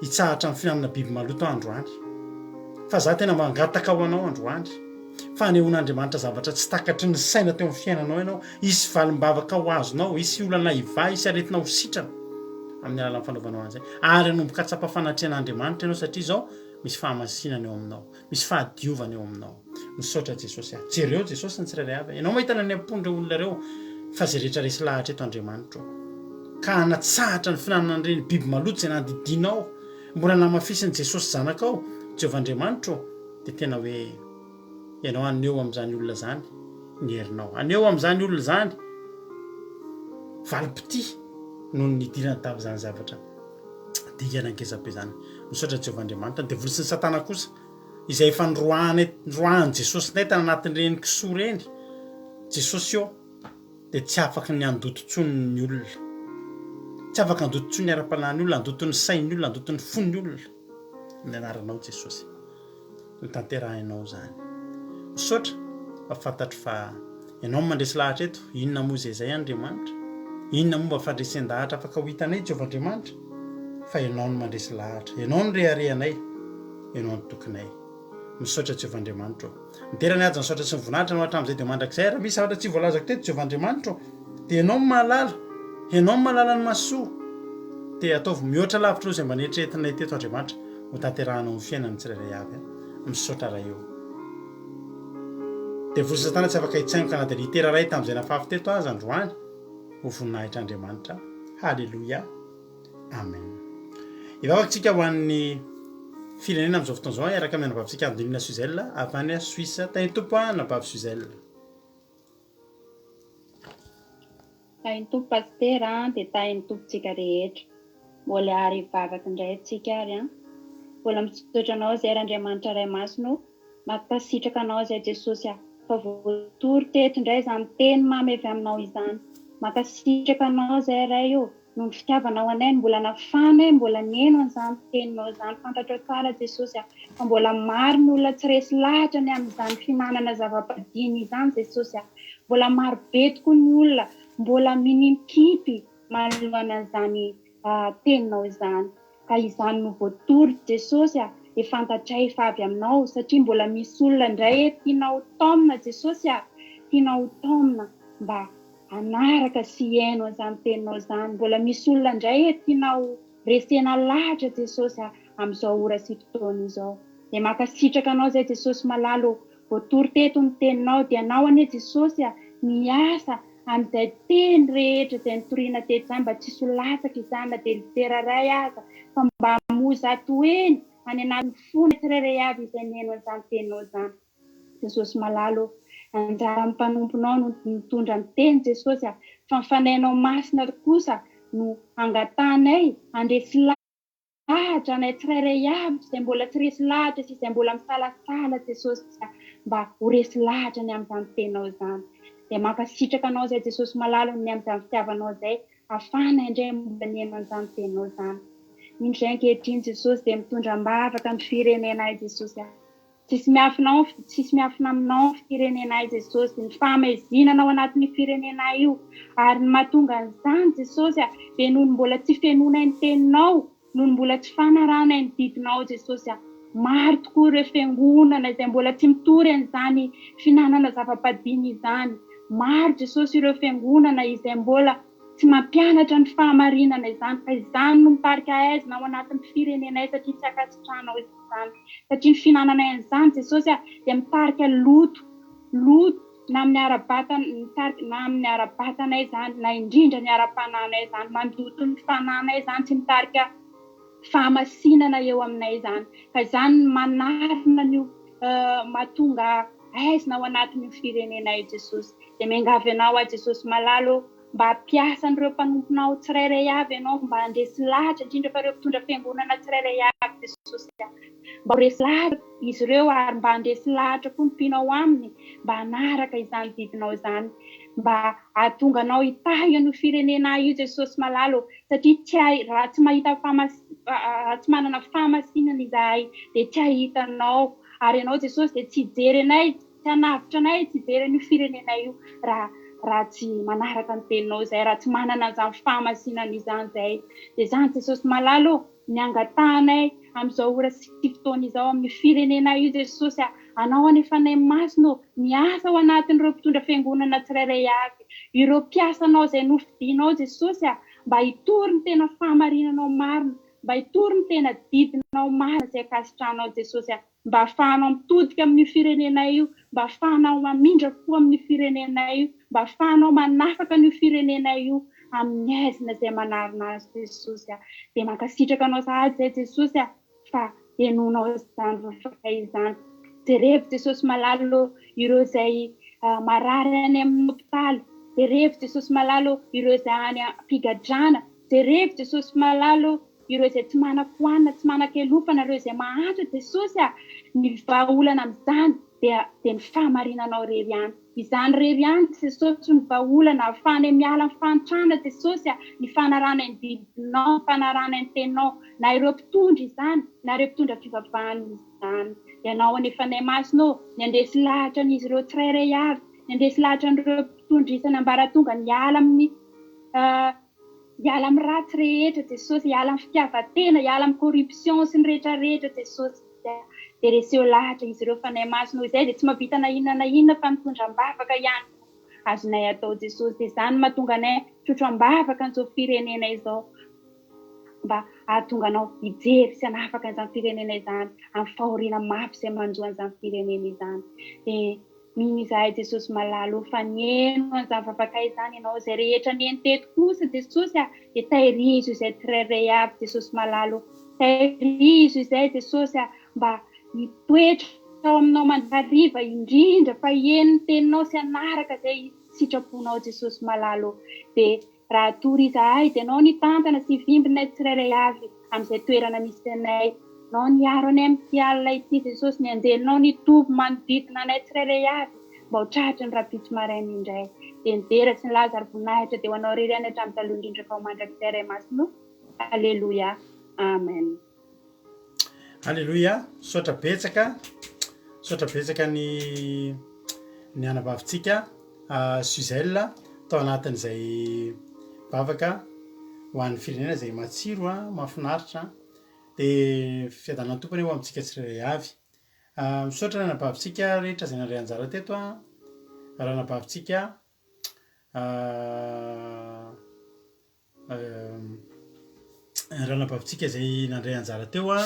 hitsahatra amin'ny finanana biby maloto androany fa za tena mangataka ho anao androany fa anehoan'Andriamanitra zavatra tsy takatry ny saina teo amin'ny fiainanao ianao isy valim-bavaka ho azonao isy olana iva isy aretina ho sitrana amin'ny alalan'ny fanaovanao an'izay ary anomboka tsapa fanatrian'Andriamanitra ianao satria izao misy fahamasinana eo aminao misy fahadiovana eo aminao misaotra Jesosy jereo Jesosy ny tsirairay avy ianao mahitana ny ampondra olona ireo fa izay rehetra resy lahatra eto Andriamanitra ka hanatsahatra ny finanana an'ireny biby maloto izay nandidinao mbola namafisin'i Jesosy zanakao Jehovahandriamanitra dia tena hoe ianao aneo amin'izany olona zany ny herinao aneo amin'izany olona zany valipiti noho ny idirana tavy zany zavatra dingana angezabe zany misaotra Jehovahandriamanitra dia volosin'ny Satana kosa izay efa nroahany Jesosy naitana anatin'ireny kisoa reny Jesosy eo dia tsy afaka ny andotontsony ny olona tsy afaka andotontsony ny ara-panahiny olona andoton'ny sain'ny olona andoton'ny fon'ny olona ny anaranao Jesosy ny tanterahinao zany misaotra fa fantatro fa ianao mandresy lahatra eto inona moa izay Andriamanitra inona momba fandresen-dahatra afaka ho hitanay Jehovahandriamanitra fa ianao no mandresy lahatra ianao no reharehanay ianao no tokonay misaotra Jehovahandriamanitra miterana azy misaotra sy mivoninahitra anao hatramin'izay dia mandrakizay raha misy zavatra tsy voalazako teto Jehovahandriamanitra dia ianao no mahalala ny masoa dia ataovy mihoatra lavitra eo izay mba neritreretinay teto Andriamanitra ho tanterahanao ny fiainan'ny tsirairay avy misaotra raha eo dia voly Satana tsy afaka hitsaingoka anaty litera ray tamin'izay nafafy teto azy androany ho voninahitr'Andriamanitra halleloia amen ivavakantsika ho an'ny firenena amin'izao fotoana izao iaraka amin'ny anabavintsika Antonina Suzelle avy any Suisse tany tompo anabavy Suzelle tainy tompo pasitera dia tainy tompontsika rehetra mbola ary vavaka indray antsika ary mbola misaotra anao zay Andriamanitra ray masino mankasitraka anao zay Jesosy fa voatory teto indray izany teny mamy avy aminao izany mankasitraka anao zay ray io noho ny fitiavanao anay mbola nafanay mbola nieno an'izany teninao izany fantatro tsara Jesosy fa mbola maro ny olona tsy resy lahatra ny amin'izany finanana zava-padiny izany Jesosy mbola maro be tokoa ny olona mbola minimikipy manoloana an'izany teninao izany ka izany no voatory Jesosy fantatray fa avy aminao satria mbola misy olona indray tianao taomina Jesosy tianao taomina mba anaraka sy heno izany teninao izany mbola misy olona indray tianao resena lahatra Jesosy amin'izao ora sy fotoana izao dia mankasitraka anao izay Jesosy malalo voatory teto ny teninao dia anao anie Jesosy miasa amin'izay teny rehetra izay nitoriana teto izany mba tsisy ho latsaka izany na dia litera iray aza fa mba hamoza toeny any anatin'ny fony tsirairay avy izay neno izany teninao izany Jesosy malalo anjara mpanomponao no mitondra ny teny Jesosy fa mifanainao masina kosa no angatanay andresy lahatra nay tsirairay avy izay mbola tsy resy lahatra sy izay mbola misalasala Jesosy mba ho resy lahatra ny amin'izany teninao izany dia mankasitraka anao izay Jesosy malalo ny amin'izany fitiavanao izay ahafahana indray mbola nieno an'izany teninao izany indray ankehitriny Jesosy dia mitondra mbavaka ny firenenay Jesosy tsisy miafina aminao firenenay Jesosy ny fahamaizina anatin'ny firenenay io ary ny mahatonga an'izany Jesosy dia noho ny mbola tsy fenonay ny teninao noho ny mbola tsy fanaranay ny didinao Jesosy maro tokoa ireo fiangonana izay mbola tsy mitory an'izany finanana zava-padiny izany maro Jesosy ireo fiangonana izay mbola tsy mampianatra ny fahamarinana izany fa izany no mitarika aizina ao anatin'ny firenenay satria tsy akasitranao izany satria ny finananay an'izany Jesosy dia mitarika loto na amin'ny ara-batanay izany na indrindra ny ara-pananay izany mandoto ny fananay izany tsy mitarika fahamasinana eo aminay izany ka izany manarina ny mahatonga aizina ao anatin'ny firenenay Jesosy dia miangavy anao Jesosy malalo mba hampiasa an'ireo mpanomponao tsirairay avy ianao mba handresy lahatra indrindra fa ireo mpitondra fiangonana tsirairay avy Jesosy mba horesy lahatra izy ireo ary mba handresy lahatra koa mpianao aminy mba hanaraka izany didinao izany mba hahatonga anao hitahy io firenena io Jesosy malalo satria raha tsy manana fahamasinana izahay dia tsy hahitanao ary ianao Jesosy dia tsy hijery anay tsy hanavitra anay tsy hijery an'io firenena io raha tsy manaraka ny teninao izay raha tsy manana an'izany fahamasinana izany izay dia izany Jesosy malalo ny angatahanay amin'izao ora sy fotoana izao amin'ny firenena io Jesosy anao anefanay masino miasa ao anatin'ireo mpitondra fiangonana tsirairay avy ireo mpiasanao izay nofidianao Jesosy mba hitory ny tena fahamarinanao marina mba hitory ny tena didinao marina izay akasitranao Jesosy mba ahafahanao mitodika amin'ny firenena io mba ahafahanao mamindra koa amin'ny firenena io mba ahafahanao manafaka ny firenena io amin'ny aizina izay manarina azy Jesosy dia mankasitraka anao sahady izay Jesosy fa henonao izany rofaka izany jerevy Jesosy malalo ireo izay marary any amin'ny hopitaly jerevy Jesosy malalo ireo izay any ampigadrana jerevy Jesosy malalo ireo izay tsy manan-koanina tsy manan-kelofana ireo izay mahantra Jesosy ny vahaolana amin'izany dia ny fahamarinanao rery ihany izany rery ihany Jesosy ny vahaolana ahafahanay miala amin'ny fanotrana Jesosy ny fanarana ny didinao ny fanarana ny teninao na ireo mpitondra izany na ireo mpitondra fivavahana izany dia anao anefanay masino ny andesy lahatra n'izy ireo tsirairay avy ny andesy lahatra n'ireo mpitondra isany ambaratonga ny hiala amin'ny ratsy rehetra Jesosy hiala amin'ny fitiavatena hiala amin'ny corruption sy ny rehetrarehetra Jesosy dia reseo lahatra izy ireo fanay masino izay dia tsy mahavita na inona fa mitondram-bavaka ihany azonay atao Jesosy dia izany mahatonga anay trotram-bavaka n'izao firenena izao mba ahatonga anao hijery sy hanafaka an'izany firenena izany amin'ny fahoriana mafy izay manjoa an'izany firenena izany dia mino izahay Jesosy malalo fa nieno an'izany vavaka izany ianao izay rehetra nieny teto kosa Jesosy dia tahirizo izay tsirairay avy Jesosy malalo tahirizo izay Jesosy mba hitoetra ao aminao mandariva indrindra fa hieny ny teninao sy hanaraka izay sitraponao Jesosy malalo dia raha tory izahay dia anao nitantana sy vimbinay tsirairay avy amin'izay toerana misy anay anao niaro anay amin'ity alina ity Jesosy ny anjelinao nitovo manodidina anay tsirairay avy mba ho trahatra ny rapitso maraina indray dia nideratsy ny lazary voninahitra dia ho anao rery any hatramin'ny taloha indrindra ka ho mandraky ray masino alleloia amen alleloia sotra betsaka ny anabavintsika Suzelle tao anatin'izay bavaka ho an'ny firenena izay matsiro mahafinaritra dia fiadanan'ny tompony eo amintsika tsirairay avy misaotra ny anabavintsika rehetra izay nandray anjara teto raha anabavintsika raha anabavintsika izay nandray anjara teo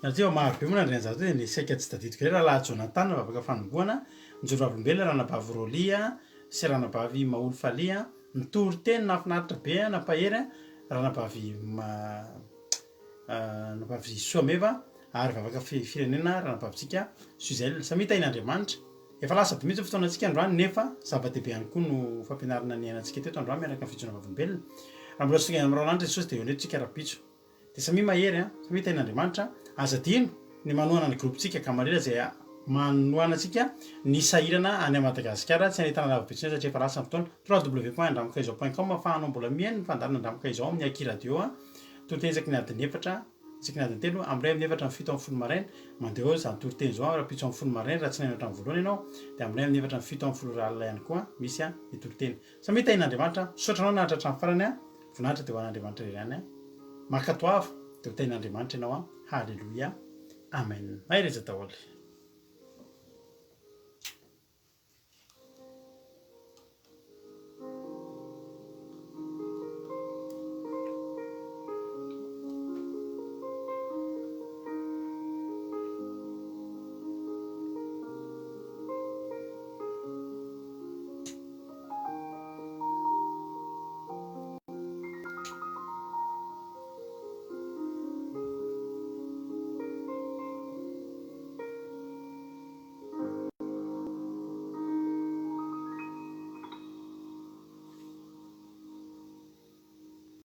satria maro be moa nandray anjara teo dia ny saika tsy tadidiko hoe raha lahy Jonathan vavaka fanomboana mijoro vavolombelona raha nabavy Rolia sy raha nabavy Maolo Falia nitory teny nafinaritra be nampahery raha nabavy Soameva ary vavaka firenena raha nabavintsika Suzelle samy tain'Andriamanitra efa lasa be mihitsy fotoanantsika androany nefa zava-dehibe ihany koa no fampianarana ny ainantsika teto androany miaraka amin'ny fijona vavolombelona raha mbola tsika amin'irao lanitra Jesosy dia eo tsika rapitso dia samy mahery samy tain'Andriamanitra azadino ny manohana ny groupitsika kamarera izay manohana antsika ny sahirana any Madagasikara tsy anahitana lava-pitsony satria efa lasa ny fotoana www.andramakaizao.com afahanao mbola mihaino ny fandaharana Andramakaizao amin'ny Aki Radio toriteny isaky ny adiny efatra isaky ny adiny telo amin'ny ray amin'ny efatra amin'ny fito amin'ny folo maraina mandeha eo izany toriteny izao rapitso amin'ny folo maraina raha tsy naino hatramin'ny voalohany ianao dia amin'ny ray amin'ny efatra amin'ny fito amin'ny folo alina ihany koa misy ny toriteny samy tain'Andriamanitra saotranao nahatra hatramin'ny farany voninahitra dia ho an'Andriamanitra iray makatoava dia ho tain'Andriamanitra ianao halleloia amen. Mahery izy daholo.